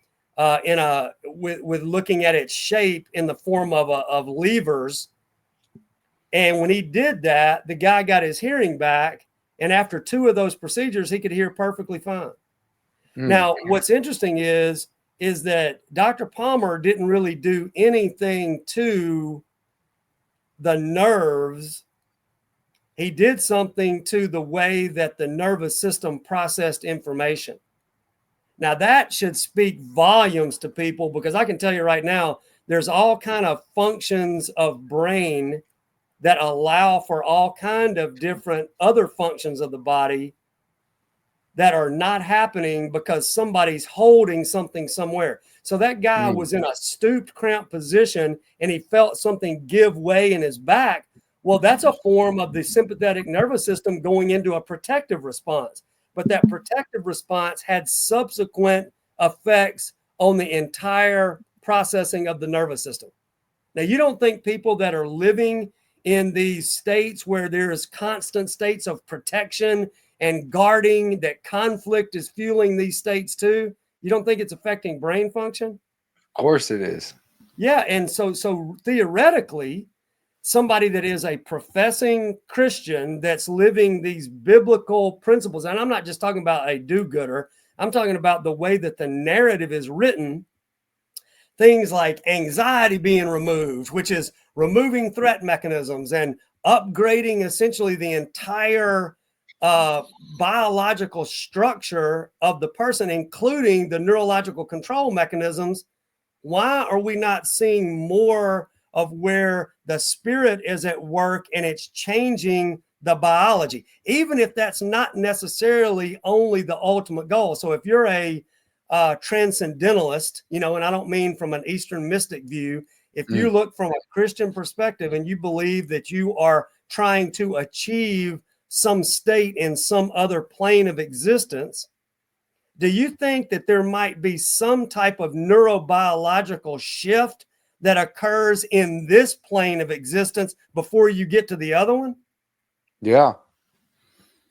with looking at its shape in the form of levers. And when he did that, the guy got his hearing back. And after 2 of those procedures, he could hear perfectly fine. Now, what's interesting is that Dr. Palmer didn't really do anything to the nerves. He did something to the way that the nervous system processed information. Now, that should speak volumes to people, because I can tell you right now, there's all kind of functions of brain that allow for all kind of different other functions of the body that are not happening because somebody's holding something somewhere. So that guy was in a stooped, cramped position, and he felt something give way in his back. Well, that's a form of the sympathetic nervous system going into a protective response. But that protective response had subsequent effects on the entire processing of the nervous system. Now, you don't think people that are living in these states where there is constant states of protection and guarding, that conflict is fueling these states too? You don't think it's affecting brain function? Of course it is. Yeah. And so theoretically, somebody that is a professing Christian that's living these biblical principles, and I'm not just talking about a do-gooder, I'm talking about the way that the narrative is written, things like anxiety being removed, which is removing threat mechanisms and upgrading essentially the entire biological structure of the person, including the neurological control mechanisms, why are we not seeing more of where the spirit is at work and it's changing the biology, even if that's not necessarily only the ultimate goal? So if you're a transcendentalist, and I don't mean from an Eastern mystic view, if you look from a Christian perspective and you believe that you are trying to achieve some state in some other plane of existence, do you think that there might be some type of neurobiological shift that occurs in this plane of existence before you get to the other one? Yeah.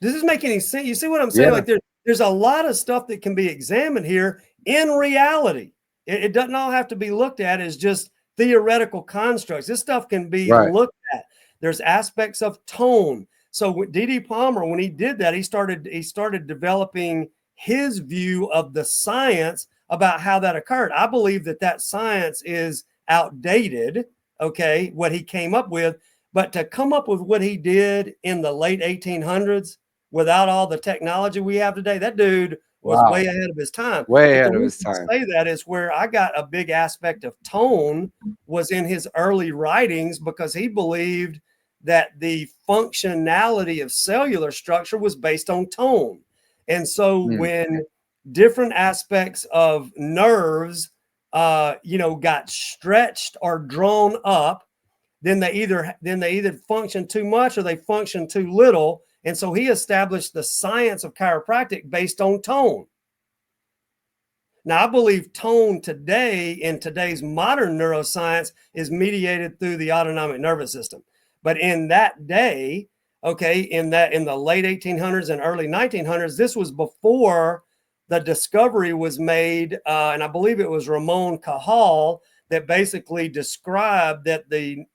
Does this make any sense? You see what I'm saying? Yeah. Like there's a lot of stuff that can be examined here in reality. It doesn't all have to be looked at as just theoretical constructs. This stuff can be looked at. There's aspects of tone. So D.D. Palmer, when he did that, he started developing his view of the science about how that occurred. I believe that science is outdated, okay, what he came up with. But to come up with what he did in the late 1800s without all the technology we have today, that dude was way ahead of his time. Way ahead of his time. Say that is where I got a big aspect of tone was in his early writings, because he believed that the functionality of cellular structure was based on tone. And so when different aspects of nerves, got stretched or drawn up, then they either function too much or they function too little. And so he established the science of chiropractic based on tone. Now, I believe tone today in today's modern neuroscience is mediated through the autonomic nervous system. But in that day, okay, in the late 1800s and early 1900s, this was before the discovery was made, and I believe it was Ramon Cajal that basically described that the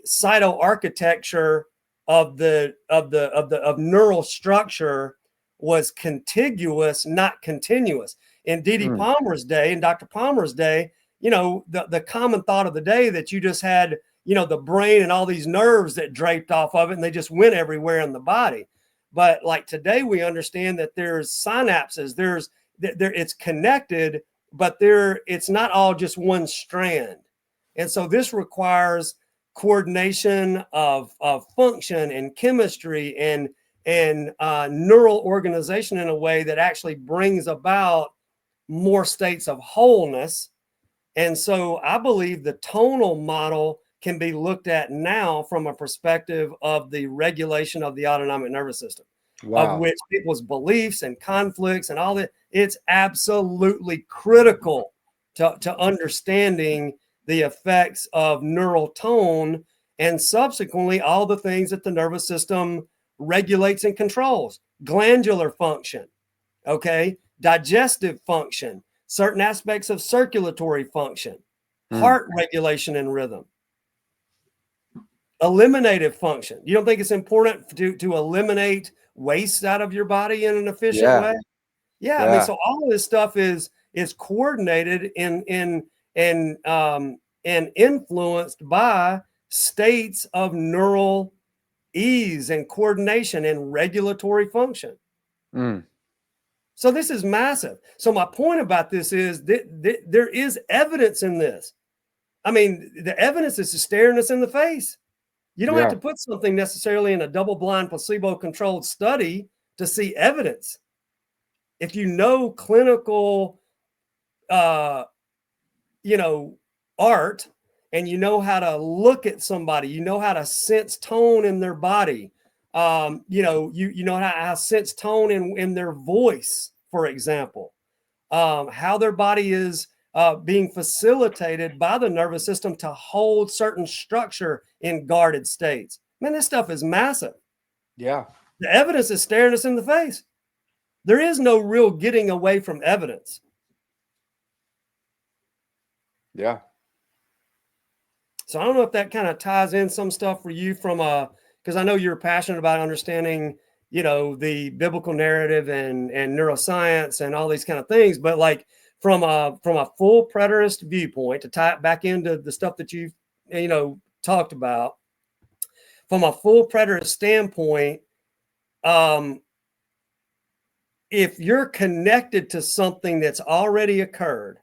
cytoarchitecture of neural structure was contiguous, not continuous. In D.D. Palmer's day, in Dr. Palmer's day, the common thought of the day that you just had, the brain and all these nerves that draped off of it, and they just went everywhere in the body. But like today, we understand that there's synapses, it's connected, but it's not all just one strand. And so this requires coordination of function and chemistry and neural organization in a way that actually brings about more states of wholeness. And so I believe the tonal model can be looked at now from a perspective of the regulation of the autonomic nervous system, of which people's beliefs and conflicts and all that, it's absolutely critical to understanding the effects of neural tone and subsequently all the things that the nervous system regulates and controls: glandular function, okay, digestive function, certain aspects of circulatory function, heart regulation and rhythm, eliminative function. You don't think it's important to eliminate waste out of your body in an efficient way? Yeah, I mean, so all of this stuff is coordinated and influenced by states of neural ease and coordination and regulatory function. So this is massive. So my point about this is that there is evidence in this. I mean, the evidence is staring us in the face. You don't have to put something necessarily in a double-blind, placebo-controlled study to see evidence. If you know clinical, art, and you know how to look at somebody, you know how to sense tone in their body, you know how to sense tone in their voice, for example, how their body is being facilitated by the nervous system to hold certain structure in guarded states. Man, this stuff is massive. Yeah. The evidence is staring us in the face. There is no real getting away from evidence. Yeah. So I don't know if that kind of ties in some stuff for you because I know you're passionate about understanding, the biblical narrative and neuroscience and all these kind of things. But like from a full preterist viewpoint, to tie it back into the stuff that you've, talked about, from a full preterist standpoint, if you're connected to something that's already occurred,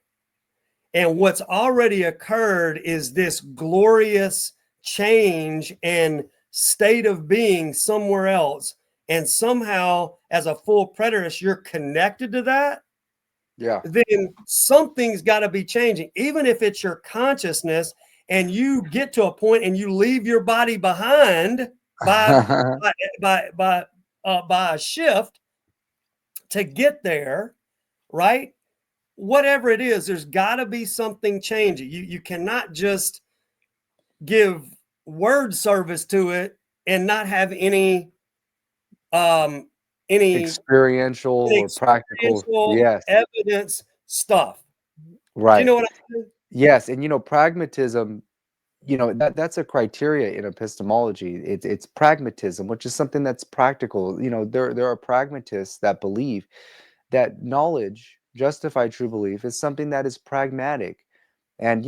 and what's already occurred is this glorious change and state of being somewhere else, and somehow as a full preterist, you're connected to that, then something's got to be changing, even if it's your consciousness, and you get to a point and you leave your body behind by a shift to get there, right? Whatever it is, there's got to be something changing. You cannot just give word service to it and not have any experiential or practical. Yes. evidence stuff. Do you Right. know what I'm saying? Yes. And pragmatism, that's a criteria in epistemology. It's pragmatism, which is something that's practical. There are pragmatists that believe that knowledge, justified true belief, is something that is pragmatic. And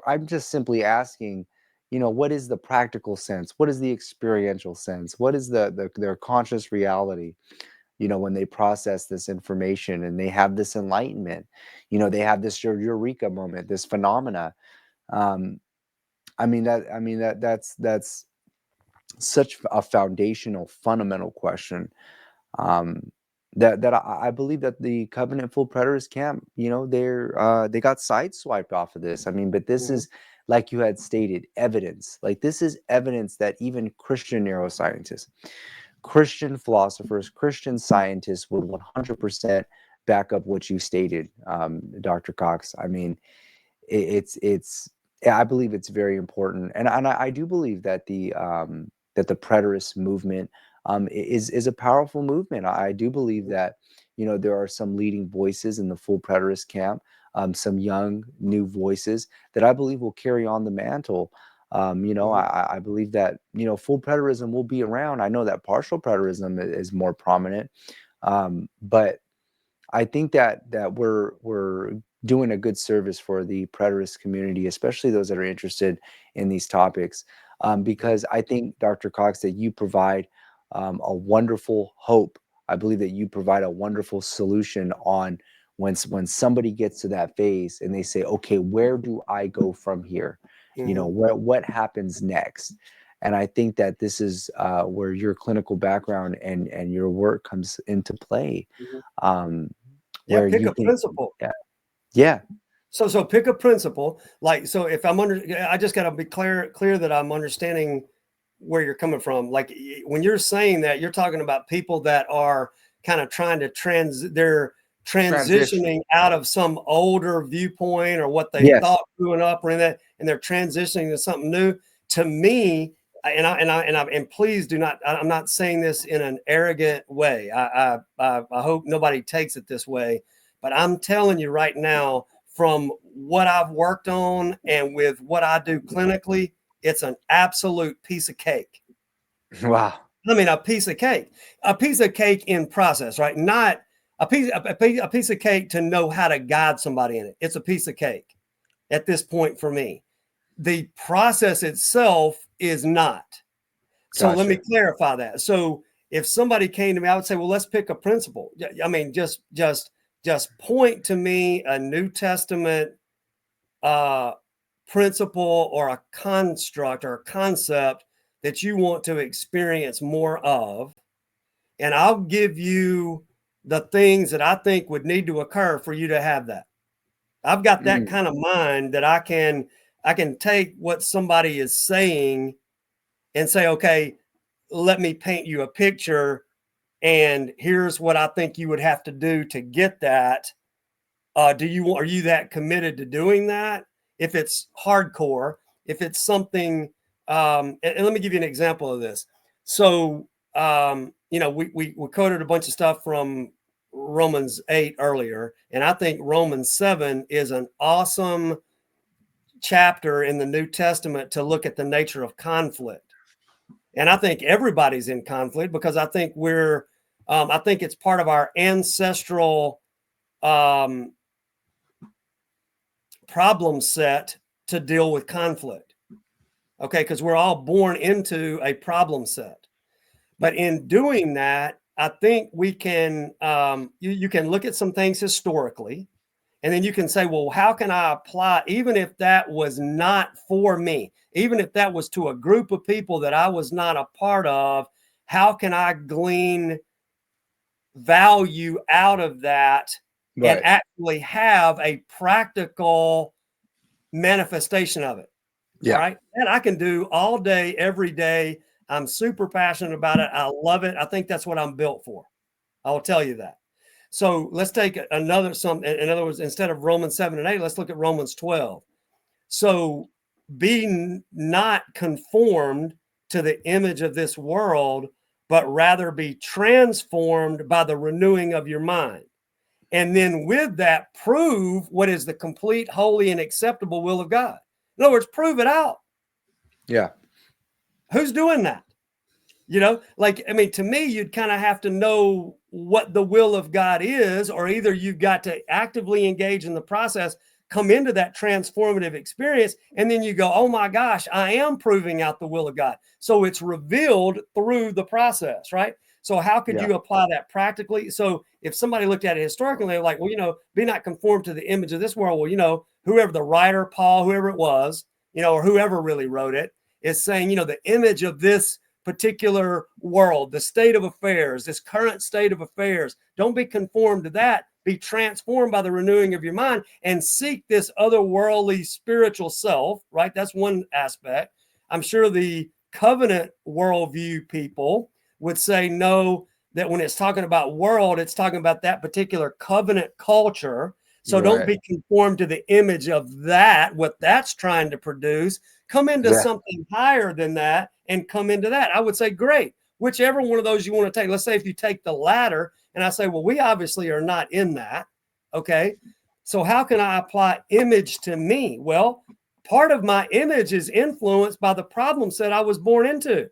I'm just simply asking, what is the practical sense? What is the experiential sense? What is their conscious reality? When they process this information and they have this enlightenment, they have this eureka moment, this phenomena. Um, that's such a foundational, fundamental question. Um, that I believe that the covenant full preterist camp, they got sideswiped off of this. But this is, like you had stated, evidence. Like, this is evidence that even Christian neuroscientists, Christian philosophers, Christian scientists would 100% back up what you stated, Dr. Cox. It's I believe it's very important, and I do believe that the preterist movement is a powerful movement. I do believe that there are some leading voices in the full preterist camp, some young new voices that I believe will carry on the mantle. I believe that full preterism will be around. I know that partial preterism is more prominent, but I think that we're doing a good service for the preterist community, especially those that are interested in these topics, because I think, Dr. Cox, that you provide a wonderful hope. I believe that you provide a wonderful solution on when somebody gets to that phase and they say, okay, where do I go from here? What happens next? And I think that this is where your clinical background and your work comes into play. Where Pick you a can, principle. yeah. So pick a principle. Like, so if I just got to be clear that I'm understanding where you're coming from. Like, when you're saying that, you're talking about people that are kind of trying to they're transitioning out of some older viewpoint or what they thought growing up or in that, and they're transitioning to something new. To me, and please do not, I'm not saying this in an arrogant way. I hope nobody takes it this way, but I'm telling you right now, from what I've worked on and with what I do clinically, it's an absolute piece of cake. Wow. A piece of cake in process, right? Not a piece of cake to know how to guide somebody in it. It's a piece of cake at this point for me. The process itself is not. So Let me clarify that. So if somebody came to me, I would say, well, let's pick a principle. Just point to me a New Testament principle or a construct or a concept that you want to experience more of, and I'll give you the things that I think would need to occur for you to have that. I've got that kind of mind that I can take what somebody is saying and say, okay, let me paint you a picture, and here's what I think you would have to do to get that. Are you that committed to doing that? If it's hardcore, if it's something, and let me give you an example of this. So, we quoted a bunch of stuff from Romans 8 earlier, and I think Romans 7 is an awesome chapter in the New Testament to look at the nature of conflict. And I think everybody's in conflict because I think I think it's part of our ancestral problem set to deal with conflict. Okay, because we're all born into a problem set. But in doing that, I think we can, you can look at some things historically, and then you can say, well, how can I apply, even if that was not for me, even if that was to a group of people that I was not a part of, how can I glean value out of that and actually have a practical manifestation of it? All right. And I can do all day, every day. I'm super passionate about it. I love it. I think that's what I'm built for. I will tell you that. So let's take another, in other words, instead of Romans 7 and 8, let's look at Romans 12. So be not conformed to the image of this world, but rather be transformed by the renewing of your mind. And then with that, prove what is the complete, holy, and acceptable will of God. In other words, prove it out. Yeah. Who's doing that? You know, like, I mean, to me, you'd kind of have to know what the will of God is, or either you've got to actively engage in the process, come into that transformative experience, and then you go, oh my gosh, I am proving out the will of God. So it's revealed through the process, right? So how could you apply that practically? So if somebody looked at it historically, they're like, well, you know, be not conformed to the image of this world. Well, you know, whoever the writer, Paul, whoever it was, you know, or whoever really wrote it, is saying, you know, the image of this particular world, the state of affairs, this current state of affairs. Don't be conformed to that. Be transformed by the renewing of your mind and seek this otherworldly spiritual self, right? That's one aspect. I'm sure the covenant worldview people would say no, that when it's talking about world, it's talking about that particular covenant culture. So don't be conformed to the image of that, what that's trying to produce. Come into something higher than that and come into that. I would say, great, whichever one of those you want to take. Let's say if you take the latter, and I say, well, we obviously are not in that. Okay. So how can I apply image to me? Well, part of my image is influenced by the problem set I was born into.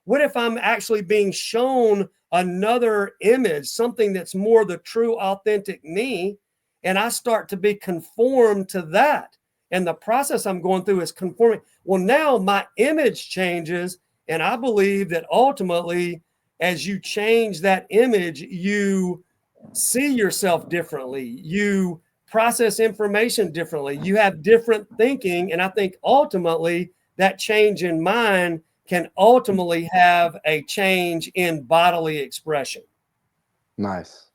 What if I'm actually being shown another image, something that's more the true, authentic me, and I start to be conformed to that? And the process I'm going through is conforming. Well, now my image changes. And I believe that ultimately, as you change that image, you see yourself differently. You process information differently. You have different thinking. And I think ultimately that change in mind can ultimately have a change in bodily expression. Nice.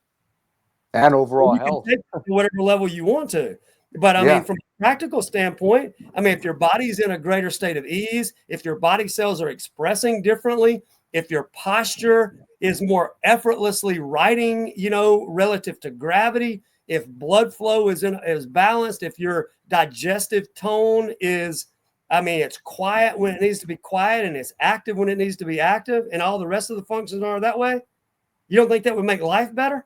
And overall you health. can take it to whatever level you want to. But I mean, from a practical standpoint, I mean, if your body's in a greater state of ease, if your body cells are expressing differently, if your posture is more effortlessly riding, you know, relative to gravity, if blood flow is balanced, if your digestive tone is, I mean, it's quiet when it needs to be quiet and it's active when it needs to be active, and all the rest of the functions are that way, you don't think that would make life better?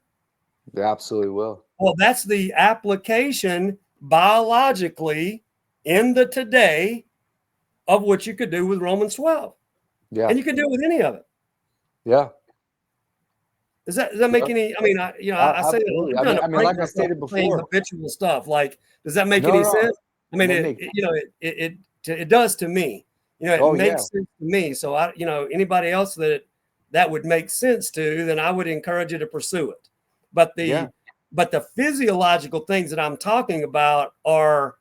They absolutely will. Well, that's the application biologically in the today of what you could do with Romans 12. Yeah. And you can do it with any of it. Yeah. Does that make any, I mean, I say absolutely. that I mean, like I stated before, habitual stuff. Like, does that make any sense? I mean, it does to me. You know, it makes sense to me. So anybody else that would make sense to, then I would encourage you to pursue it. But the physiological things that I'm talking about are,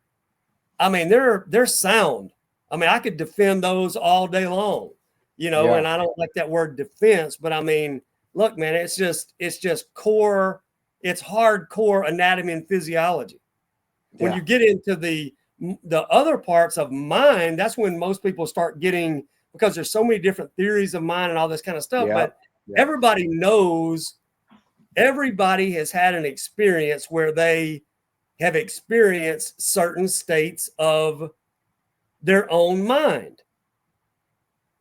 I mean, they're sound. I mean, I could defend those all day long, and I don't like that word defense, but I mean, look, man, it's just core, it's hardcore anatomy and physiology. When you get into the other parts of mind, that's when most people start getting, because there's so many different theories of mind and all this kind of stuff, but everybody knows, everybody has had an experience where they have experienced certain states of their own mind.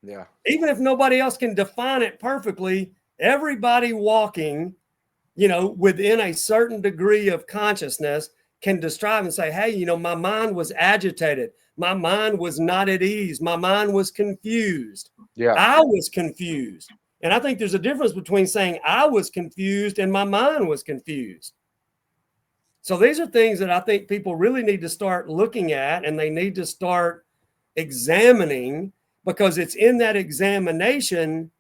Yeah. Even if nobody else can define it perfectly, everybody walking, within a certain degree of consciousness can describe and say, hey, my mind was agitated. My mind was not at ease. My mind was confused. Yeah. I was confused. And I think there's a difference between saying I was confused and my mind was confused. So these are things that I think people really need to start looking at, and they need to start examining, because it's in that examination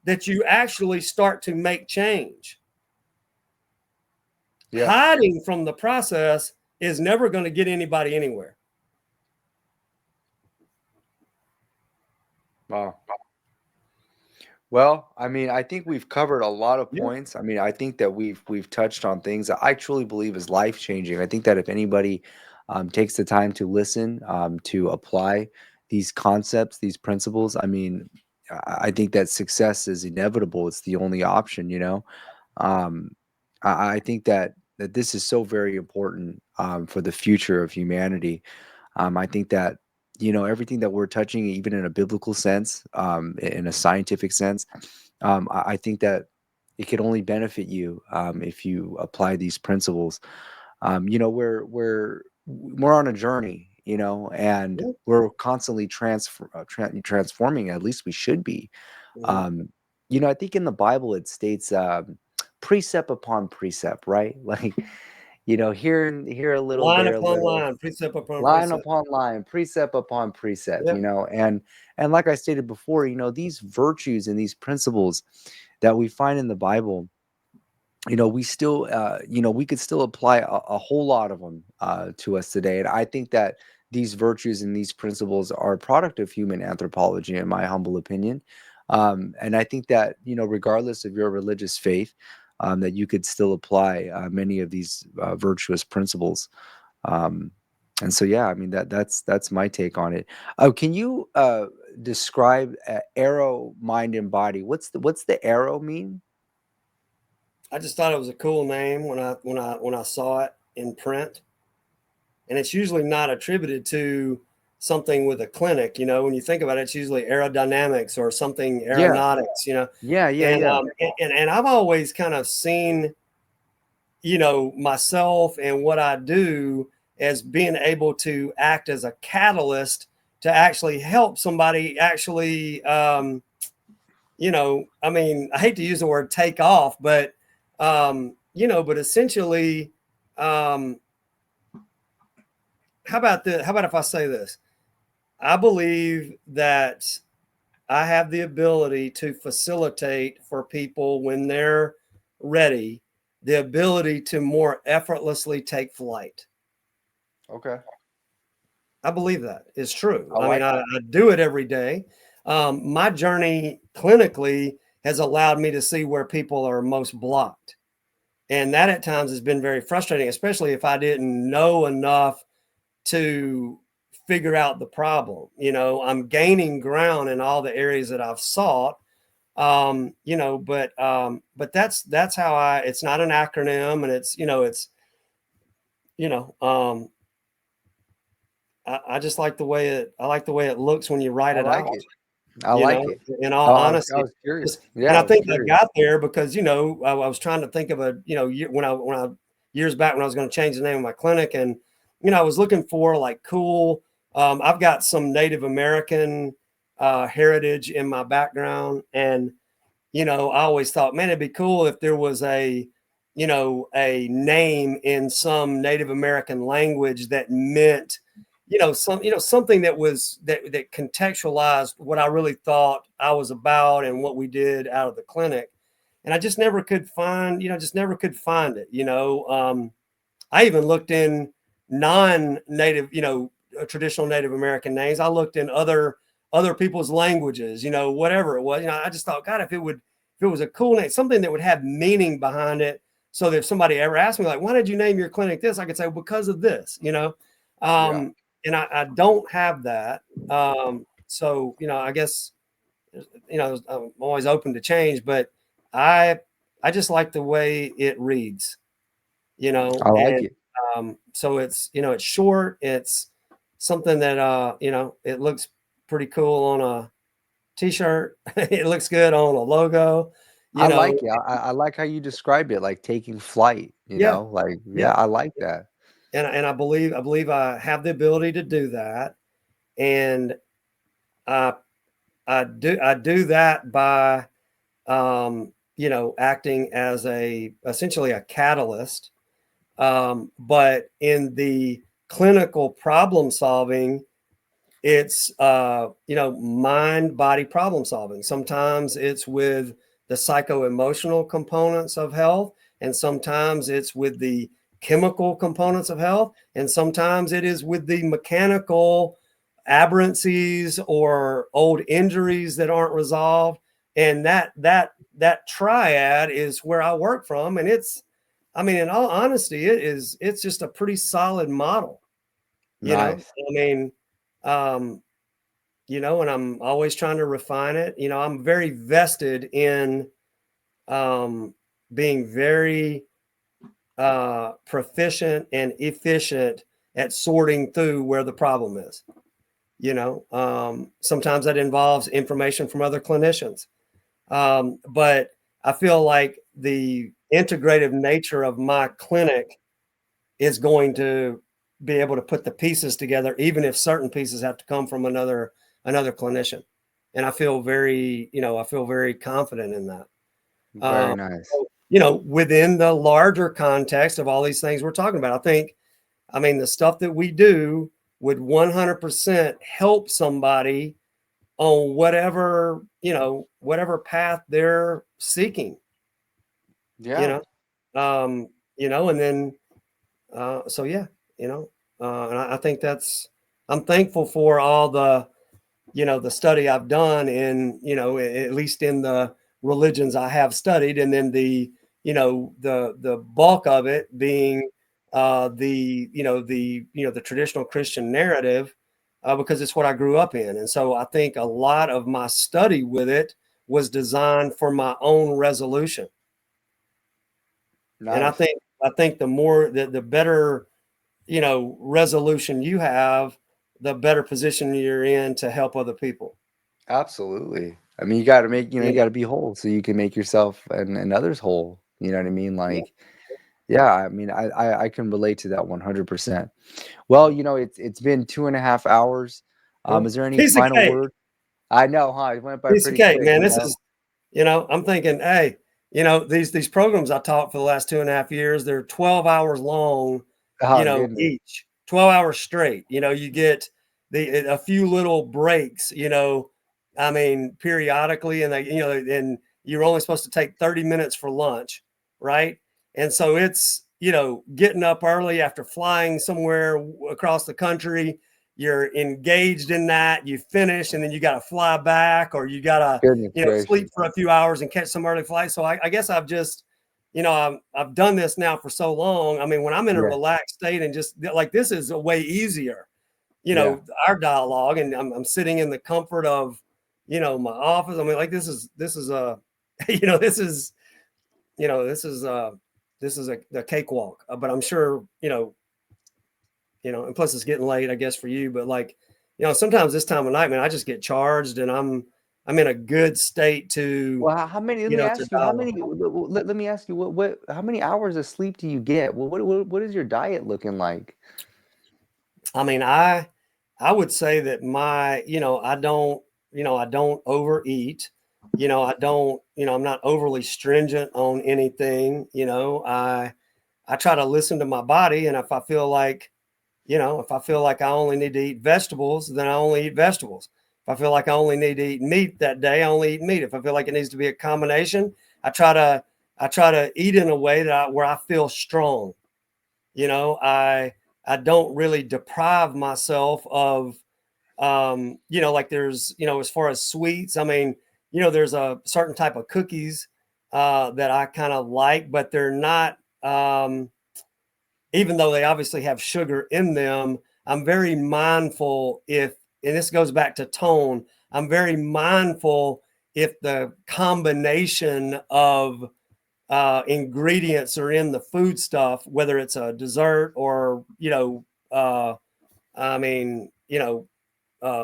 that you actually start to make change. Yeah. Hiding from the process is never going to get anybody anywhere. Wow. Well, I mean, I think we've covered a lot of Yeah. points. I mean, I think that we've touched on things that I truly believe is life changing. I think that if anybody takes the time to listen, to apply these concepts, these principles, I mean, I think that success is inevitable. It's the only option, you know. Um, I think that this is so very important for the future of humanity. I think that everything that we're touching, even in a biblical sense, in a scientific sense, I think that it could only benefit you if you apply these principles. We're on a journey, and Yeah. we're constantly transforming. At least we should be. Mhm. Um, I think in the Bible it states precept upon precept, right? Like, here a little, Line there a upon little, line, precept upon line precept. upon line, precept upon precept, Yeah. and like I stated before, these virtues and these principles that we find in the Bible, we still, we could still apply a whole lot of them to us today. And I think that these virtues and these principles are a product of human anthropology, in my humble opinion. And I think that, regardless of your religious faith, that you could still apply many of these virtuous principles. Um, and so, yeah, I mean, that's my take on it. Can you describe arrow, mind, and body? What's the arrow mean? I just thought it was a cool name when I saw it in print, and it's usually not attributed to something with a clinic. When you think about it, it's usually aerodynamics or something Yeah, aeronautics. yeah, yeah, And yeah. and I've always kind of seen myself and what I do as being able to act as a catalyst to actually help somebody actually I mean, I hate to use the word take off, but but essentially, um, how about if I say this? I believe that I have the ability to facilitate for people when they're ready, the ability to more effortlessly take flight. Okay. I believe that is true. I I mean, like I, it. I do it every day. My journey clinically has allowed me to see where people are most blocked. And that at times has been very frustrating, especially if I didn't know enough to figure out the problem. I'm gaining ground in all the areas that I've sought. But that's how it's not an acronym, and you know, um, I just like the way it looks when you write I it like out, it. I like it. in all I honesty. was curious. And Yeah, I I was think I curious. got there because, I was trying to think of when I years back when I was going to change the name of my clinic, and, I was looking for like cool, I've got some Native American heritage in my background. And, I always thought, man, it'd be cool if there was a name in some Native American language that meant, something that contextualized what I really thought I was about and what we did out of the clinic. And I just never could find, it. I even looked in non-native, traditional Native American names. I looked in other people's languages, whatever it was. I just thought, God, if it was a cool name, something that would have meaning behind it, so that if somebody ever asked me, like, why did you name your clinic this? I could say, well, because of this. Yeah. And I don't have that. So, I guess, I'm always open to change, but I I just like the way it reads, I like and it. so it's short. It's something that it looks pretty cool on a t-shirt. It looks good on a logo, I you know. like it. I like how you describe it, like taking flight, Yeah, like, yeah, yeah. I like that. And I believe I have the ability to do that. And I I do that by acting as essentially a catalyst. But in the clinical problem solving, it's mind body problem solving. Sometimes it's with the psycho-emotional components of health, and sometimes it's with the chemical components of health, and sometimes it is with the mechanical aberrancies or old injuries that aren't resolved. And that triad is where I work from. And in all honesty, it's just a pretty solid model. Nice. Um, and I'm always trying to refine it. I'm very vested in being very proficient and efficient at sorting through where the problem is. Sometimes that involves information from other clinicians. But I feel like the integrative nature of my clinic is going to be able to put the pieces together, even if certain pieces have to come from another clinician. And I feel very confident in that. Very nice. Within the larger context of all these things we're talking about, the stuff that we do would 100% help somebody on whatever path they're seeking. Yeah. And then so yeah, and I think I'm thankful for all the the study I've done in at least in the religions I have studied, and then the bulk of it being the traditional Christian narrative, because it's what I grew up in. And so I think a lot of my study with it was designed for my own resolution. And Nice. I think the better resolution you have, the better position you're in to help other people. Absolutely. I mean, you got to make, you Yeah. got to be whole so you can make yourself and others whole. You know what I mean? Yeah. Like, yeah, I mean, I can relate to that 100%. Well, it's been 2.5 hours. Well, Is there any piece of final cake. word? I know, huh? It went by Piece of pretty cake, quick, man. This is, I'm thinking, hey, these programs I taught for the last 2.5 years, they're 12 hours long, Oh, goodness. each 12 hours straight. You get a few little breaks, periodically, and and you're only supposed to take 30 minutes for lunch, right? And so it's, getting up early after flying somewhere across the country. You're engaged in that, you finish, and then you got to fly back, or you got to, Goodness sleep gracious. for a few hours and catch some early flights. So I guess I've just, I've done this now for so long. When I'm in a Yeah. relaxed state and just like, this is a way easier, Yeah. our dialogue, and I'm sitting in the comfort of, my office. Like, this is a, this is, this is a cakewalk, but I'm sure, and plus it's getting late, I guess, for you, but like, sometimes this time of night, man, I just get charged, and I'm in a good state to, Well, how many? Let me to ask you. How dialogue. many? Let me ask you. What? How many hours of sleep do you get? What is your diet looking like? I would say that I don't overeat. I don't, I'm not overly stringent on anything. I try to listen to my body, and if I feel like I only need to eat vegetables, then I only eat vegetables. If I feel like I only need to eat meat that day, I only eat meat. If I feel like it needs to be a combination, I try to eat in a way where I feel strong. I don't really deprive myself of, like, there's, as far as sweets, there's a certain type of cookies that I kind of like, but they're not, even though they obviously have sugar in them. I'm very mindful and this goes back to tone, I'm very mindful if the combination of ingredients are in the food stuff, whether it's a dessert or, I mean,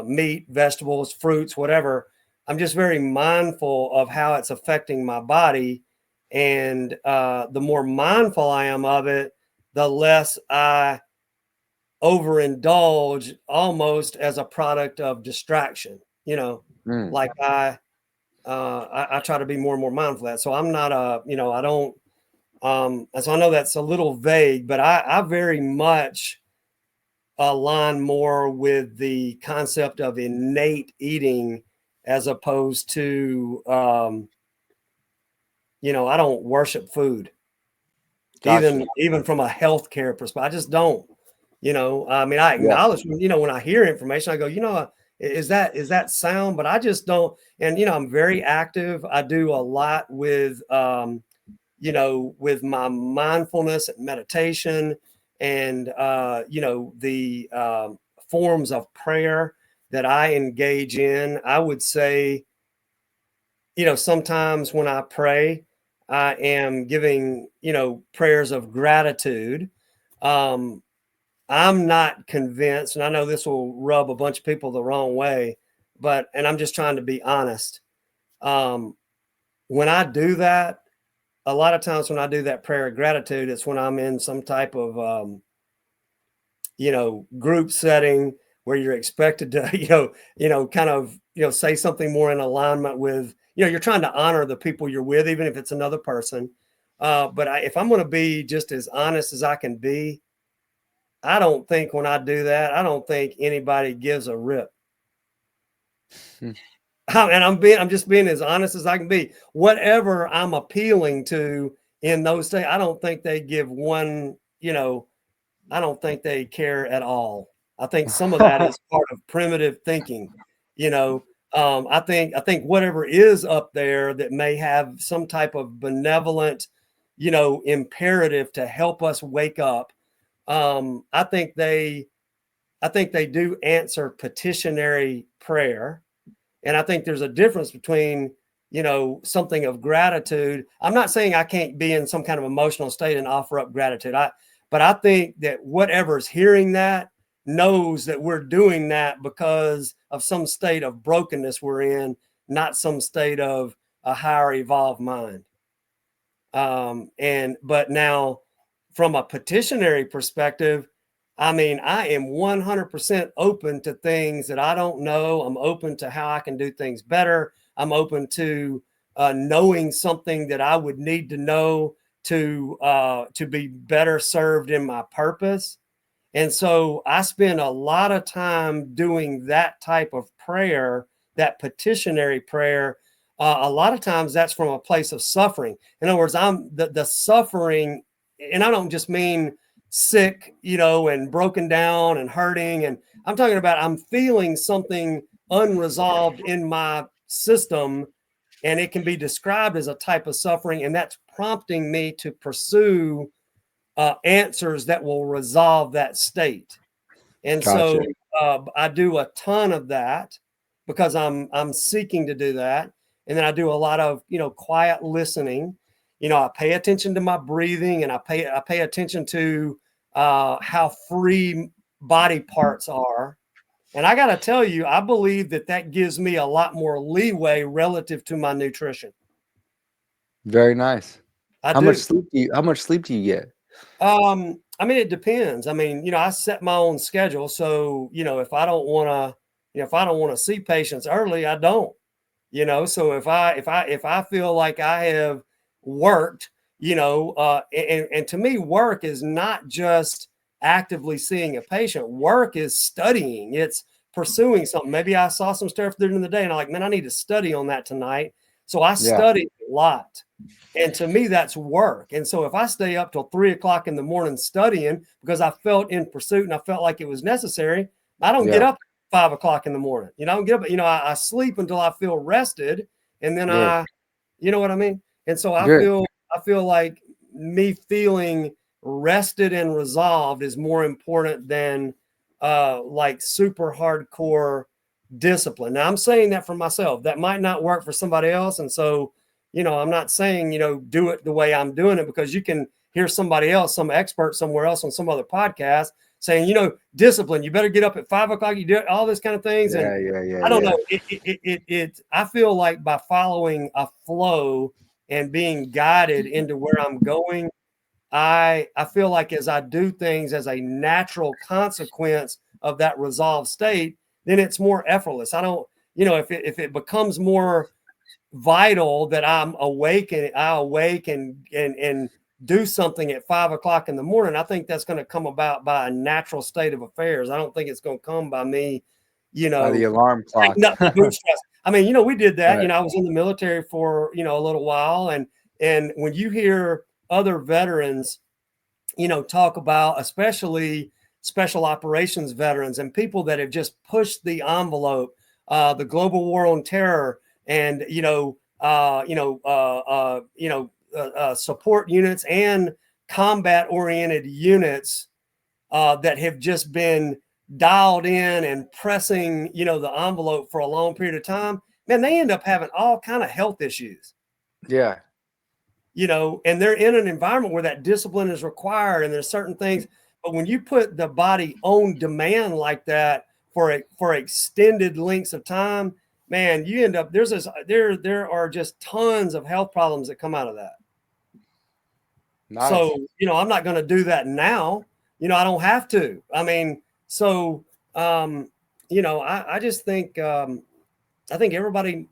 meat, vegetables, fruits, whatever. I'm just very mindful of how it's affecting my body. And the more mindful I am of it, the less I overindulge, almost as a product of distraction. Mm. Like I try to be more and more mindful of that. So I'm not I don't, so I know that's a little vague, but I very much align more with the concept of innate eating as opposed to, I don't worship food, Gotcha. even from a healthcare perspective. I just don't. I mean, I Yeah. acknowledge, when I hear information, I go, is that sound? But I just don't. And, I'm very active. I do a lot with, with my mindfulness and meditation and, the forms of prayer that I engage in. I would say, sometimes when I pray, I am giving, prayers of gratitude. Um, I'm not convinced, and I know this will rub a bunch of people the wrong way, and I'm just trying to be honest. When I do that, a lot of times when I do that prayer of gratitude, it's when I'm in some type of, group setting where you're expected to, kind of, say something more in alignment with, you're trying to honor the people you're with, even if it's another person. If I'm going to be just as honest as I can be, I don't think when I do that, I don't think anybody gives a rip. Hmm. And I'm just being as honest as I can be. Whatever I'm appealing to in those things, I don't think they give one, I don't think they care at all. I think some of that is part of primitive thinking. You know, I think whatever is up there that may have some type of benevolent, imperative to help us wake up. I think they do answer petitionary prayer, and I think there's a difference between something of gratitude. I'm not saying I can't be in some kind of emotional state and offer up gratitude. But I think that whatever's hearing that knows that we're doing that because of some state of brokenness we're in, not some state of a higher evolved mind. But now, from a petitionary perspective, I mean, I am 100% open to things that I don't know. I'm open to how I can do things better. I'm open to knowing something that I would need to know to be better served in my purpose. And so I spend a lot of time doing that type of prayer, that petitionary prayer. A lot of times that's from a place of suffering. In other words, I'm the suffering, and I don't just mean sick, and broken down and hurting. And I'm talking about I'm feeling something unresolved in my system, and it can be described as a type of suffering. And that's prompting me to pursue answers that will resolve that state. And Gotcha. so I do a ton of that because I'm seeking to do that. And then I do a lot of quiet listening. I pay attention to my breathing, and I pay attention to how free body parts are. And I got to tell you, I believe that gives me a lot more leeway relative to my nutrition. Very nice. I How much do. sleep do you get? I mean, it depends. I mean, I set my own schedule. So, if I don't want to, if I don't want to see patients early, I don't, so if I feel like I have worked, and to me, work is not just actively seeing a patient. Work is studying. It's pursuing something. Maybe I saw some stuff during the day and I'm like, man, I need to study on that tonight. So I Yeah. study a lot. And to me, that's work. And so if I stay up till 3 o'clock in the morning studying because I felt in pursuit and I felt like it was necessary, I don't get Yeah. up at 5 o'clock in the morning. I don't get up, I sleep until I feel rested. And then Good. you know what I mean? And so Good. I feel like me feeling rested and resolved is more important than like super hardcore discipline. Now I'm saying that for myself. That might not work for somebody else. And so, I'm not saying, do it the way I'm doing it, because you can hear somebody else, some expert somewhere else on some other podcast saying, discipline, you better get up at 5 o'clock, you do all this kind of things. And I don't Yeah. know. I feel like by following a flow and being guided into where I'm going, I feel like as I do things as a natural consequence of that resolved state, then it's more effortless. I don't, if it becomes more vital that I'm awake and I awake and do something at 5 o'clock in the morning. I think that's going to come about by a natural state of affairs. I don't think it's going to come by me, By the alarm clock. up the bootstraps. I mean, we did that. Right. I was in the military for, a little while. And when you hear other veterans, talk about, especially special operations veterans and people that have just pushed the envelope, the global war on terror, and support units and combat-oriented units that have just been dialed in and pressing, the envelope for a long period of time. Man, they end up having all kind of health issues. Yeah. And they're in an environment where that discipline is required, and there's certain things. But when you put the body on demand like that for extended lengths of time, man, you end up there are just tons of health problems that come out of that. Nice. So, I'm not going to do that now. I don't have to. I mean, so, I just think, I think everybody,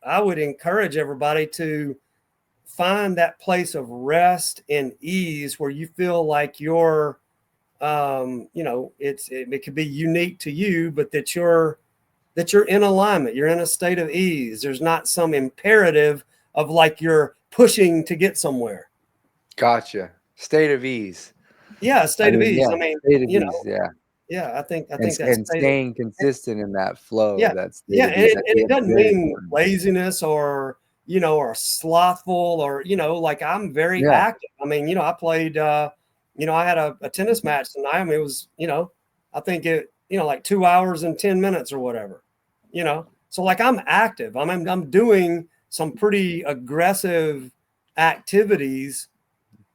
I would encourage everybody to find that place of rest and ease where you feel like you're, it could be unique to you, but that you're in alignment. You're in a state of ease. There's not some imperative of like you're pushing to get somewhere. Gotcha. State of ease. Yeah, state of ease. Yeah, I mean, state of ease. Yeah. Yeah, I think And that's staying consistent in that flow. yeah, That's state yeah, of ease. and it doesn't Very mean important. laziness or or slothful or like I'm very Yeah. active. I mean, I played. I had a tennis match tonight. I mean, it was I think it like 2 hours and 10 minutes or whatever. So like I'm active. I'm doing some pretty aggressive activities,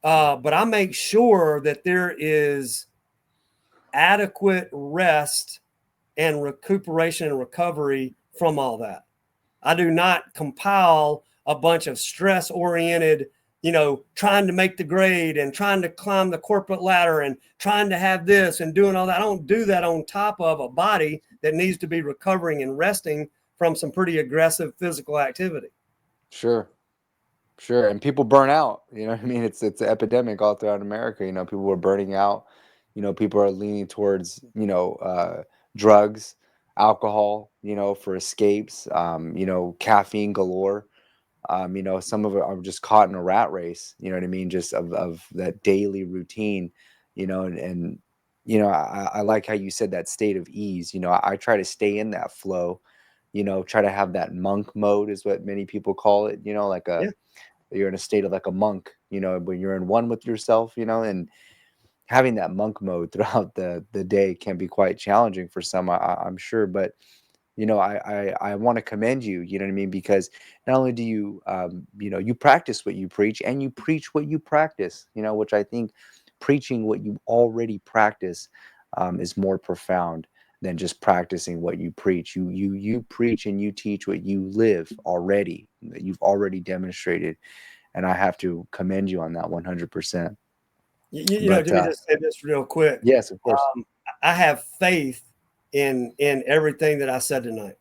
but I make sure that there is adequate rest and recuperation and recovery from all that. I do not compile a bunch of stress oriented, trying to make the grade and trying to climb the corporate ladder and trying to have this and doing all that. I don't do that on top of a body that needs to be recovering and resting from some pretty aggressive physical activity. Sure. And people burn out. You know what I mean? It's an epidemic all throughout America. People are burning out. People are leaning towards, drugs, alcohol, for escapes, caffeine galore. Some of it are just caught in a rat race, you know what I mean? Just of that daily routine, and I like how you said that state of ease. I try to stay in that flow, try to have that monk mode is what many people call it, like you're in a state of like a monk, when you're in one with yourself, and having that monk mode throughout the day can be quite challenging for some, I'm sure. But I want to commend you, you know what I mean? Because not only do you, you practice what you preach, and you preach what you practice, which I think preaching what you already practice is more profound than just practicing what you preach. You preach and you teach what you live already, that you've already demonstrated. And I have to commend you on that 100%. Let me just say this real quick. Yes, of course. I have faith in everything that I said tonight.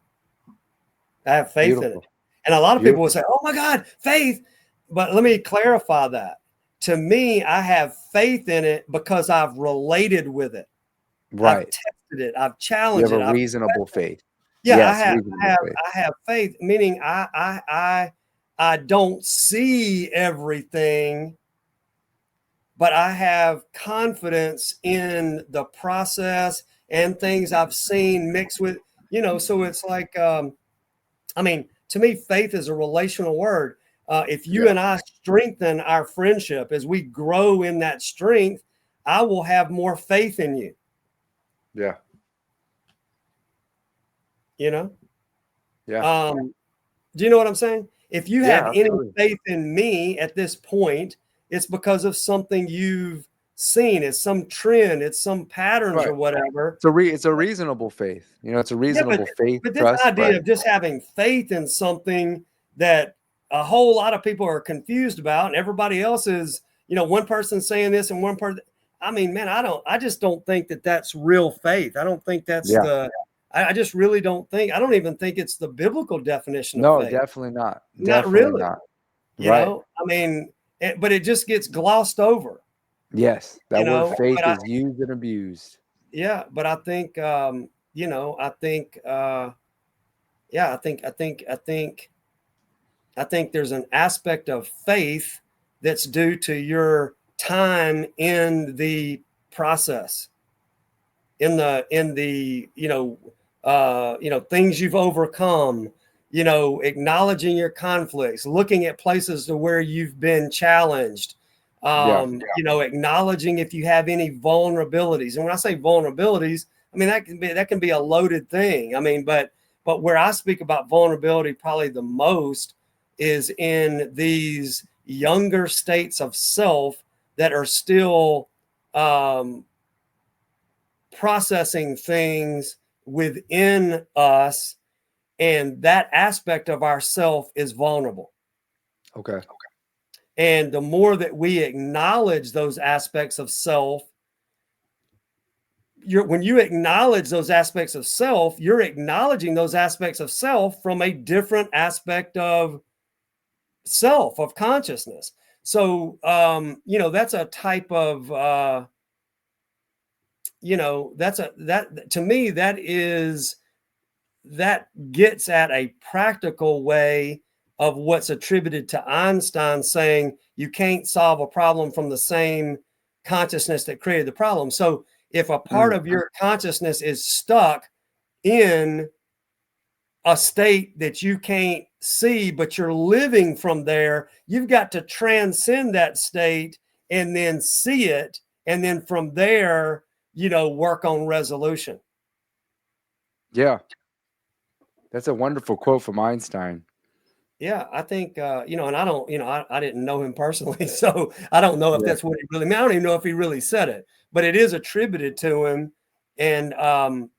I have faith in it. And a lot of people will say, oh my God, faith. But let me clarify that. To me, I have faith in it because I've related with it. Right. I've tested it. I've challenged it. You have a reasonable faith. Yeah, yes, I have faith, meaning I don't see everything, but I have confidence in the process and things I've seen mixed with, so it's like, I mean, to me, faith is a relational word. If you and I strengthen our friendship, as we grow in that strength, I will have more faith in you. Yeah. Yeah. Do you know what I'm saying? If you have any faith in me at this point, it's because of something you've seen. It's some trend. It's some patterns or whatever. It's a reasonable faith. It's a reasonable faith. But this idea of just having faith in something that a whole lot of people are confused about, and everybody else is, one person saying this and one person. I mean, man, I just don't think that that's real faith. I don't think that's I just really don't think. I don't even think it's the biblical definition of faith. No, definitely not. Not really. Not. I mean, but it just gets glossed over, Yes, you that word know. faith But I, is used and abused. yeah, but I think, I think, yeah, I think there's an aspect of faith that's due to your time in the process, in the things you've overcome, acknowledging your conflicts, looking at places to where you've been challenged, Yeah. acknowledging if you have any vulnerabilities. And when I say vulnerabilities, I mean that can be a loaded thing. I mean, but where I speak about vulnerability probably the most is in these younger states of self that are still um, processing things within us, and that aspect of ourself is vulnerable. Okay. And the more that we acknowledge those aspects of self, when you acknowledge those aspects of self, you're acknowledging those aspects of self from a different aspect of self, of consciousness. So that's a type of that to me, that gets at a practical way of what's attributed to Einstein saying you can't solve a problem from the same consciousness that created the problem. So if a part of your consciousness is stuck in a state that you can't see, but you're living from there, you've got to transcend that state and then see it. And then from there, work on resolution. Yeah. That's a wonderful quote from Einstein. Yeah, I think, and I don't, I didn't know him personally, so I don't know if Yeah. that's what he really meant. I don't even know if he really said it, but it is attributed to him. And, or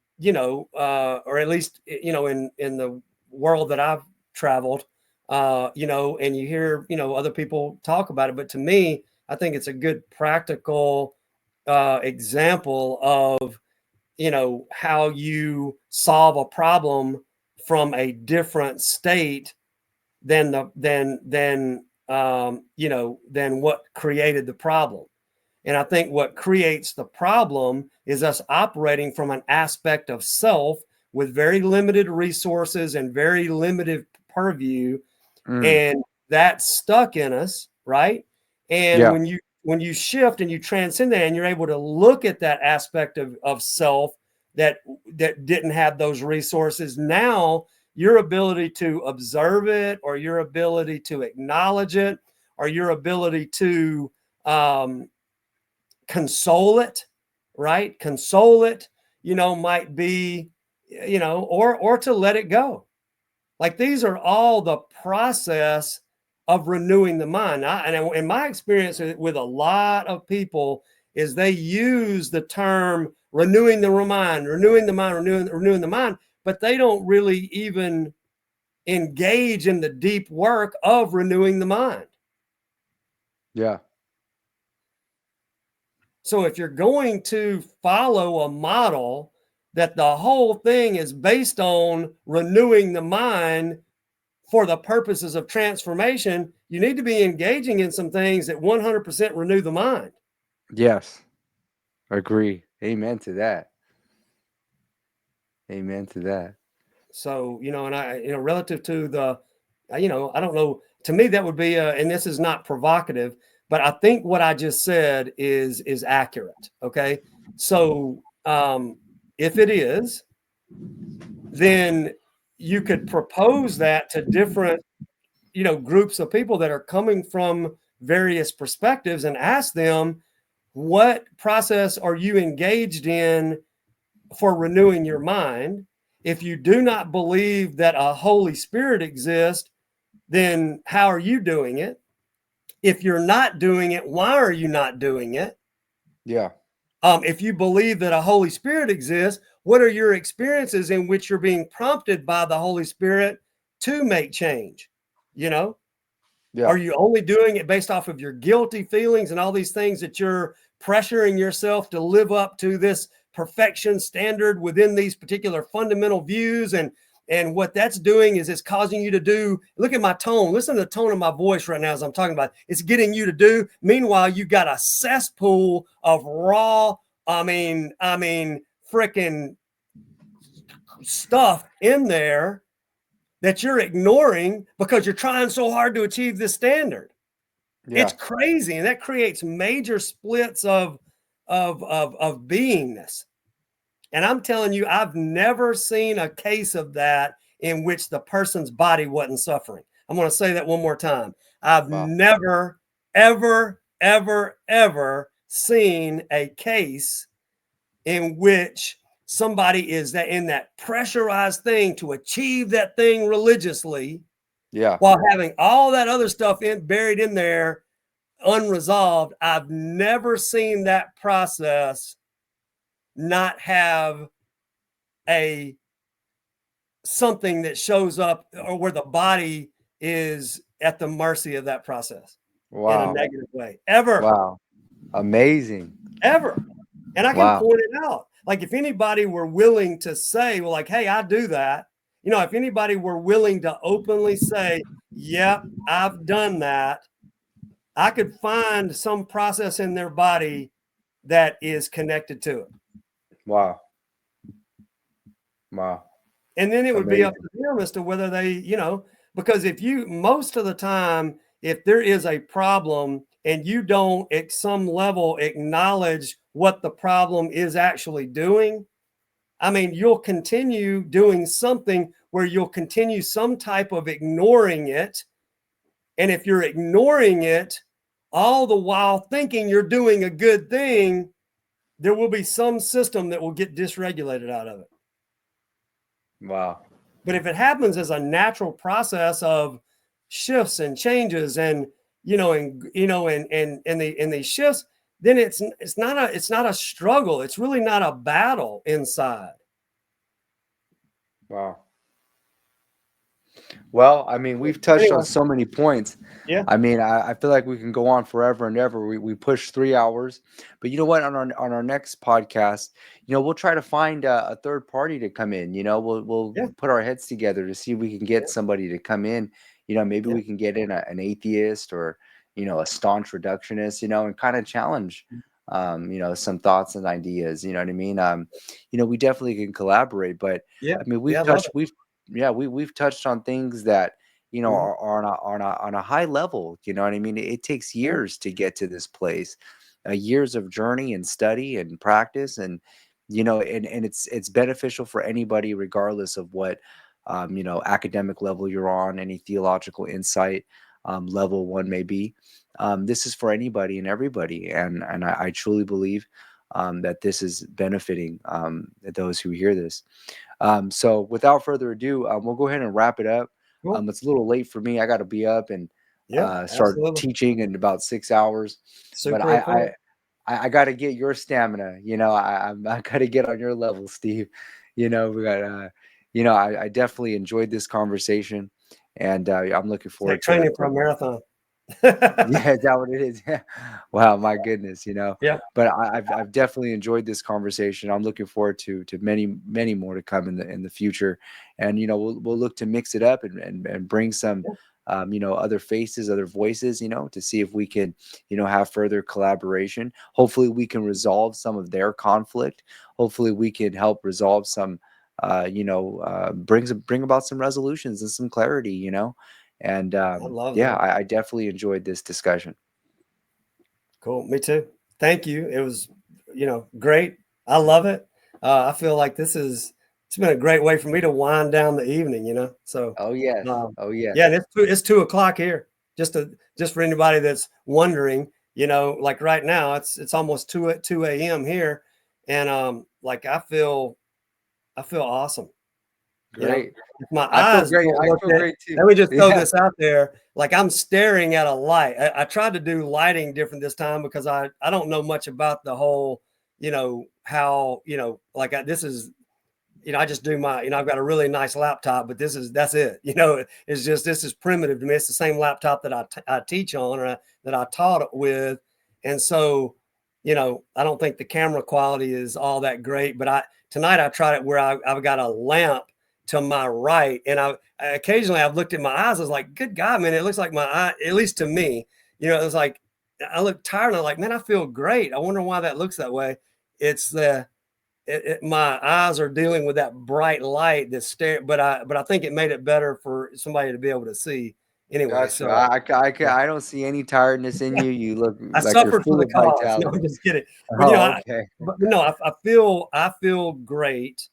at least, in the world that I've traveled, and you hear, other people talk about it. But to me, I think it's a good practical example of, how you solve a problem from a different state than than what created the problem. And I think what creates the problem is us operating from an aspect of self with very limited resources and very limited purview, and that's stuck in us, right? And Yeah. when you shift and you transcend that and you're able to look at that aspect of self that didn't have those resources, now your ability to observe it, or your ability to acknowledge it, or your ability to console it, right? Console it, might be, or to let it go. Like, these are all the process of renewing the mind. And in my experience with a lot of people is they use the term renewing the mind, renewing the mind, but they don't really even engage in the deep work of renewing the mind. Yeah. So if you're going to follow a model that the whole thing is based on renewing the mind for the purposes of transformation, you need to be engaging in some things that 100% renew the mind. Yes. Agree. Amen to that. Amen to that. So, and relative to the, I don't know, to me, that would be, and this is not provocative, but I think what I just said is accurate. Okay. So, if it is, then you could propose that to different, groups of people that are coming from various perspectives, and ask them, what process are you engaged in for renewing your mind? If you do not believe that a Holy Spirit exists, then how are you doing it? If you're not doing it, why are you not doing it? Yeah. If you believe that a Holy Spirit exists, what are your experiences in which you're being prompted by the Holy Spirit to make change? Yeah. Are you only doing it based off of your guilty feelings and all these things that you're pressuring yourself to live up to this perfection standard within these particular fundamental views? And And what that's doing is it's causing you to do, look at my tone. Listen to the tone of my voice right now as I'm talking about it. It's getting you to do. Meanwhile, you got a cesspool of raw, freaking stuff in there that you're ignoring because you're trying so hard to achieve this standard. Yeah. It's crazy. And that creates major splits of beingness. And I'm telling you, I've never seen a case of that in which the person's body wasn't suffering. I'm going to say that one more time. I've never, ever, ever, ever seen a case in which somebody is that in that pressurized thing to achieve that thing religiously, while having all that other stuff buried in there unresolved. I've never seen that process not have something that shows up, or where the body is at the mercy of that process in a negative way. Ever. Wow. Amazing. Ever. And I can point it out. Like, if anybody were willing to say, well, like, hey, I do that. You know, if anybody were willing to openly say, yep, I've done that, I could find some process in their body that is connected to it. Wow. And then it would be up to them as to whether they, you know, because if you, most of the time, if there is a problem and you don't at some level acknowledge what the problem is actually doing, I mean, you'll continue doing something where you'll continue some type of ignoring it. And if you're ignoring it, all the while thinking you're doing a good thing, there will be some system that will get dysregulated out of it. Wow. But if it happens as a natural process of shifts and changes, and these shifts, then it's not a struggle. It's really not a battle inside. Wow. Well, I mean, we've touched on so many points. Yeah. I mean, I feel like we can go on forever and ever. We push 3 hours, but you know what? On our next podcast, you know, we'll try to find a third party to come in. You know, we'll put our heads together to see if we can get somebody to come in. You know, maybe we can get in an atheist, or, you know, a staunch reductionist, you know, and kind of challenge, you know, some thoughts and ideas. You know what I mean? You know, we definitely can collaborate. But I mean, we've touched on things that, you know, are on a high level. You know what I mean? It takes years to get to this place, years of journey and study and practice, and, you know, and it's beneficial for anybody, regardless of what, you know, academic level you're on, any theological insight level one may be. This is for anybody and everybody, and I truly believe that this is benefiting those who hear this. So without further ado, we'll go ahead and wrap it up. Cool. It's a little late for me. I got to be up and start teaching in about 6 hours. Super but I got to get your stamina. You know, I got to get on your level, Steve. You know, we got. You know, I definitely enjoyed this conversation, and I'm looking forward to training for a marathon. Yeah, is that what it is? Wow, my goodness, you know. Yeah. But I've definitely enjoyed this conversation. I'm looking forward to many more to come in the future, and, you know, we'll look to mix it up and bring some you know, other faces, other voices, you know, to see if we can, you know, have further collaboration. Hopefully we can resolve some of their conflict. Hopefully we can help resolve some you know, bring about some resolutions and some clarity, you know. And I love yeah, that. I definitely enjoyed this discussion. Cool. Me too. Thank you. It was, you know, great. I love it. I feel like it's been a great way for me to wind down the evening, you know? So, Oh yes. Oh yes. yeah. And it's 2:00 here. Just for anybody that's wondering, you know, like right now it's almost 2 a.m. here. And, like, I feel awesome. Great. You know, if my I feel eyes great. don't I look feel at, great too. let me just throw this out there. Like, I'm staring at a light. I tried to do lighting different this time because I don't know much about the whole, you know, how, you know, like this is, you know, I just do my, you know, I've got a really nice laptop, but that's it. You know, it's just, this is primitive to me. It's the same laptop that I teach on, or that I taught it with. And so, you know, I don't think the camera quality is all that great, but tonight I tried it where I've got a lamp to my right. And I occasionally I've looked at my eyes. I was like, good God, man, it looks like my eye, at least to me, you know, it was like, I look tired and I'm like, man, I feel great. I wonder why that looks that way. It's my eyes are dealing with that bright light that's staring, but I think it made it better for somebody to be able to see anyway. Gotcha. So yeah. I don't see any tiredness in you. You look I like you're suffered for full the of cause. No, vitality. I'm just kidding. But Oh, okay. I feel great.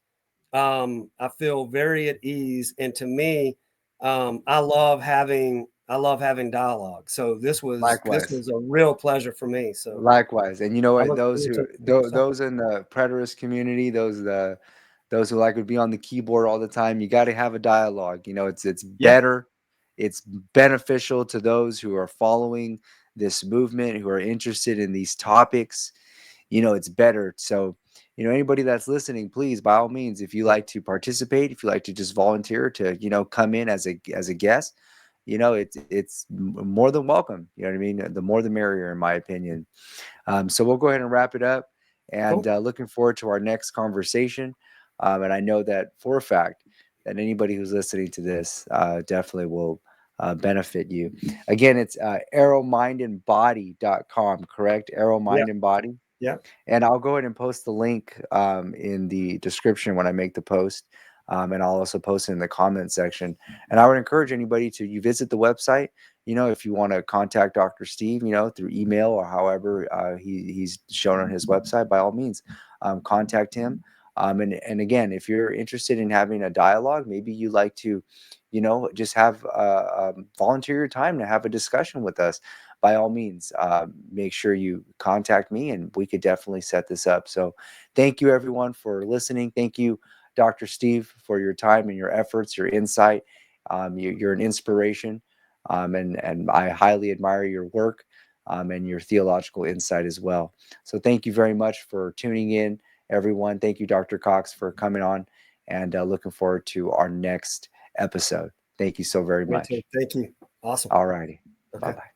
I feel very at ease, and to me, I love having dialogue. So this Likewise. was a real pleasure for me. So Likewise. And you know I what? look Those forward who to the second. those in the preterist community, those who like would be on the keyboard all the time, you got to have a dialogue. You know, it's Yeah, better, it's beneficial to those who are following this movement, who are interested in these topics. You know, it's better. So, you know, anybody that's listening, please, by all means, if you like to participate, if you like to just volunteer to, you know, come in as a guest, you know, it's more than welcome. You know what I mean? The more the merrier, in my opinion. So we'll go ahead and wrap it up, and cool. looking forward to our next conversation. And I know that for a fact that anybody who's listening to this definitely will benefit you. Again, it's arrowmindandbody.com, correct? Arrow Yeah, Mind and Body. yeah. And I'll go ahead and post the link in the description when I make the post. And I'll also post it in the comment section. And I would encourage anybody to you visit the website. You know, if you want to contact Dr. Steve, you know, through email or however he's shown on his website, by all means, contact him. And again, if you're interested in having a dialogue, maybe you like to, you know, just have volunteer your time to have a discussion with us. By all means, make sure you contact me and we could definitely set this up. So thank you everyone for listening. Thank you, Dr. Steve, for your time and your efforts, your insight. You're an inspiration, and I highly admire your work and your theological insight as well. So thank you very much for tuning in, everyone. Thank you, Dr. Cox, for coming on, and looking forward to our next episode. Thank you so very Me too. much. Thank you. Awesome. All righty. Okay. Bye-bye.